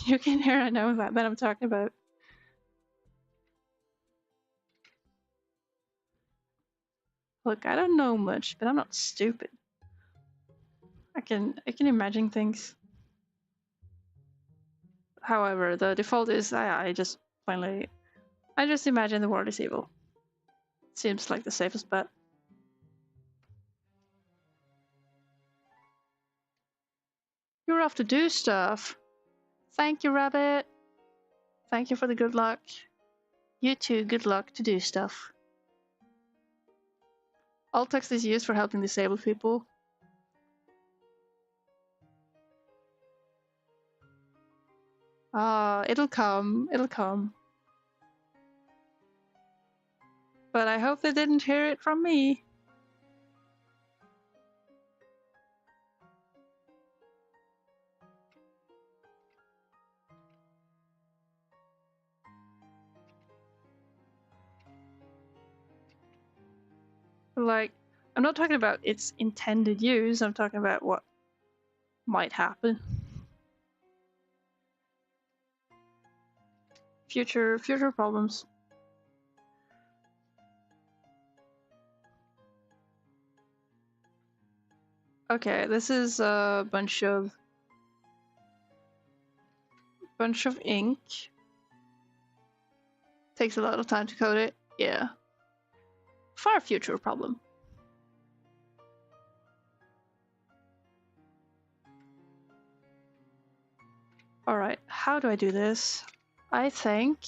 You can hear I know that I'm talking about. Look, I don't know much, but I'm not stupid. I can imagine things. However, the default is I just imagine the world is evil. Seems like the safest bet. You're off to do stuff. Thank you, Rabbit. Thank you for the good luck. You too, good luck to do stuff. Alt text is used for helping disabled people. It'll come. It'll come. But I hope they didn't hear it from me. Like, I'm not talking about its intended use, I'm talking about what might happen. Future problems. Okay, this is a bunch of ink. Takes a lot of time to code it. Yeah. Far future problem. Alright, how do I do this? I think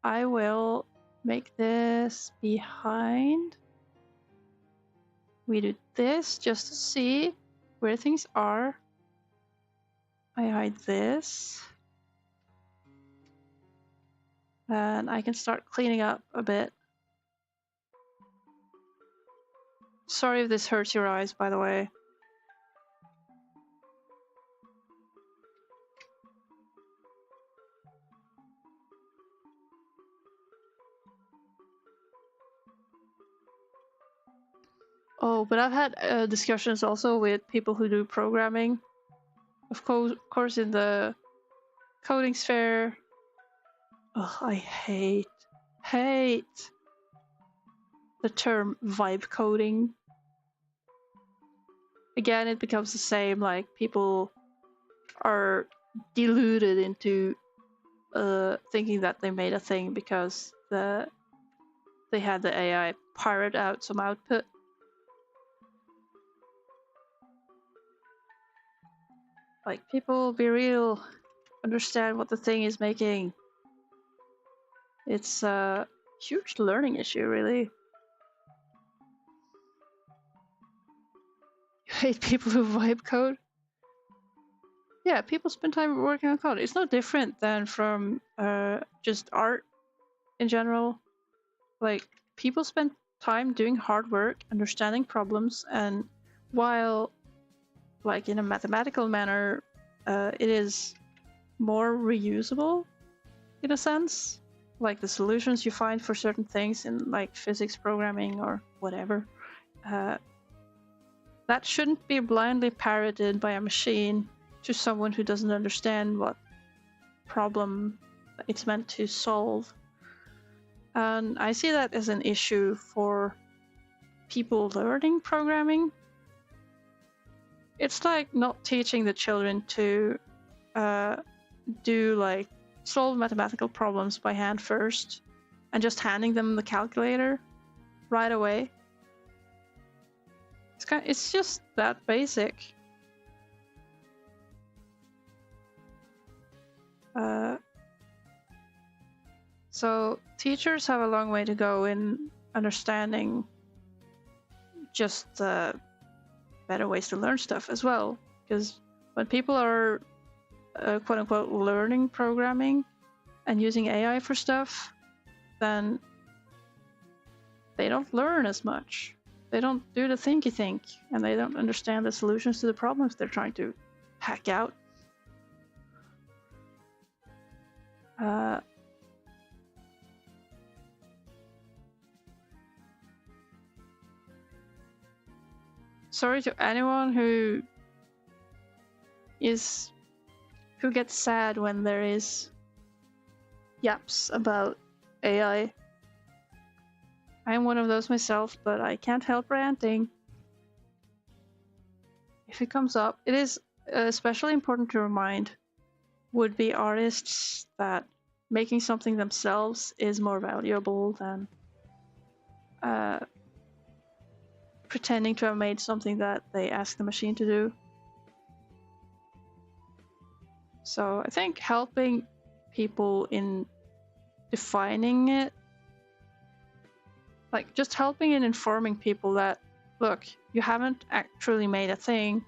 I will make this behind. We do this just to see where things are. I hide this. And I can start cleaning up a bit. Sorry if this hurts your eyes, by the way. Oh, but I've had discussions also with people who do programming. Of course, in the coding sphere. Ugh, I hate the term vibe coding. Again, it becomes the same, like people are deluded into thinking that they made a thing because they had the AI pirate out some output. Like, people, be real, understand what the thing is making. It's a huge learning issue, really. You hate people who vibe code? Yeah, people spend time working on code. It's no different than from just art in general. Like, people spend time doing hard work, understanding problems, and while, like, in a mathematical manner, it is more reusable in a sense. Like, the solutions you find for certain things in, like, physics programming or whatever, that shouldn't be blindly parroted by a machine to someone who doesn't understand what problem it's meant to solve. And I see that as an issue for people learning programming. It's like not teaching the children to do, like, solve mathematical problems by hand first and just handing them the calculator right away. It's just that basic. So teachers have a long way to go in understanding just better ways to learn stuff as well. Because when people are quote-unquote learning programming and using AI for stuff, then they don't learn as much. They don't do the thinky think, and they don't understand the solutions to the problems they're trying to hack out. Sorry to anyone who gets sad when there is yaps about AI. I'm one of those myself, but I can't help ranting. If it comes up, it is especially important to remind would-be artists that making something themselves is more valuable than pretending to have made something that they ask the machine to do. So I think helping people in defining it Like, just helping and informing people that, look, you haven't actually made a thing.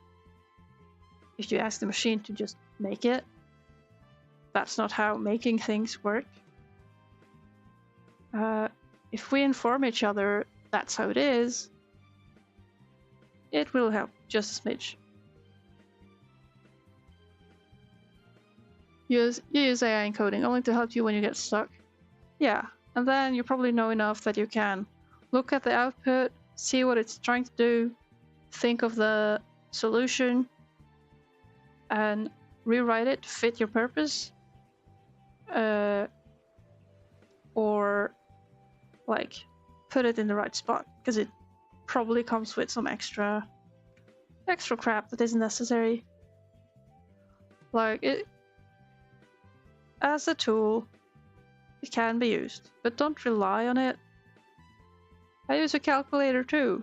If you ask the machine to just make it, that's not how making things work. If we inform each other that's how it is, it will help just a smidge. You use AI encoding only to help you when you get stuck. Yeah, and then you probably know enough that you can look at the output, see what it's trying to do, think of the solution, and rewrite it to fit your purpose. Or like put it in the right spot, because it probably comes with some extra crap that isn't necessary. Like, it as a tool, it can be used, but don't rely on it. I use a calculator too.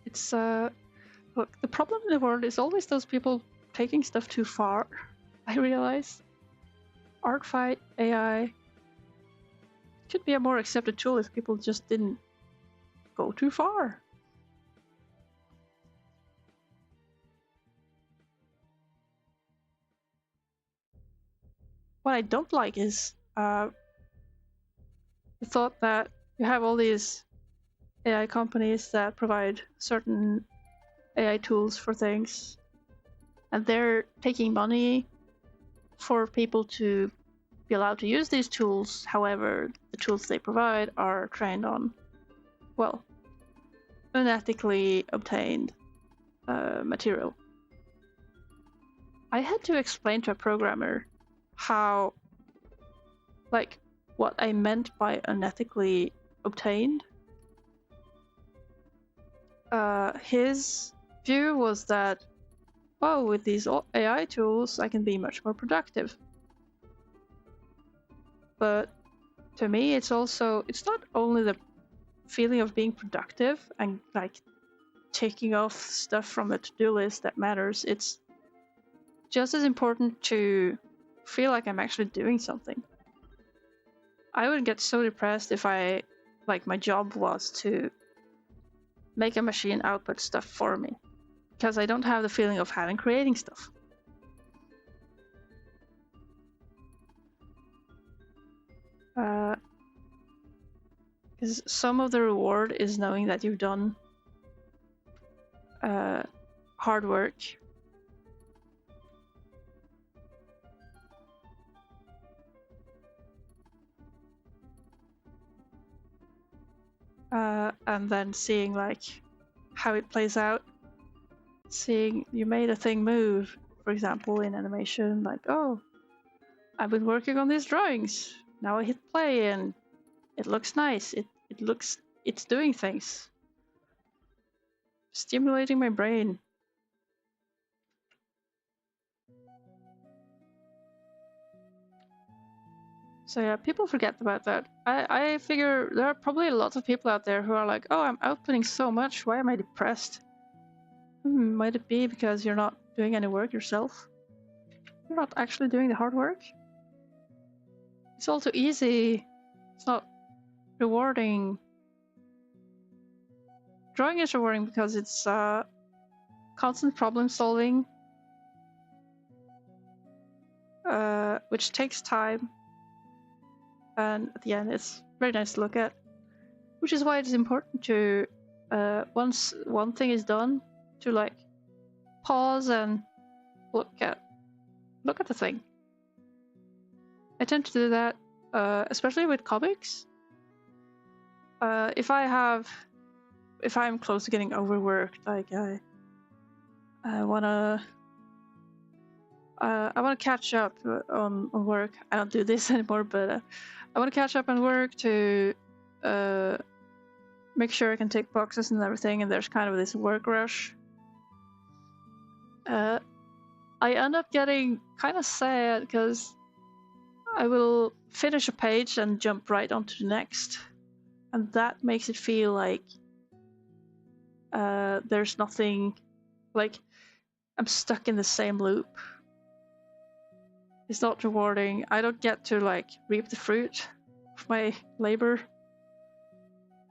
It's look, the problem in the world is always those people taking stuff too far. I realize ArtFight AI could be a more accepted tool if people just didn't go too far. What I don't like is the thought that you have all these AI companies that provide certain AI tools for things, and they're taking money for people to be allowed to use these tools. However, the tools they provide are trained on, well, unethically obtained material. I had to explain to a programmer how, like, what I meant by unethically obtained. His view was that, oh, with these AI tools, I can be much more productive. But to me, it's not only the feeling of being productive and like taking off stuff from the to-do list that matters. It's just as important to feel like I'm actually doing something. I would get so depressed if my job was to make a machine output stuff for me, because I don't have the feeling of creating stuff. Because some of the reward is knowing that you've done hard work. And then seeing like how it plays out. Seeing you made a thing move, for example, in animation, like, oh, I've been working on these drawings. Now I hit play and it looks nice. It's doing things. Stimulating my brain. So yeah, people forget about that. I figure there are probably lots of people out there who are like, oh, I'm outputting so much, why am I depressed? Might it be because you're not doing any work yourself? You're not actually doing the hard work? It's all too easy. It's not rewarding. Drawing is rewarding because it's constant problem solving, which takes time, and at the end it's very nice to look at. Which is why it's important to, once one thing is done, to like pause and look at the thing. I tend to do that, especially with comics. If I'm close to getting overworked, like I wanna catch up on work. I don't do this anymore, but I want to catch up on work to make sure I can tick boxes and everything, and there's kind of this work rush. I end up getting kind of sad because I will finish a page and jump right onto the next, and that makes it feel like there's nothing, like I'm stuck in the same loop. It's not rewarding. I don't get to like reap the fruit of my labor.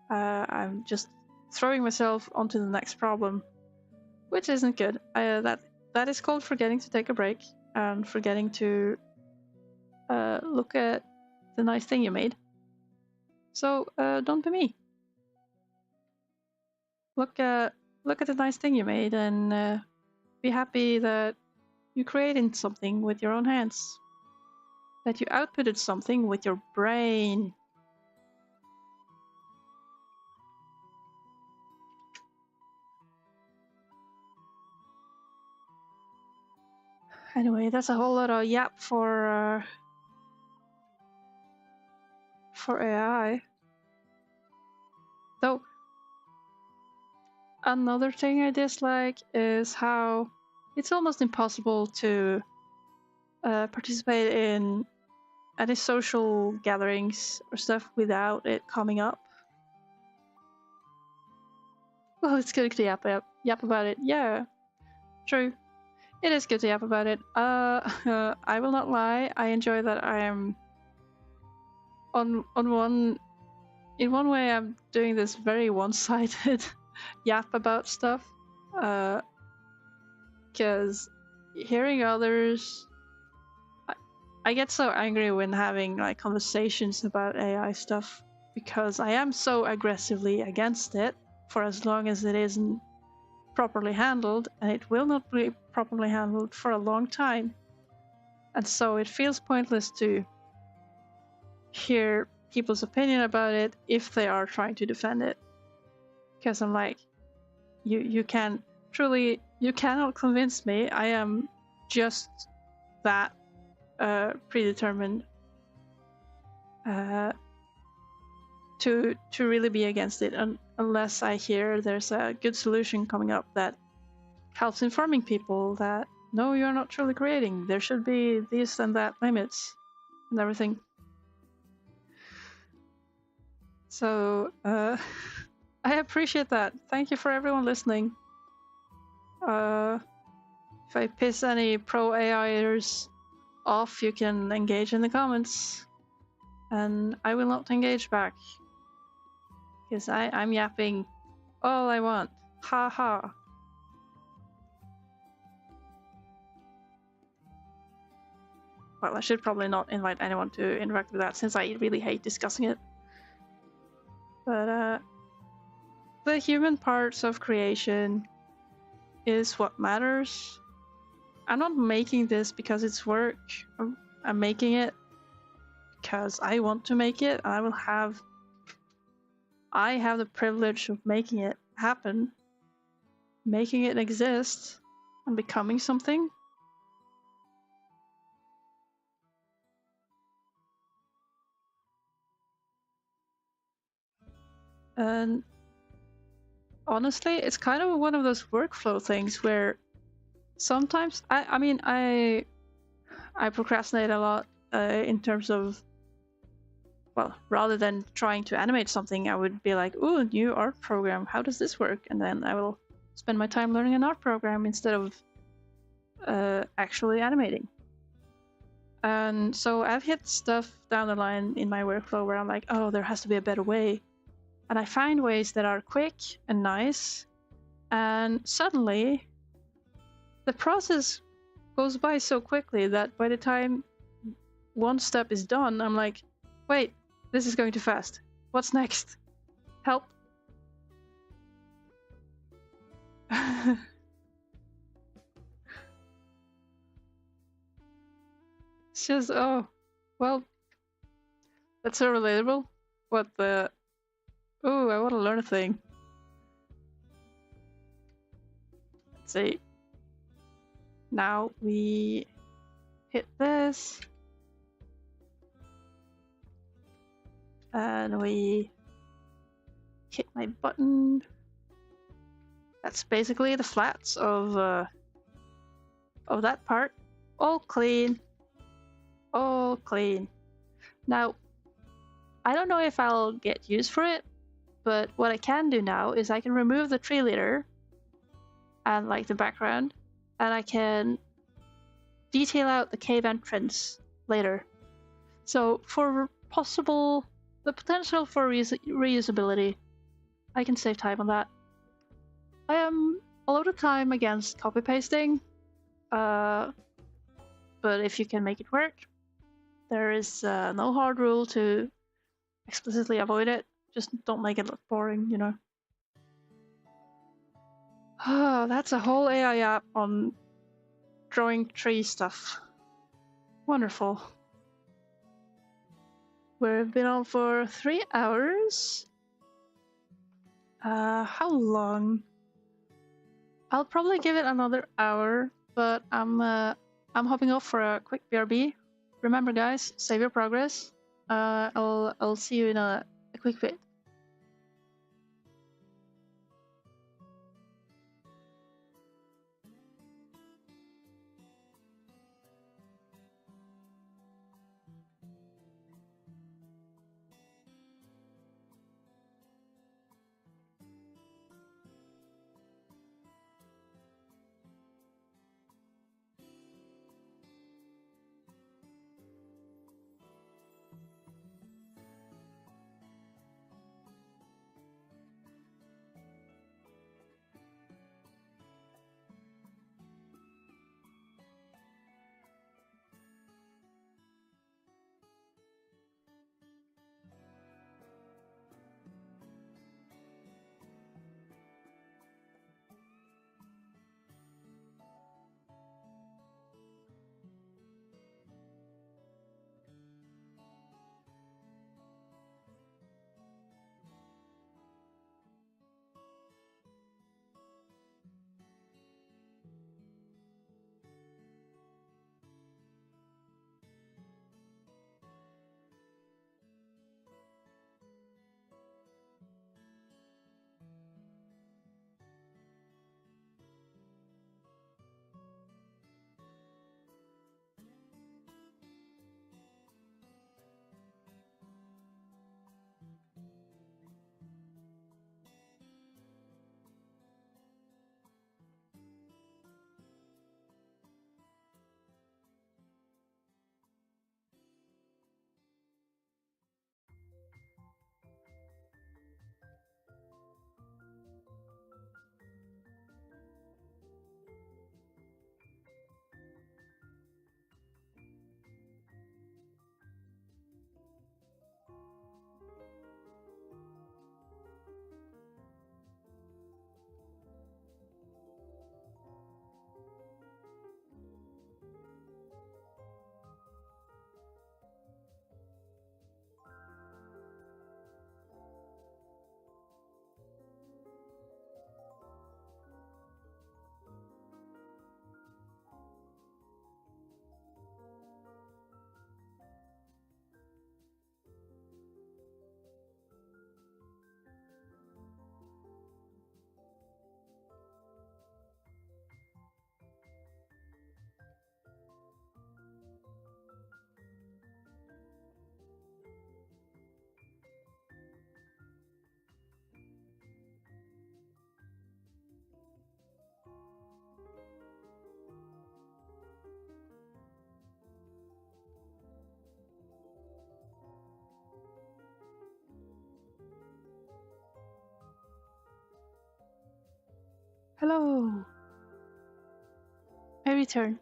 I'm just throwing myself onto the next problem, which isn't good. That is called forgetting to take a break and forgetting to look at the nice thing you made. So don't be me. Look at the nice thing you made and be happy that you created something with your own hands. That you outputted something with your brain. Anyway, that's a whole lot of yap for AI. Though, another thing I dislike is how it's almost impossible to participate in any social gatherings or stuff without it coming up. Well, it's good to yap about it. Yeah, true. It is good to yap about it. I will not lie. I enjoy that I am in one way. I'm doing this very one-sided yap about stuff, because hearing others, I get so angry when having like conversations about AI stuff because I am so aggressively against it for as long as it isn't properly handled, and it will not be properly handled for a long time. And so it feels pointless to hear people's opinion about it if they are trying to defend it. Because I'm like, you cannot convince me. I am just that predetermined to really be against it, unless I hear there's a good solution coming up that helps informing people that no, you're not truly creating. There should be this and that limits and everything. So I appreciate that. Thank you for everyone listening. If I piss any pro AIers off, you can engage in the comments, and I will not engage back. Because I'm yapping all I want. Ha ha. Well, I should probably not invite anyone to interact with that since I really hate discussing it. But the human parts of creation is what matters. I'm not making this because it's work. I'm making it because I want to make it, and I have the privilege of making it happen, making it exist, and becoming something. And honestly, it's kind of one of those workflow things where sometimes I procrastinate a lot in terms of, well, rather than trying to animate something, I would be like, ooh, new art program, how does this work? And then I will spend my time learning an art program instead of actually animating. And so I've hit stuff down the line in my workflow where I'm like, oh, there has to be a better way. And I find ways that are quick and nice, and suddenly the process goes by so quickly that by the time one step is done, I'm like, wait, this is going too fast. What's next? Help. It's just, oh, well, that's so relatable. What the... Ooh, I want to learn a thing. Let's see. Now we hit this. And we hit my button. That's basically the flats of that part. All clean. All clean. Now, I don't know if I'll get use for it, but what I can do now is I can remove the tree litter and like the background, and I can detail out the cave entrance later. So for the potential for reusability, I can save time on that. I am a lot of time against copy pasting, but if you can make it work, there is no hard rule to explicitly avoid it. Just don't make it look boring, you know. Oh, that's a whole AI app on drawing tree stuff. Wonderful. We've been on for 3 hours. How long? I'll probably give it another hour, but I'm hopping off for a quick BRB. Remember, guys, save your progress. I'll see you in a quick bit. Hello. I return.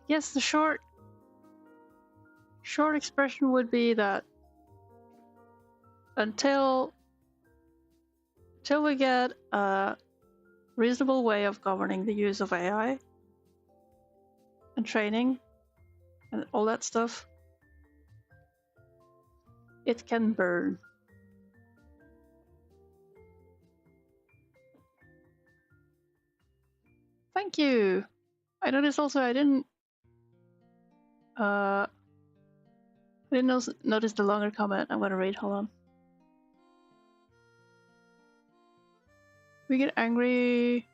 Yes, the short expression would be that until we get a reasonable way of governing the use of AI and training and all that stuff, it can burn. Thank you. I noticed also I didn't notice the longer comment. I'm gonna read. Hold on. We get angry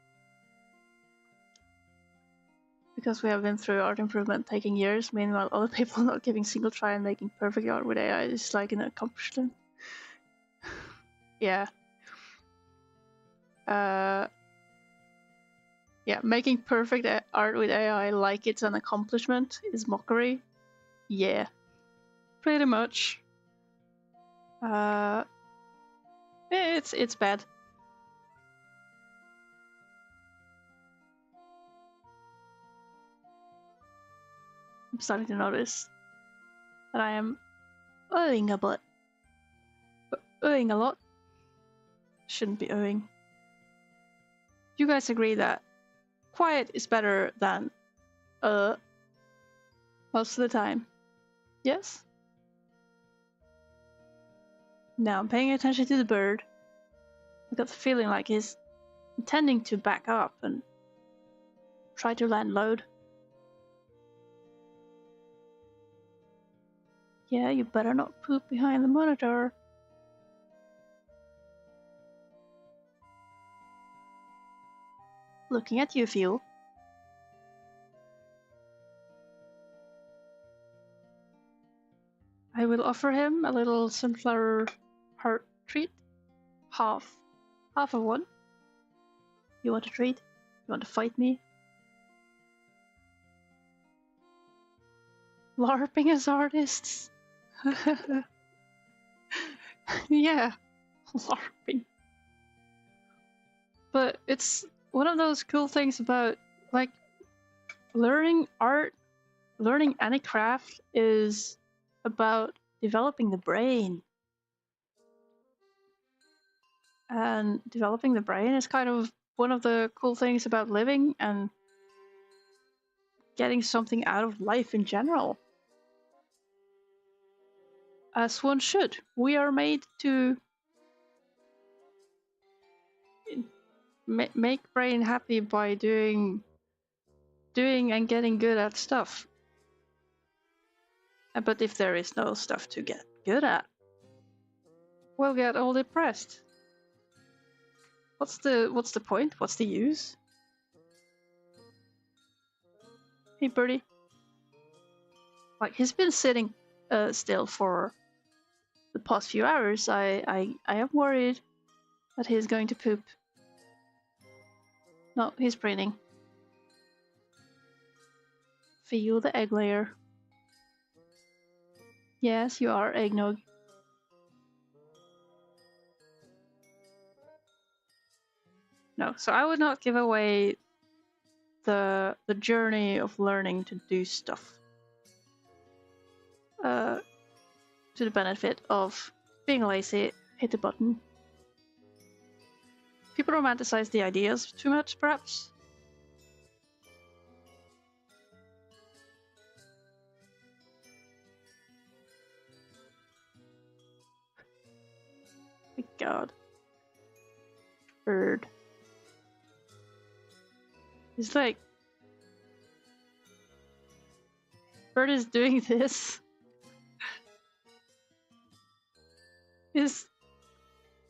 because we have been through art improvement taking years. Meanwhile, other people not giving single try and making perfect art with AI is like an accomplishment. Yeah. Yeah, making perfect art with AI like it's an accomplishment is mockery. Yeah, pretty much. It's bad. I'm starting to notice that I am owing a bit. Owing a lot. Shouldn't be owing. You guys agree that quiet is better than most of the time? Yes? Now I'm paying attention to the bird. I got the feeling like he's intending to back up and try to land load. Yeah, you better not poop behind the monitor. Looking at you, Fuel. I will offer him a little sunflower heart treat. Half of one. You want a treat? You want to fight me? LARPing as artists. Yeah, LARPing. But it's one of those cool things about, like, learning art, learning any craft is about developing the brain. And developing the brain is kind of one of the cool things about living and getting something out of life in general. As one should. We are made to make brain happy by doing and getting good at stuff. But if there is no stuff to get good at, we'll get all depressed. What's the point? What's the use? Hey, birdie. Like, he's been sitting still for the past few hours. I am worried that he's going to poop. No, he's breathing. Feel the egg layer. Yes, you are eggnog. No, so I would not give away the journey of learning to do stuff to the benefit of being lazy. Hit the button. People romanticize the ideas too much, perhaps. My God, bird. He's like, bird is doing this.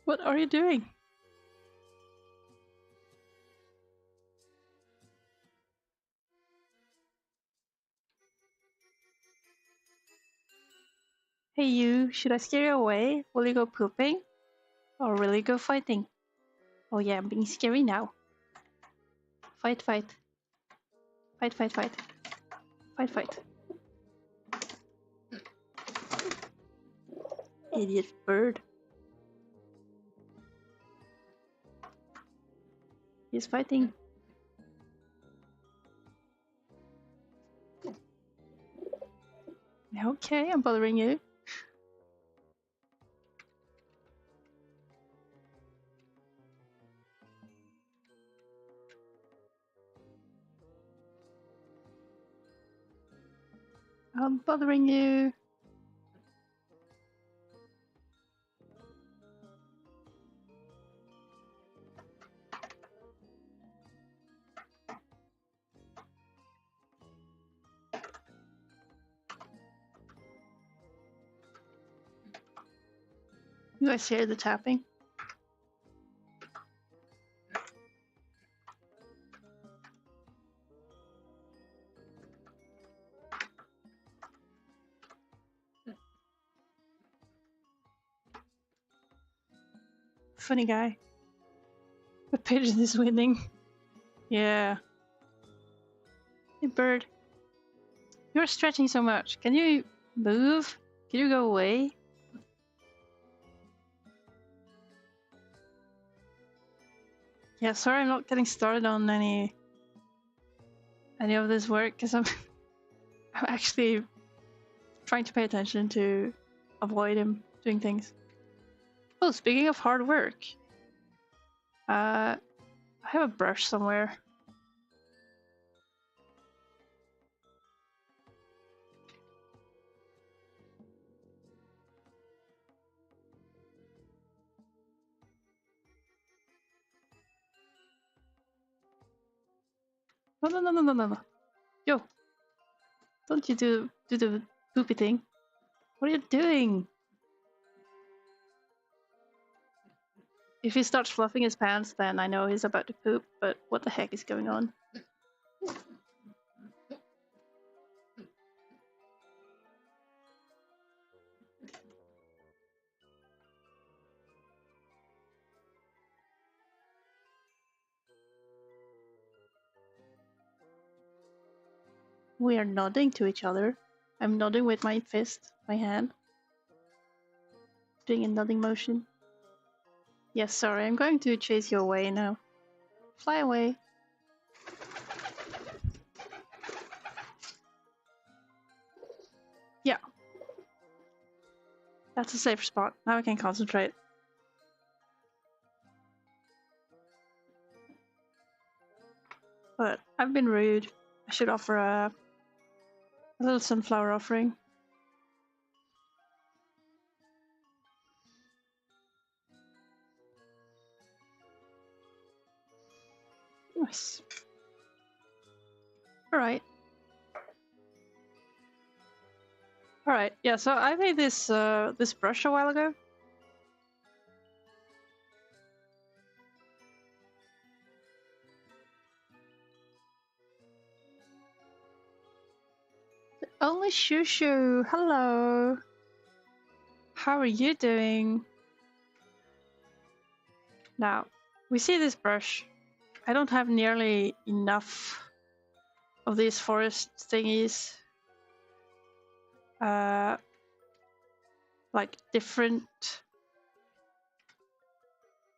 What are you doing? Hey you, should I scare you away? Will you go pooping? Or will you go fighting? Oh yeah, I'm being scary now. Fight, fight. Fight, fight, fight. Fight, fight. Idiot bird. He's fighting. Okay, I'm bothering you. I'm bothering you. You guys hear the tapping? Funny guy. The pigeon is winning. Yeah. Hey, bird. You're stretching so much. Can you move? Can you go away? Yeah, sorry I'm not getting started on any of this work because I'm I'm actually trying to pay attention to avoid him doing things. Oh, speaking of hard work, I have a brush somewhere. No, no, no, no, no, no, no. Yo, don't you do the poopy thing. What are you doing? If he starts fluffing his pants, then I know he's about to poop, but what the heck is going on? We are nodding to each other. I'm nodding with my fist, my hand. Doing a nodding motion. Yes, sorry, I'm going to chase you away now. Fly away. Yeah. That's a safe spot. Now I can concentrate. But I've been rude. I should offer a little sunflower offering. Nice. Alright. Alright, yeah, so I made this this brush a while ago. Only Shushu, hello. How are you doing? Now, we see this brush. I don't have nearly enough of these forest thingies. Like different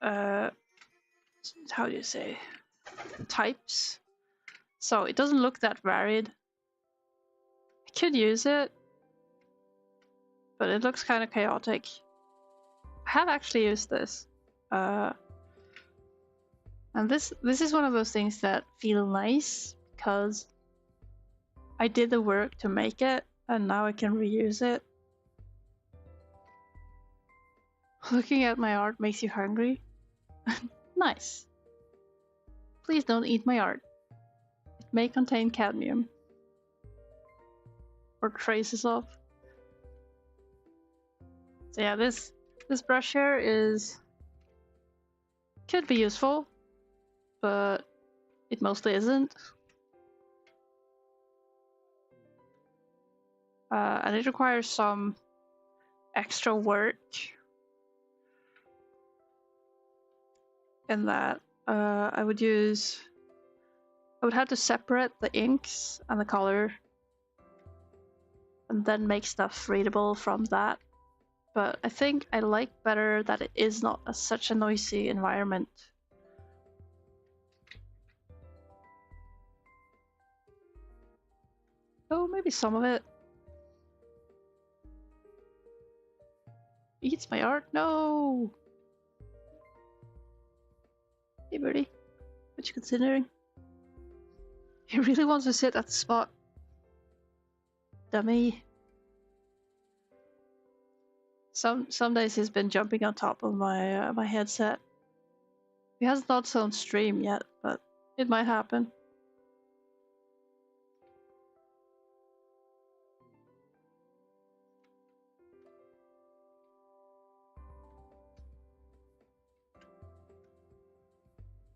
how do you say, types. So it doesn't look that varied. I could use it, but it looks kind of chaotic. I have actually used this. And this is one of those things that feel nice because I did the work to make it and now I can reuse it. Looking at my art makes you hungry. Nice. Please don't eat my art. It may contain cadmium. Or traces of. So yeah, this brush here could be useful, but it mostly isn't. And it requires some extra work in that I would have to separate the inks and the color and then make stuff readable from that. But I think I like better that it is not such a noisy environment. Oh, maybe some of it. Eats my art? No! Hey birdie, what you considering? He really wants to sit at the spot. Dummy. Some days he's been jumping on top of my my headset. He has not shown stream yet, but it might happen.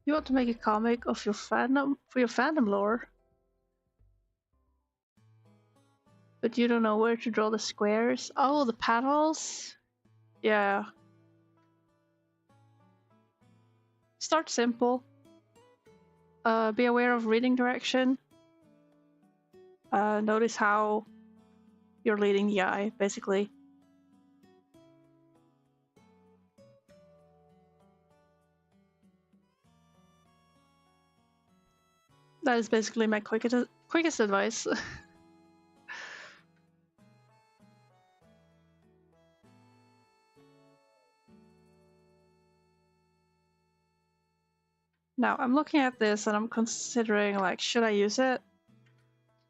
You want to make a comic of your fandom for your fandom lore, but you don't know where to draw the squares. Oh, the panels. Yeah. Start simple. Be aware of reading direction. Notice how you're leading the eye, basically. That is basically my quickest advice. Now, I'm looking at this and I'm considering, like, should I use it?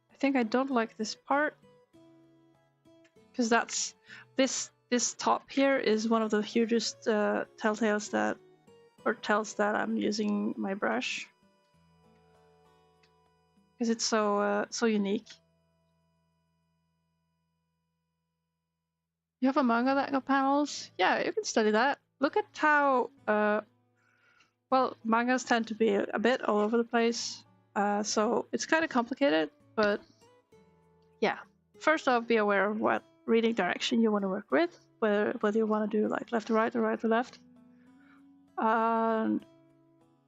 I think I don't like this part. Because that's... This top here is one of the hugest tells that I'm using my brush. Because it's so unique. You have a manga that got panels? Yeah, you can study that. Look at how... well, mangas tend to be a bit all over the place, so it's kind of complicated, but yeah. First off, be aware of what reading direction you want to work with, whether you want to do like left to right or right to left. And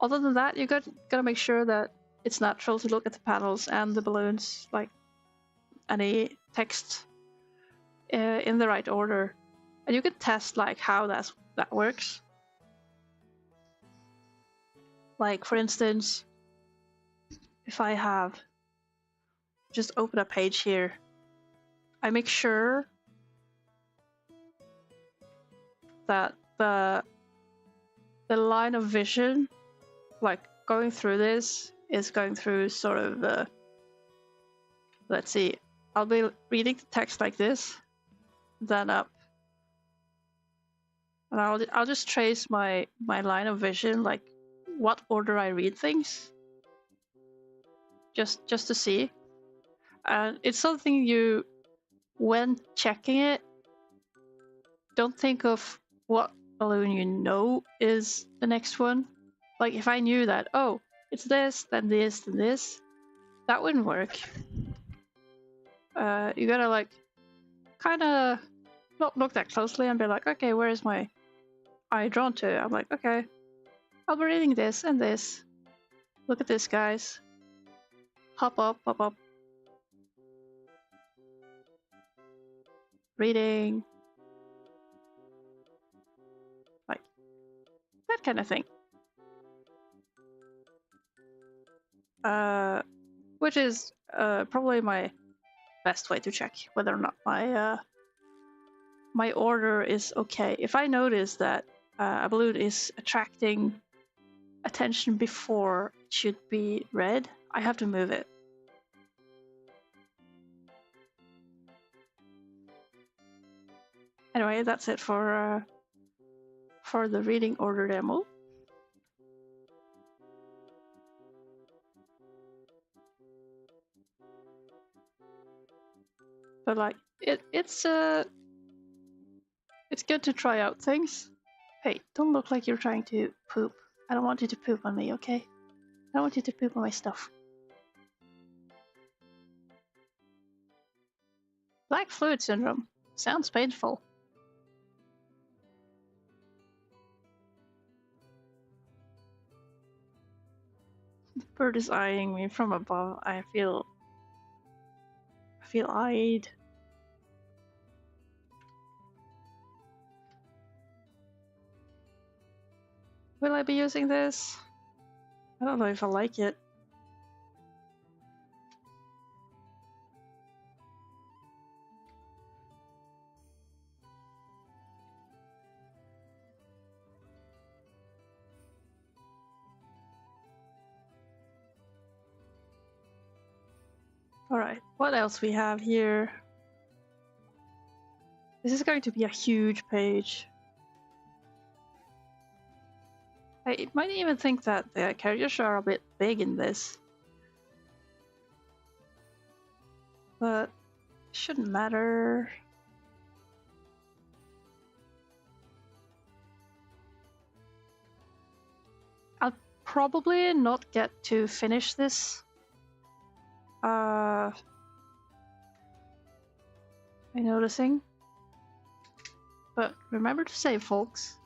other than that, you gotta make sure that it's natural to look at the panels and the balloons, like any text, in the right order, and you can test like how that works. Like, for instance, if I have just open a page here, I make sure that the line of vision, like going through this, is going through sort of the... Let's see, I'll be reading the text like this, then up, and I'll just trace my line of vision, like what order I read things, just to see. And it's something you, when checking it, don't think of what balloon you know is the next one. Like, if I knew that, oh, it's this, then this, then this, that wouldn't work. You gotta like kind of not look that closely and be like, okay, where is my eye drawn to? I'm like, okay, I'll be reading this and this. Look at this, guys. Hop up, hop up. Reading. Like, that kind of thing. Which is probably my best way to check whether or not my order is okay. If I notice that a balloon is attracting attention before it should be read, I have to move it. Anyway, that's it for the reading order demo. But like, it's good to try out things. Hey, don't look like you're trying to poop. I don't want you to poop on me, okay? I don't want you to poop on my stuff. Black fluid syndrome. Sounds painful. The bird is eyeing me from above. I feel eyed. Will I be using this? I don't know if I like it. Alright, what else we have here? This is going to be a huge page. I might even think that the characters are a bit big in this. But it shouldn't matter. I'll probably not get to finish this. I'm noticing. But remember to save, folks.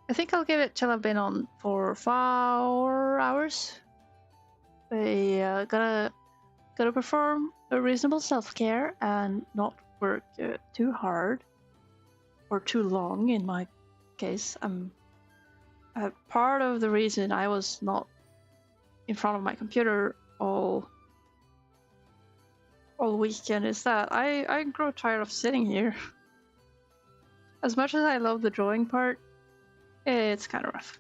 I think I'll give it till I've been on for 4 hours. I gotta Gotta perform a reasonable self-care and not work too hard or too long. In my case, part of the reason I was not in front of my computer all weekend is that I grow tired of sitting here. As much as I love the drawing part, it's kind of rough.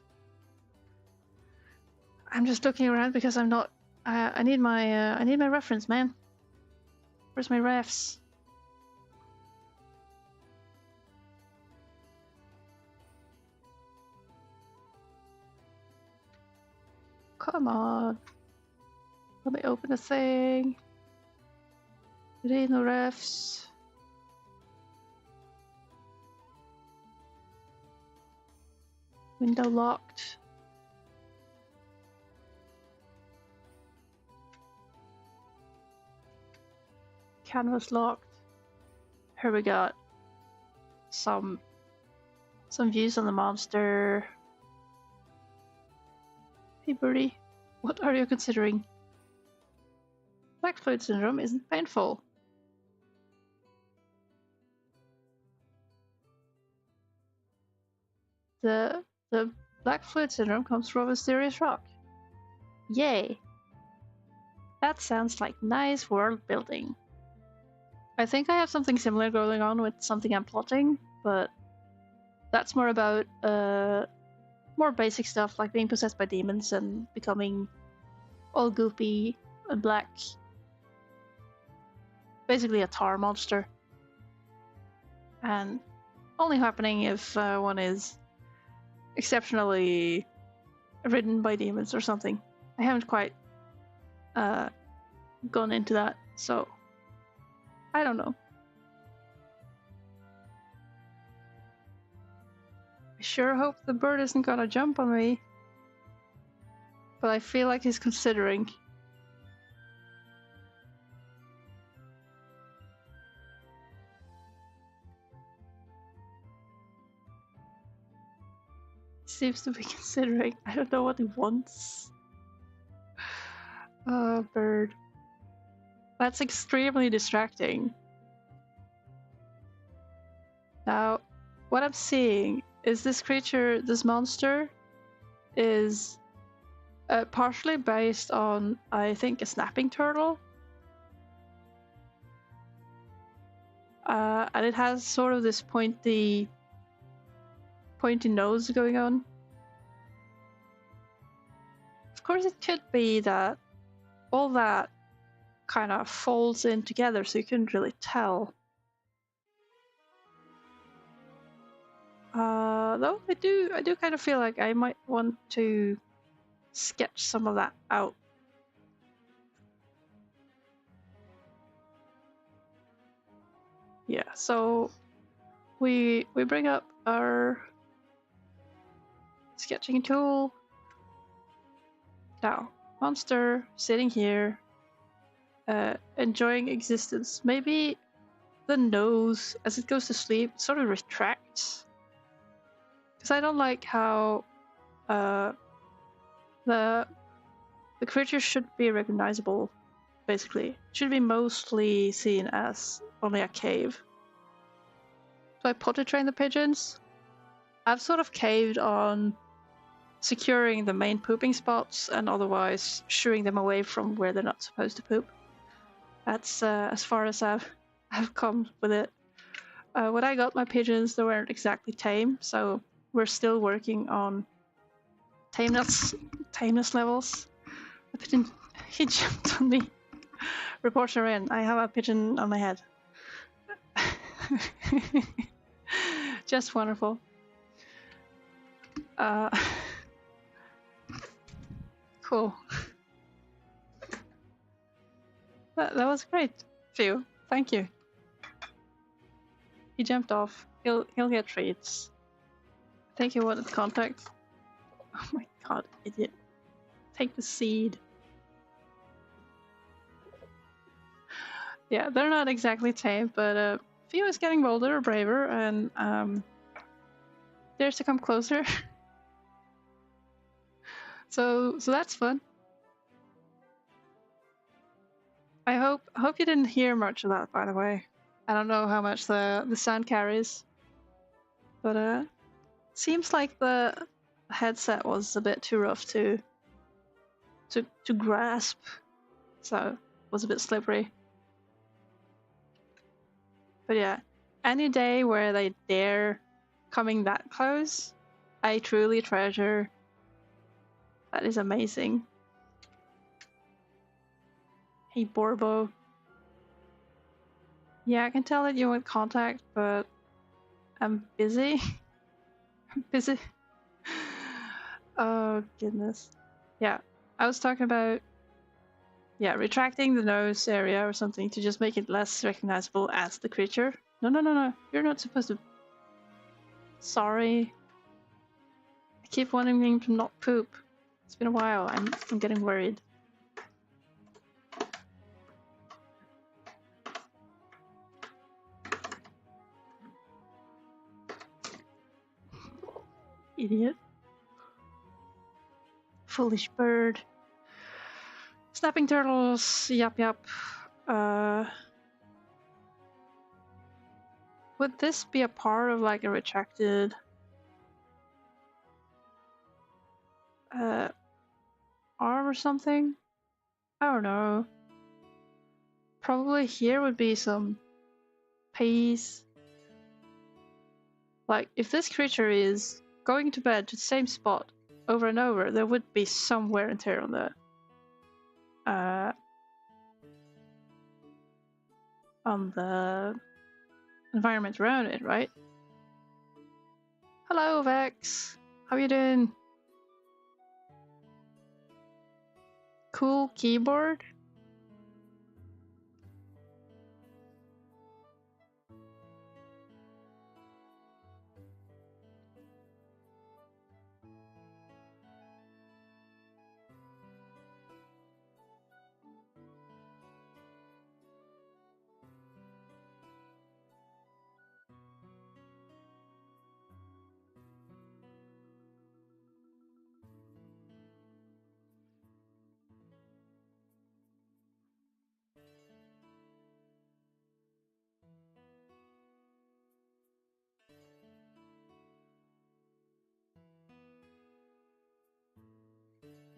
I'm just looking around because I'm not. I need my reference, man. Where's my refs? Come on. Let me open the thing. There ain't no refs. Window locked. Canvas locked. Here we got some views on the monster. Hey birdie, what are you considering? Black fluid syndrome isn't painful. The black fluid syndrome comes from a mysterious rock. Yay! That sounds like nice world building. I think I have something similar going on with something I'm plotting, but that's more about more basic stuff like being possessed by demons and becoming all goopy and black. Basically a tar monster. And only happening if one is exceptionally ridden by demons or something. I haven't quite gone into that, so I don't know. I sure hope the bird isn't gonna jump on me, but I feel like he's considering. He seems to be considering. I don't know what he wants. Oh, bird. That's extremely distracting. Now, what I'm seeing is this creature, this monster, is partially based on, I think, a snapping turtle. And it has sort of this pointy nose going on. Of course, it could be that all that kind of folds in together, so you couldn't really tell. Though I do kind of feel like I might want to sketch some of that out. Yeah, so we bring up our sketching tool. Now, monster sitting here, enjoying existence. Maybe the nose, as it goes to sleep, sort of retracts. Because I don't like how the creature should be recognizable, basically. It should be mostly seen as only a cave. Do I potty train the pigeons? I've sort of caved on securing the main pooping spots and otherwise shooing them away from where they're not supposed to poop. That's as far as I've come with it. When I got my pigeons, they weren't exactly tame, so we're still working on tameness levels. The pigeon, he jumped on me. Reporter in, I have a pigeon on my head. Just wonderful. Cool. That was great, Phil. Thank you. He jumped off. He'll get treats. I think he wanted contact. Oh my god, idiot. Take the seed. Yeah, they're not exactly tame, but Theo is getting bolder, braver, and dares to come closer. So that's fun. I hope you didn't hear much of that, by the way. I don't know how much the sound carries, but seems like the headset was a bit too rough to grasp, so it was a bit slippery. But yeah, any day where they dare coming that close, I truly treasure. That is amazing. Hey, Borbo. Yeah, I can tell that you want contact, but I'm busy. I'm busy. Oh, goodness. Yeah, I was talking about, yeah, retracting the nose area or something to just make it less recognizable as the creature. No, no, no, no. You're not supposed to. Sorry. I keep wanting him to not poop. It's been a while. I'm getting worried. Idiot. Foolish bird. Snapping turtles. Yup, yup. Would this be a part of like a retracted arm or something? I don't know. Probably here would be some peas. Like, if this creature is going to bed to the same spot over and over, there would be some wear and tear on the environment around it, right? Hello, Vex. How you doing? Cool keyboard?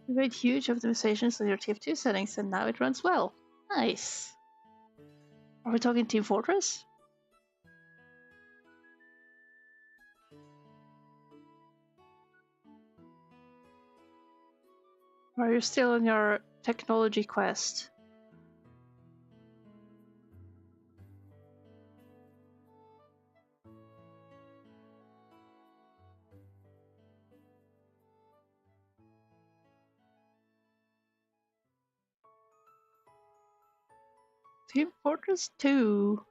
You made huge optimizations on your TF2 settings and now it runs well. Nice. Are we talking Team Fortress? Or are you still on your technology quest? Team Fortress 2.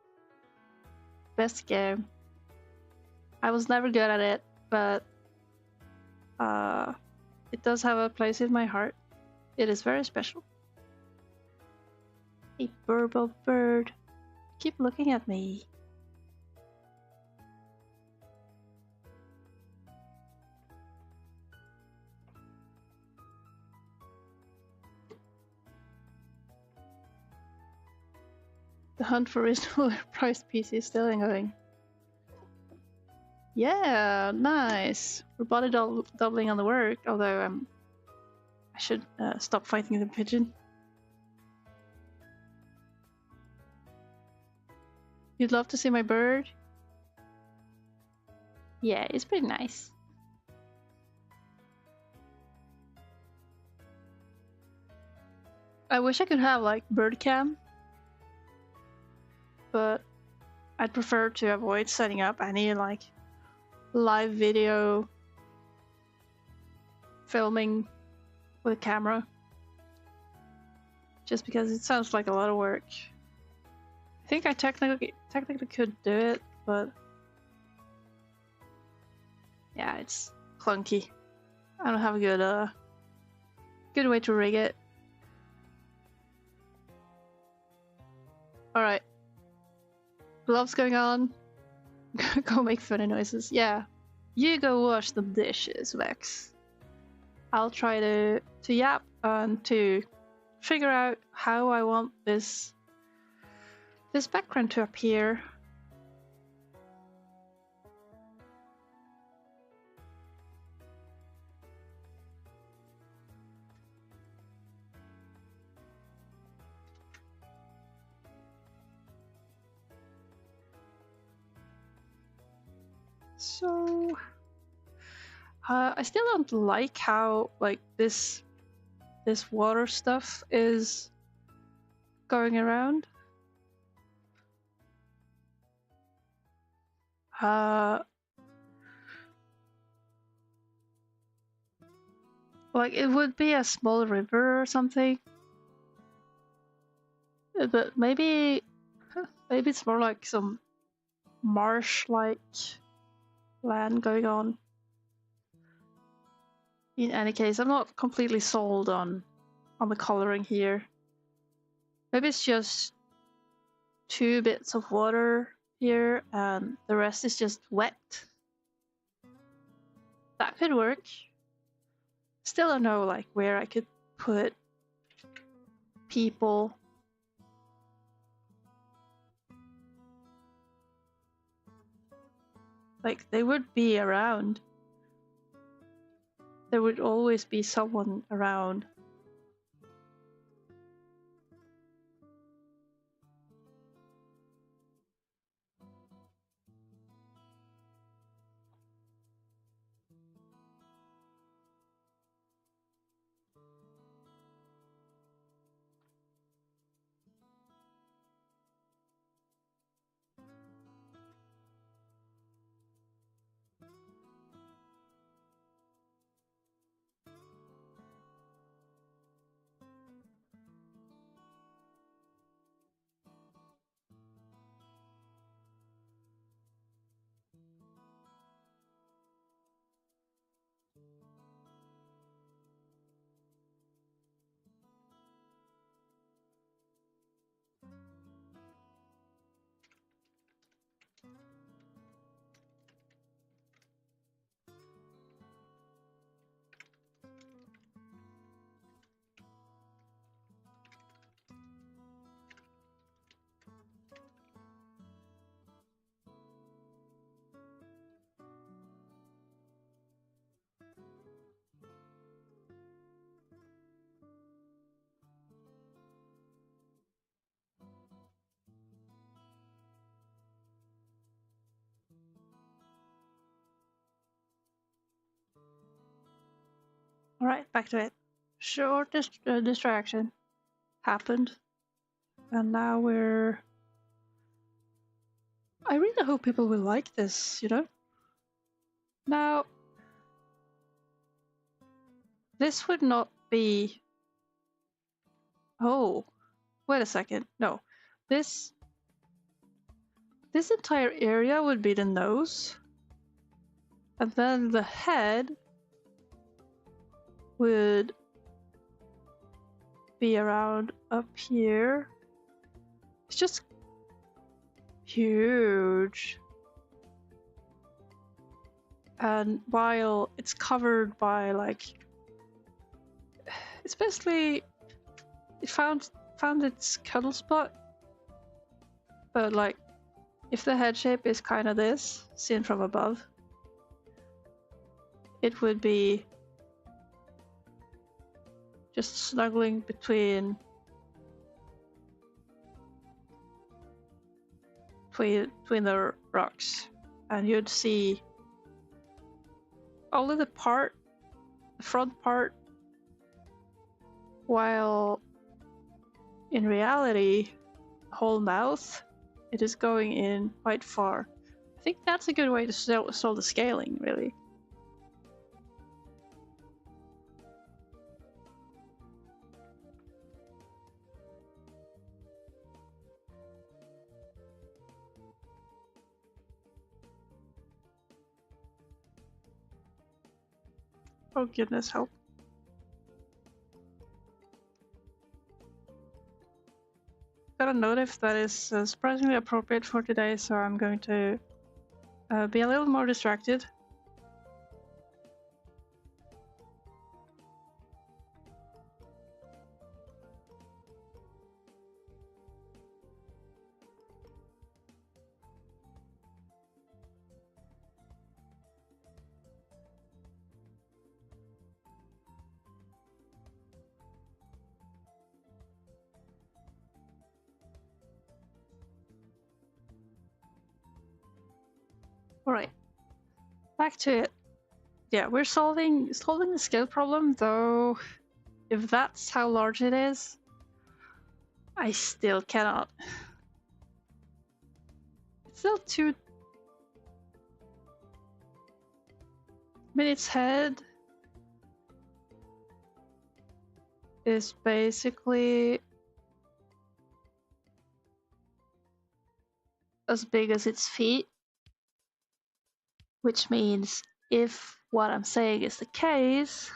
Best game. I was never good at it, but it does have a place in my heart. It is very special. Hey, Burble Bird. Keep looking at me. The hunt for reasonable priced PC is still ongoing. Yeah, nice. We're body doubling on the work, although I should stop fighting the pigeon. You'd love to see my bird? Yeah, it's pretty nice. I wish I could have like bird cam, but I'd prefer to avoid setting up any like live video filming with a camera, just because it sounds like a lot of work. I think I technically could do it, but yeah, it's clunky. I don't have a good way to rig it. All right, gloves going on. Go make funny noises. Yeah, you go wash the dishes, Vex. I'll try to yap and to figure out how I want this background to appear. So I still don't like how like this water stuff is going around. Like it would be a small river or something, but maybe it's more like some marsh-like land going on. In any case, I'm not completely sold on the coloring here. Maybe it's just 2 bits of water here and the rest is just wet. That could work. Still don't know like where I could put people. Like they would be around. There would always be someone around. Alright, back to it. Short distraction happened. And now we're... I really hope people will like this, you know? Now... this would not be... Oh, wait a second. No. This entire area would be the nose. And then the head would be around up here. It's just huge. And while it's covered by like, it's basically, it found its cuddle spot. But like, if the head shape is kind of this, seen from above, it would be just snuggling between the rocks, and you'd see only the front part, while in reality, the whole mouth, it is going in quite far. I think that's a good way to solve the scaling, really. Oh goodness, help. Got a notif that is surprisingly appropriate for today, so I'm going to be a little more distracted. Alright, back to it. Yeah, we're solving the scale problem, though if that's how large it is, I still cannot. It's still too... I mean, its head is basically as big as its feet, which means if what I'm saying is the case...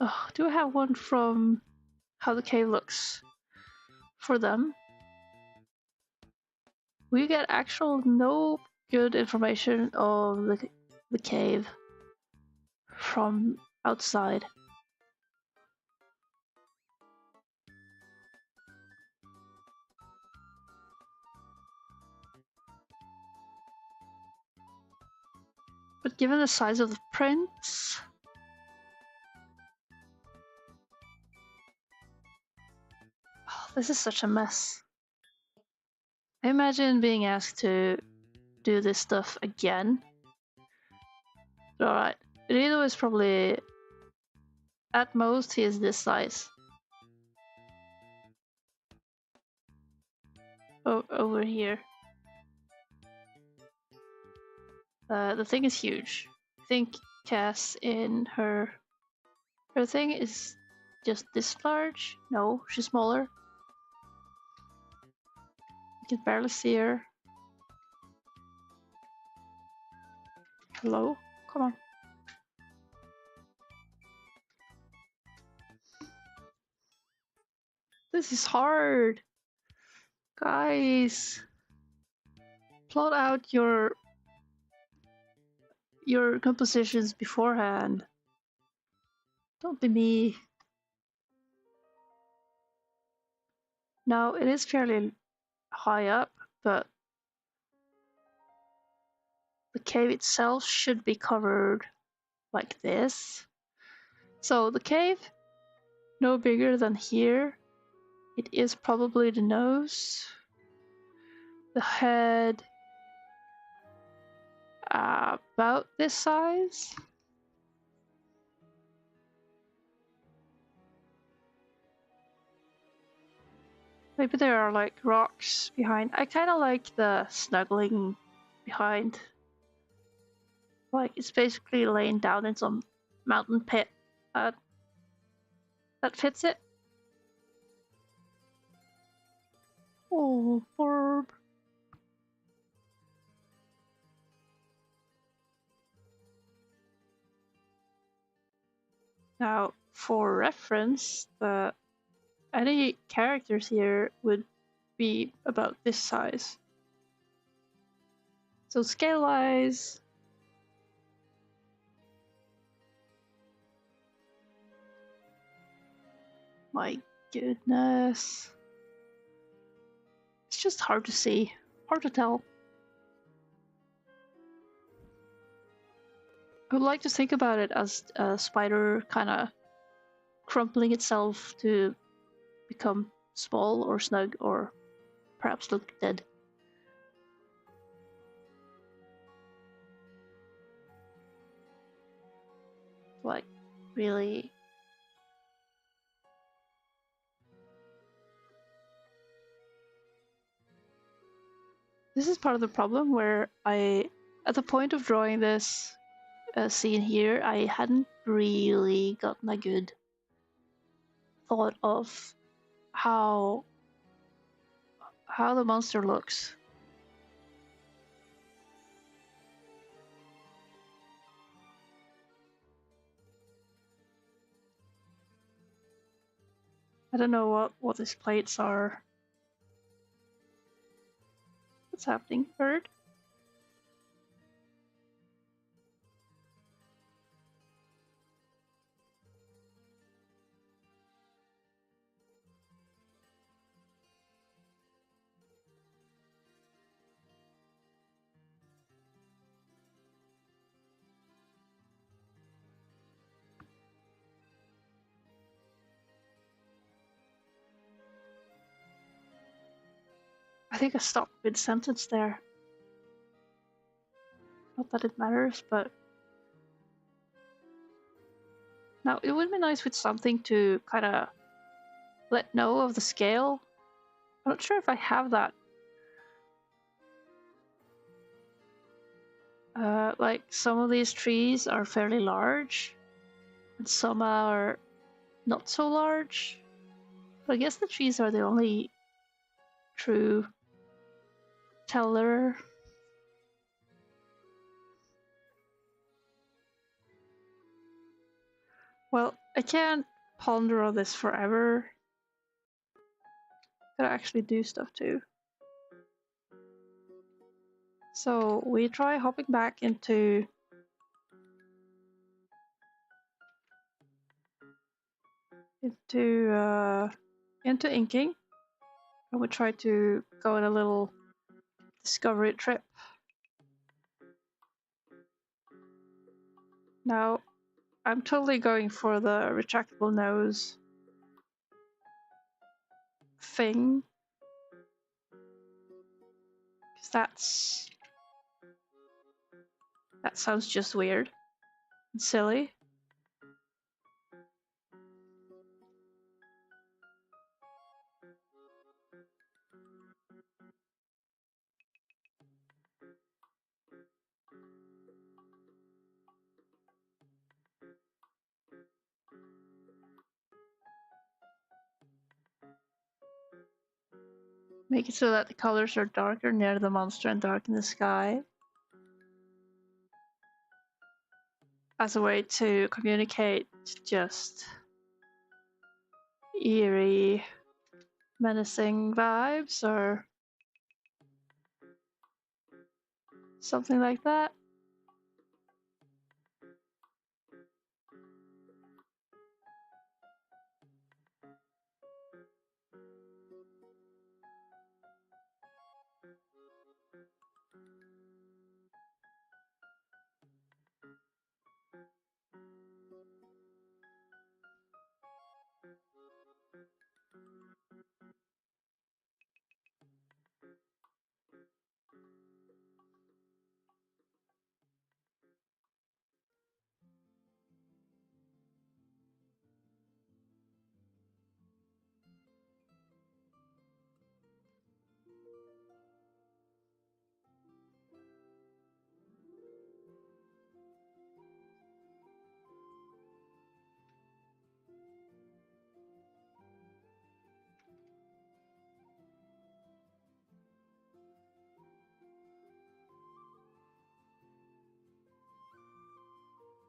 Oh, do I have one from how the cave looks for them? We get actual no good information of the cave from outside. But given the size of the prints, oh, this is such a mess. I imagine being asked to do this stuff again. Alright, Rito is probably, at most, he is this size. Over here. The thing is huge. I think Cass in her thing is just this large. No, she's smaller. You can barely see her. Hello? Come on. This is hard. Guys. Plot out your compositions beforehand. Don't be me. Now, it is fairly high up, but the cave itself should be covered like this. So the cave, no bigger than here. It is probably the nose. The head, about this size. Maybe there are like rocks behind. I kind of like the snuggling behind. Like it's basically laying down in some mountain pit. That fits it. Oh, Barb. Now, for reference, any characters here would be about this size. So scale-wise, my goodness. It's just hard to see, hard to tell. I would like to think about it as a spider kind of crumpling itself to become small or snug or perhaps look dead. Like, really. This is part of the problem where at the point of drawing this scene here, I hadn't really gotten a good thought of how the monster looks. I don't know what these plates are. What's happening, bird? I think I stopped mid-sentence there. Not that it matters, but... Now, it would be nice with something to kind of let know of the scale. I'm not sure if I have that. Like, some of these trees are fairly large, and some are not so large. But I guess the trees are the only true teller. Well, I can't ponder on this forever. Gotta actually do stuff too. So we try hopping back into inking, and we try to go on a little discovery trip. Now, I'm totally going for the retractable nose thing, because that sounds just weird and silly. Make it so that the colors are darker near the monster and dark in the sky, as a way to communicate just eerie, menacing vibes or something like that.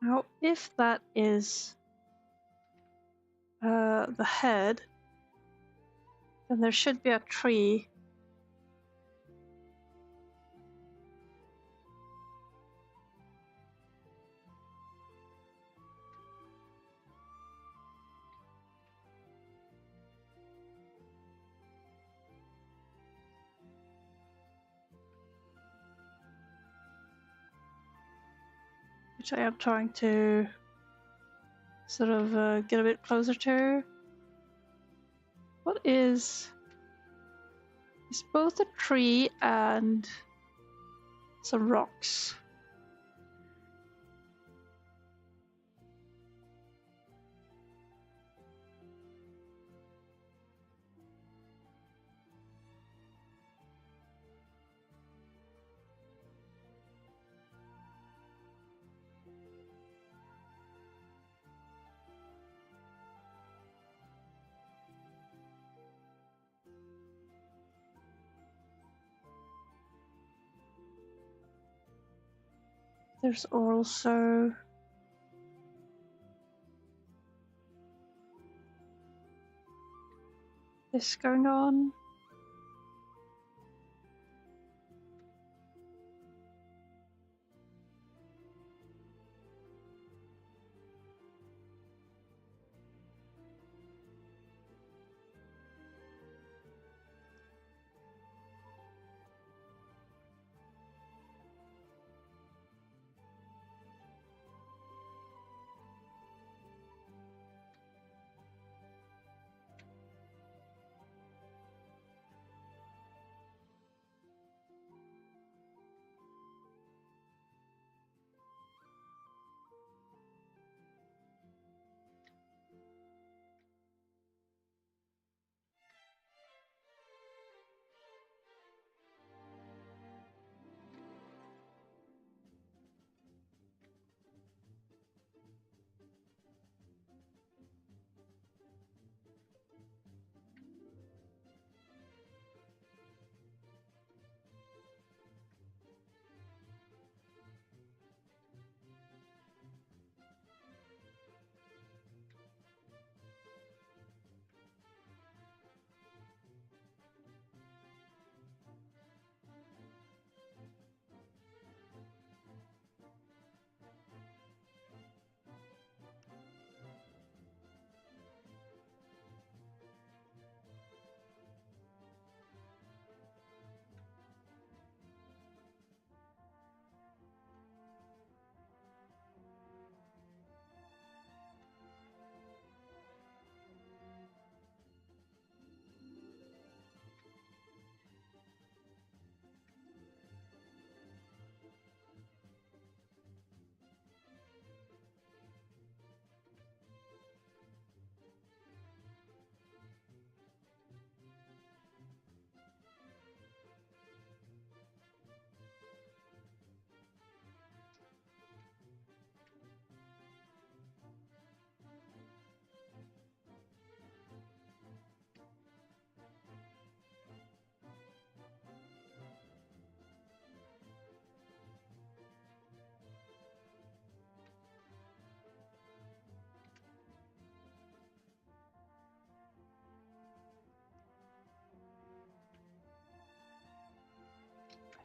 Now, if that is the head, then there should be a tree. Which I am trying to sort of get a bit closer to. What is... It's both a tree and some rocks. There's also this going on.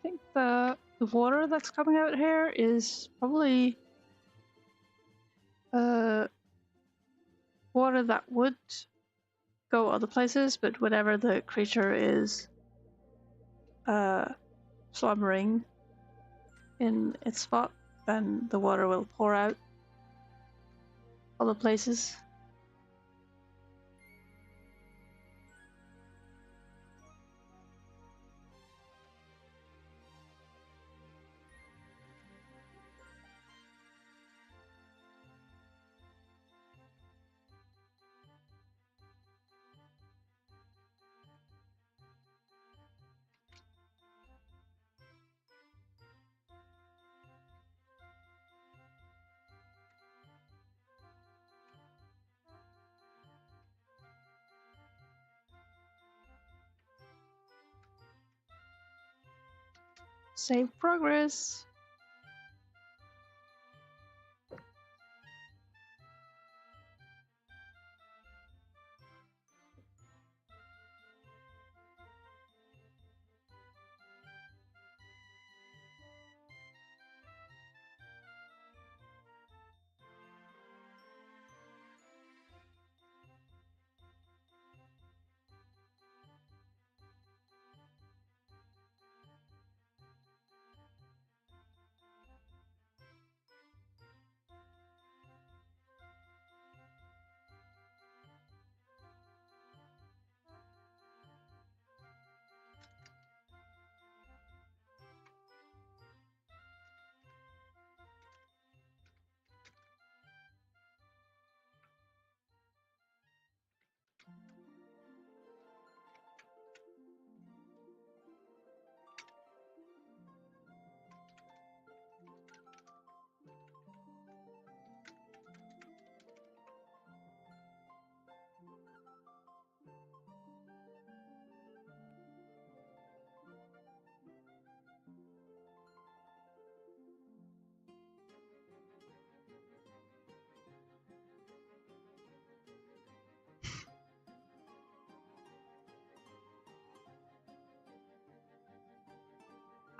think the water that's coming out here is probably water that would go other places, but whenever the creature is slumbering in its spot, then the water will pour out other places. Save progress.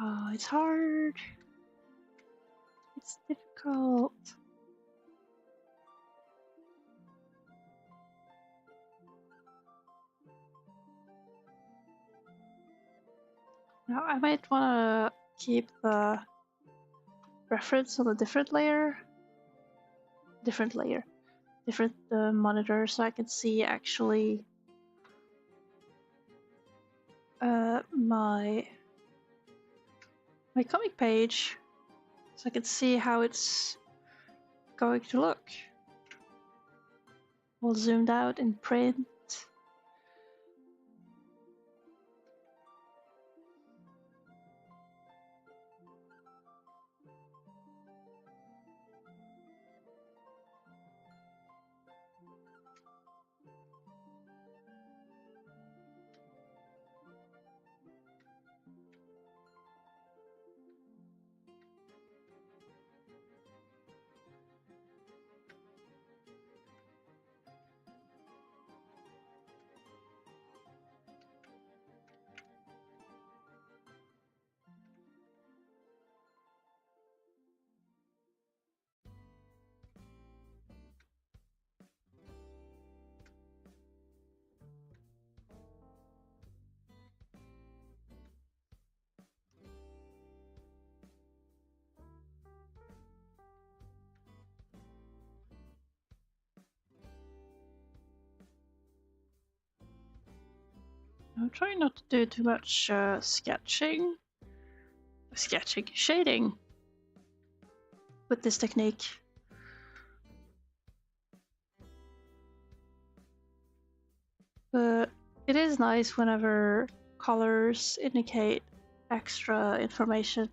Oh, it's hard. It's difficult. Now I might want to keep the reference on a different monitor, so I can see actually my comic page, so I can see how it's going to look. All zoomed out in print. I'm trying not to do too much shading with this technique. But it is nice whenever colors indicate extra information.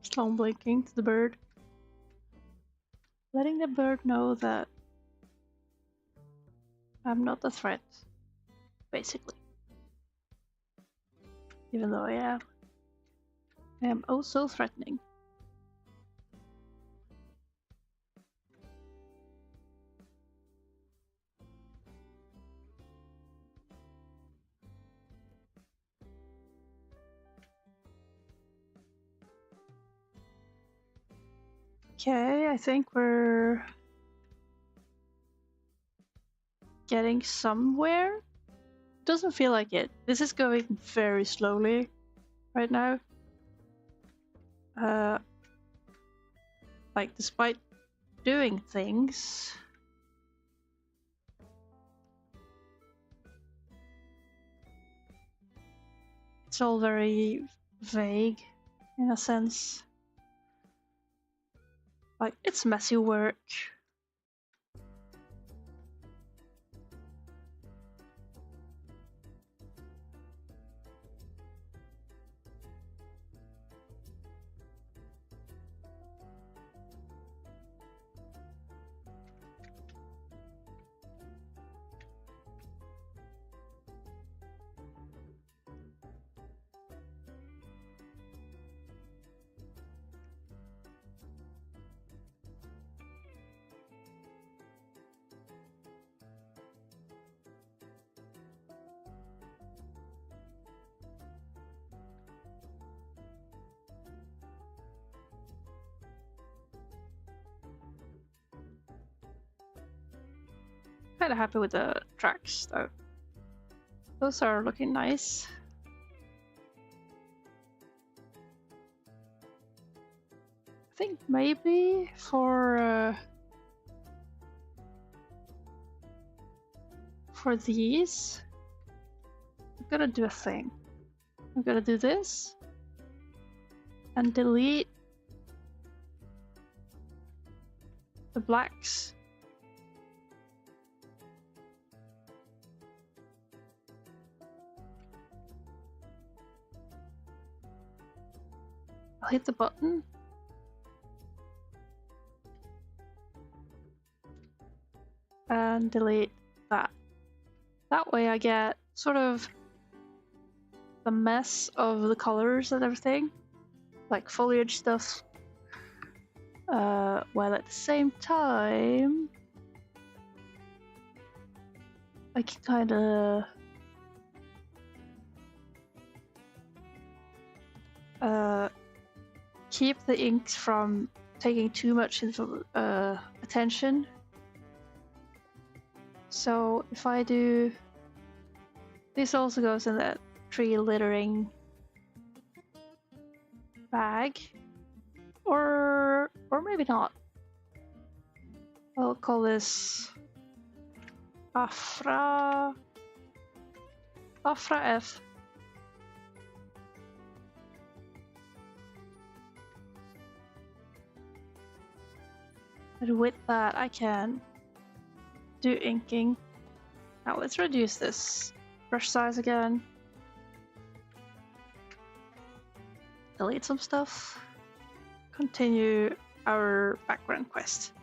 Slow blinking to the bird. Letting the bird know that I'm not a threat, basically. Even though I am oh so threatening. Okay, I think we're getting somewhere. Doesn't feel like it. This is going very slowly right now. Like, despite doing things, it's all very vague in a sense. Like, it's messy work. Kinda happy with the tracks though. Those are looking nice. I think maybe for these, I'm gonna do a thing. I'm gonna do this and delete the blacks. I'll hit the button. And delete that. That way I get sort of the mess of the colors and everything, like foliage stuff, while at the same time I can kind of keep the inks from taking too much attention. So if I do, this also goes in that tree littering bag, or maybe not. I'll call this Afra F. And with that I can do inking. Now let's reduce this brush size again. Delete some stuff. Continue our background quest.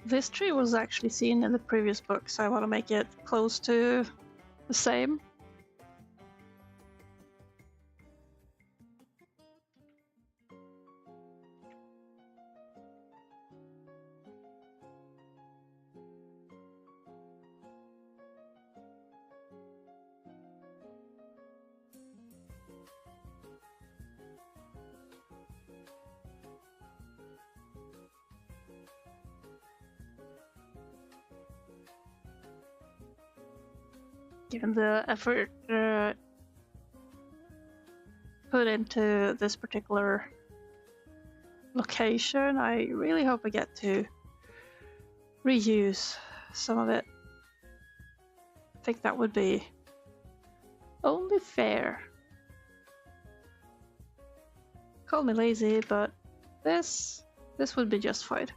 This tree was actually seen in the previous book, so I want to make it close to the same. Given the effort put into this particular location. I really hope I get to reuse some of it. I think that would be only fair. Call me lazy, but this would be justified.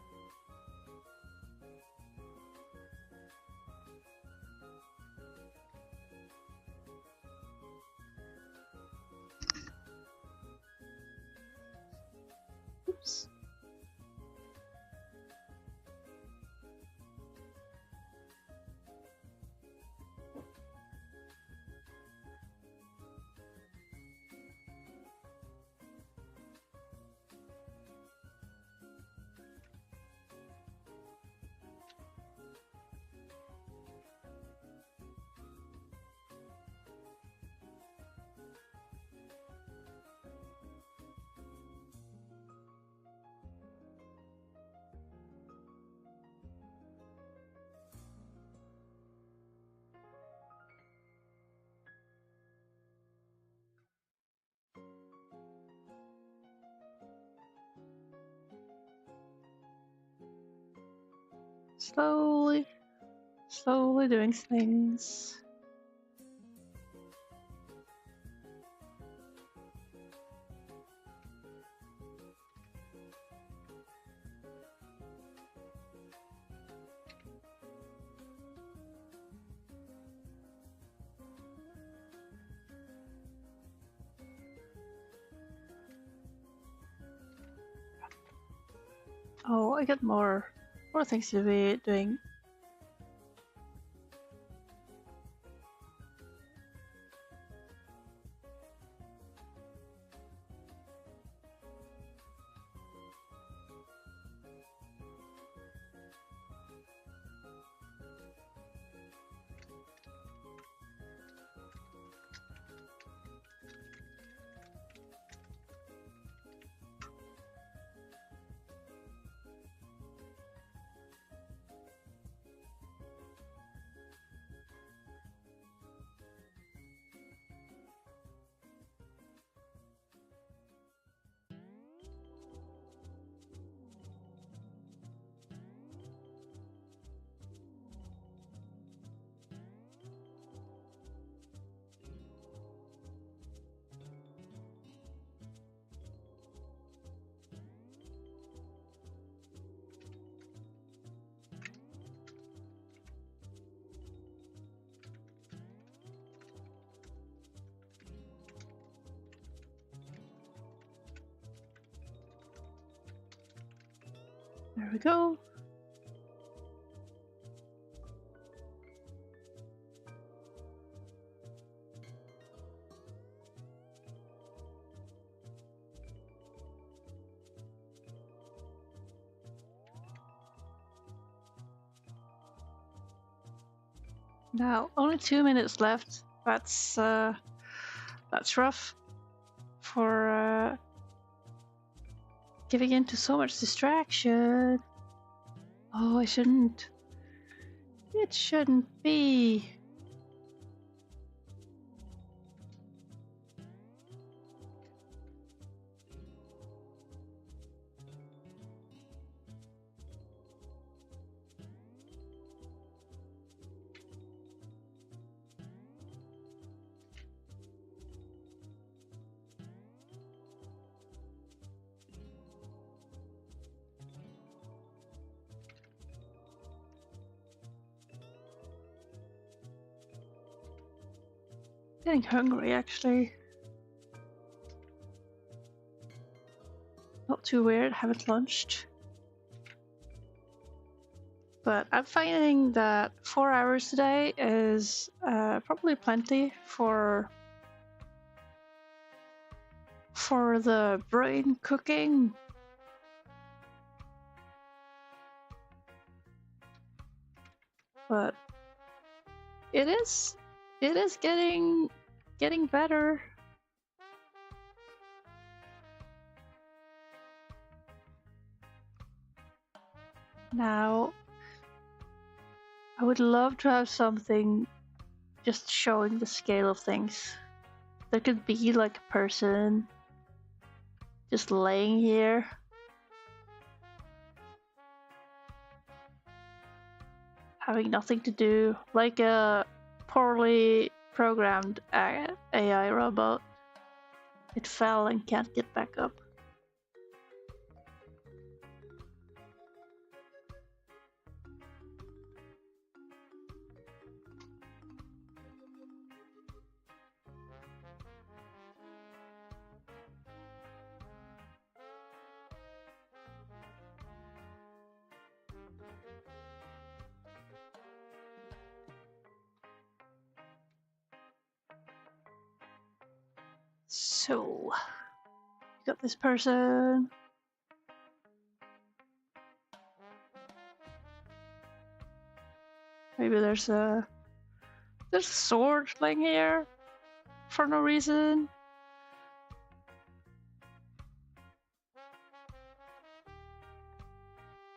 Oops. Slowly doing things. Oh, I got more things to be doing. There we go. Now, only 2 minutes left. That's rough for giving in to so much distraction. Oh, I shouldn't. It shouldn't be. Getting hungry, actually. Not too weird, haven't lunched. But I'm finding that 4 hours today is probably plenty for the brain cooking. But it is getting better. Now, I would love to have something just showing the scale of things. there could be like a person just laying here. Having nothing to do, like a poorly programmed AI robot. It fell and can't get back up. So, got this person. Maybe there's a sword laying here for no reason.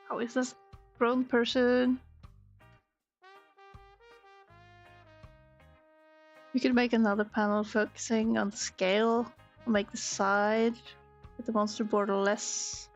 How is this grown person? We could make another panel focusing on the scale. I'll make the side with the monster border less.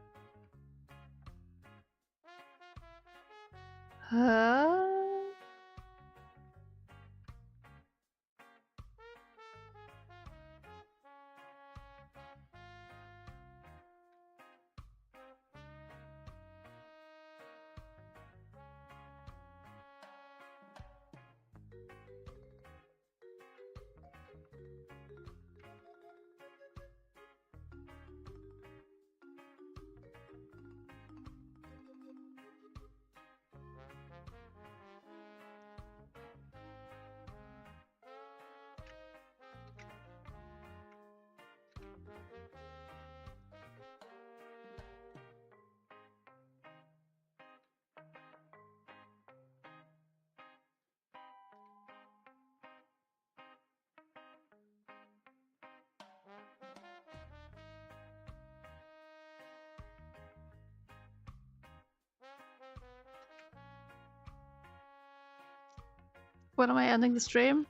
When am I ending the stream?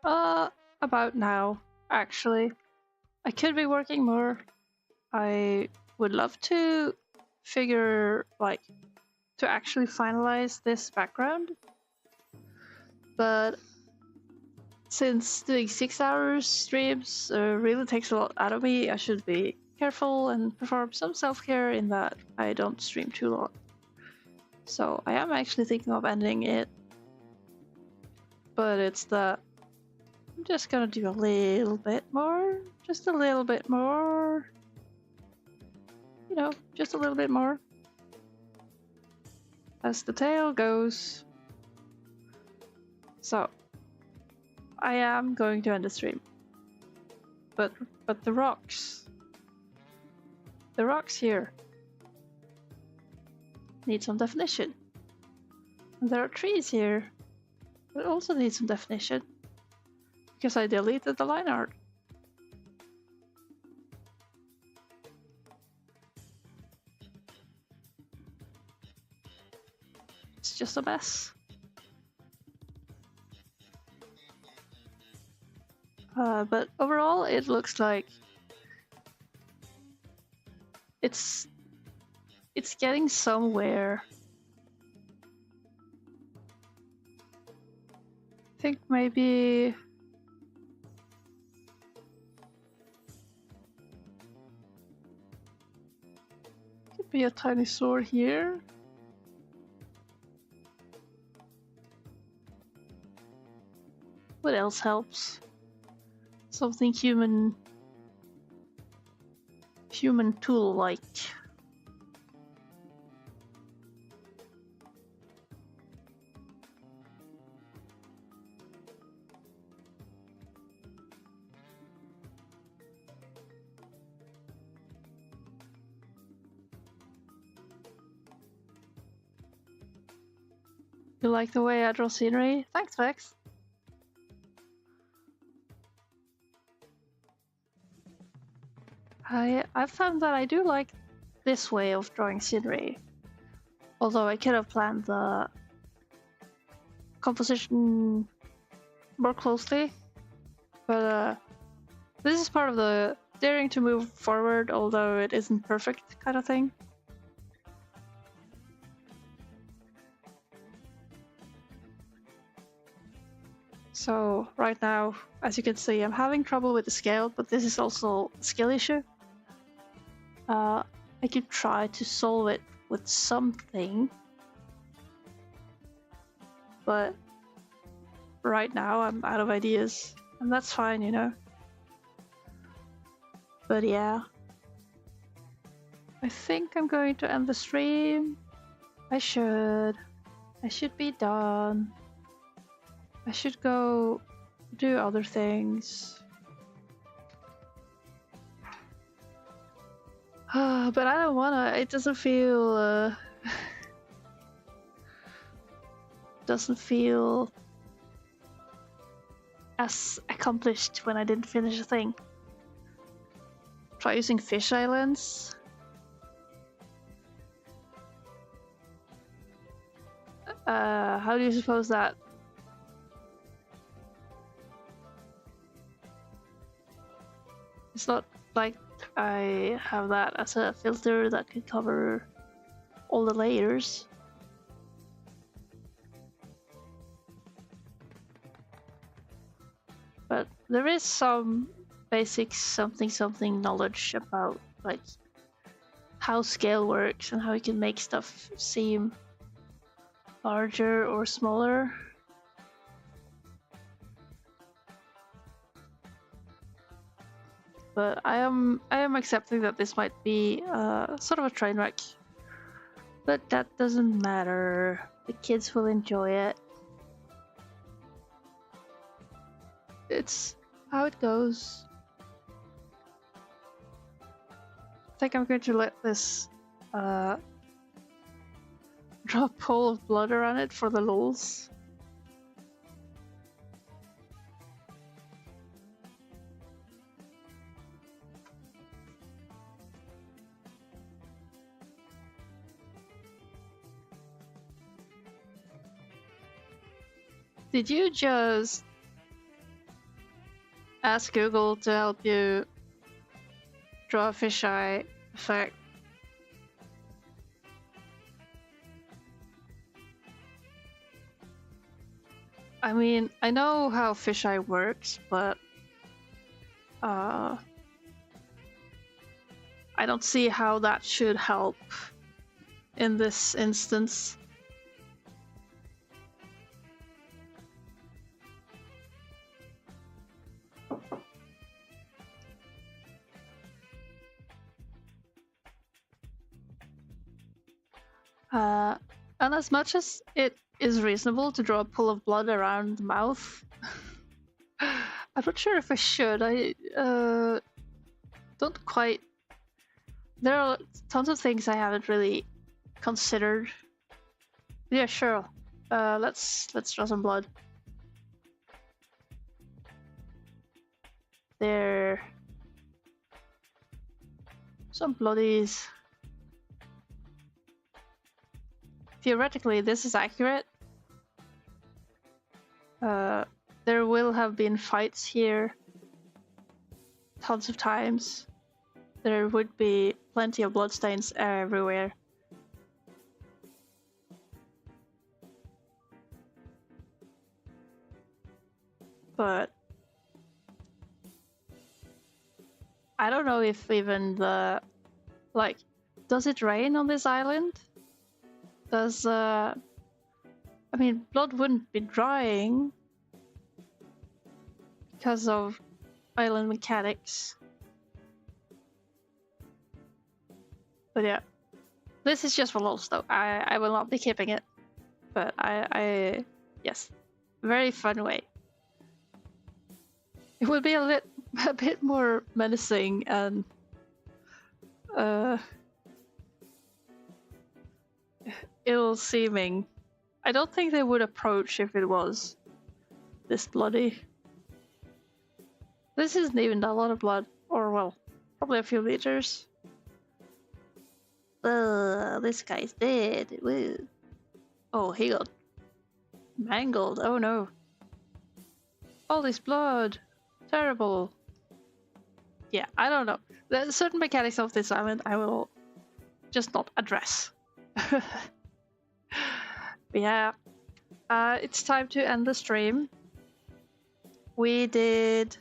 About now, actually. I could be working more. I would love to figure, like, to actually finalize this background. But since doing 6 hours streams really takes a lot out of me, I should be careful and perform some self-care in that I don't stream too long. So I am actually thinking of ending it. But it's that I'm just gonna do a little bit more. Just a little bit more. You know, just a little bit more. As the tale goes. So, I am going to end the stream. But the rocks. The rocks here need some definition. And there are trees here that also need some definition. Because I deleted the line art. It's just a mess. But overall, it looks like it's getting somewhere. I think maybe could be a tiny sword here. What else helps? Something human tool-like. You like the way I draw scenery? Thanks, Vex. I've found that I do like this way of drawing scenery. Although I could have planned the composition more closely. But This is part of the daring to move forward, although it isn't perfect kind of thing. So right now, as you can see, I'm having trouble with the scale, but this is also a skill issue. I could try to solve it with something, but right now I'm out of ideas, and that's fine, you know. But yeah, I think I'm going to end the stream. I should be done. I should go do other things. But I don't wanna. It doesn't feel doesn't feel as accomplished when I didn't finish a thing. Try using fisheye lens. How do you suppose that? It's not like I have that as a filter that could cover all the layers. But there is some basic something knowledge about like how scale works and how you can make stuff seem larger or smaller. But I am accepting that this might be sort of a train wreck. But that doesn't matter. The kids will enjoy it. It's how it goes. I think I'm going to let this drop a pool of blood around it for the lulz. Did you just ask Google to help you draw a fisheye effect? I mean, I know how fisheye works, but I don't see how that should help in this instance. And as much as it is reasonable to draw a pool of blood around the mouth, I'm not sure if I should. I don't quite. There are tons of things I haven't really considered. Yeah, sure. Let's draw some blood. There. Some bloodies. Theoretically, this is accurate. There will have been fights here tons of times. There would be plenty of bloodstains everywhere. But I don't know if even the... Like, does it rain on this island? Does, I mean, blood wouldn't be drying because of island mechanics. But yeah, this is just for lols though. I will not be keeping it. But yes, very fun way. It would be a bit more menacing and ill-seeming. I don't think they would approach if it was this bloody. This isn't even a lot of blood, or well, probably a few liters. This guy's dead. Woo. Oh, he got mangled. Oh no. All this blood. Terrible. yeah, I don't know. There's certain mechanics of this island I will just not address. But yeah, it's time to end the stream. We did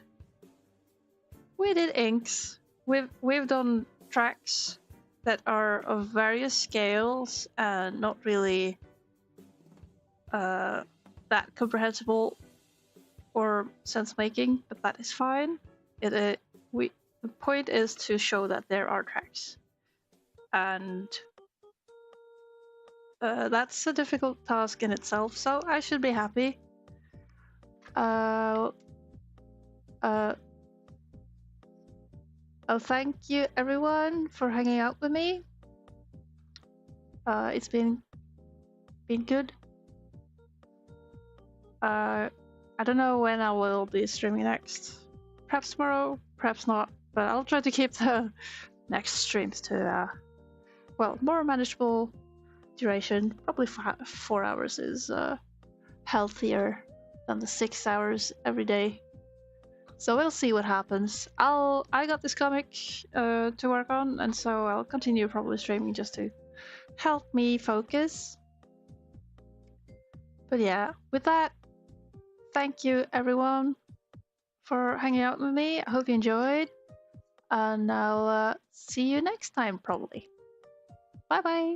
inks. We've done tracks that are of various scales and not really that comprehensible or sense making, but that is fine. The point is to show that there are tracks, and that's a difficult task in itself. So I should be happy. Uh, thank you everyone for hanging out with me. It's been good. I don't know when I will be streaming next. Perhaps tomorrow, perhaps not. But I'll try to keep the next streams to well, more manageable duration. Probably 4 hours is healthier than the 6 hours every day. So we'll see what happens. I got this comic to work on, and so I'll continue probably streaming just to help me focus. But yeah, with that, thank you everyone for hanging out with me. I hope you enjoyed, and I'll see you next time probably. Bye bye.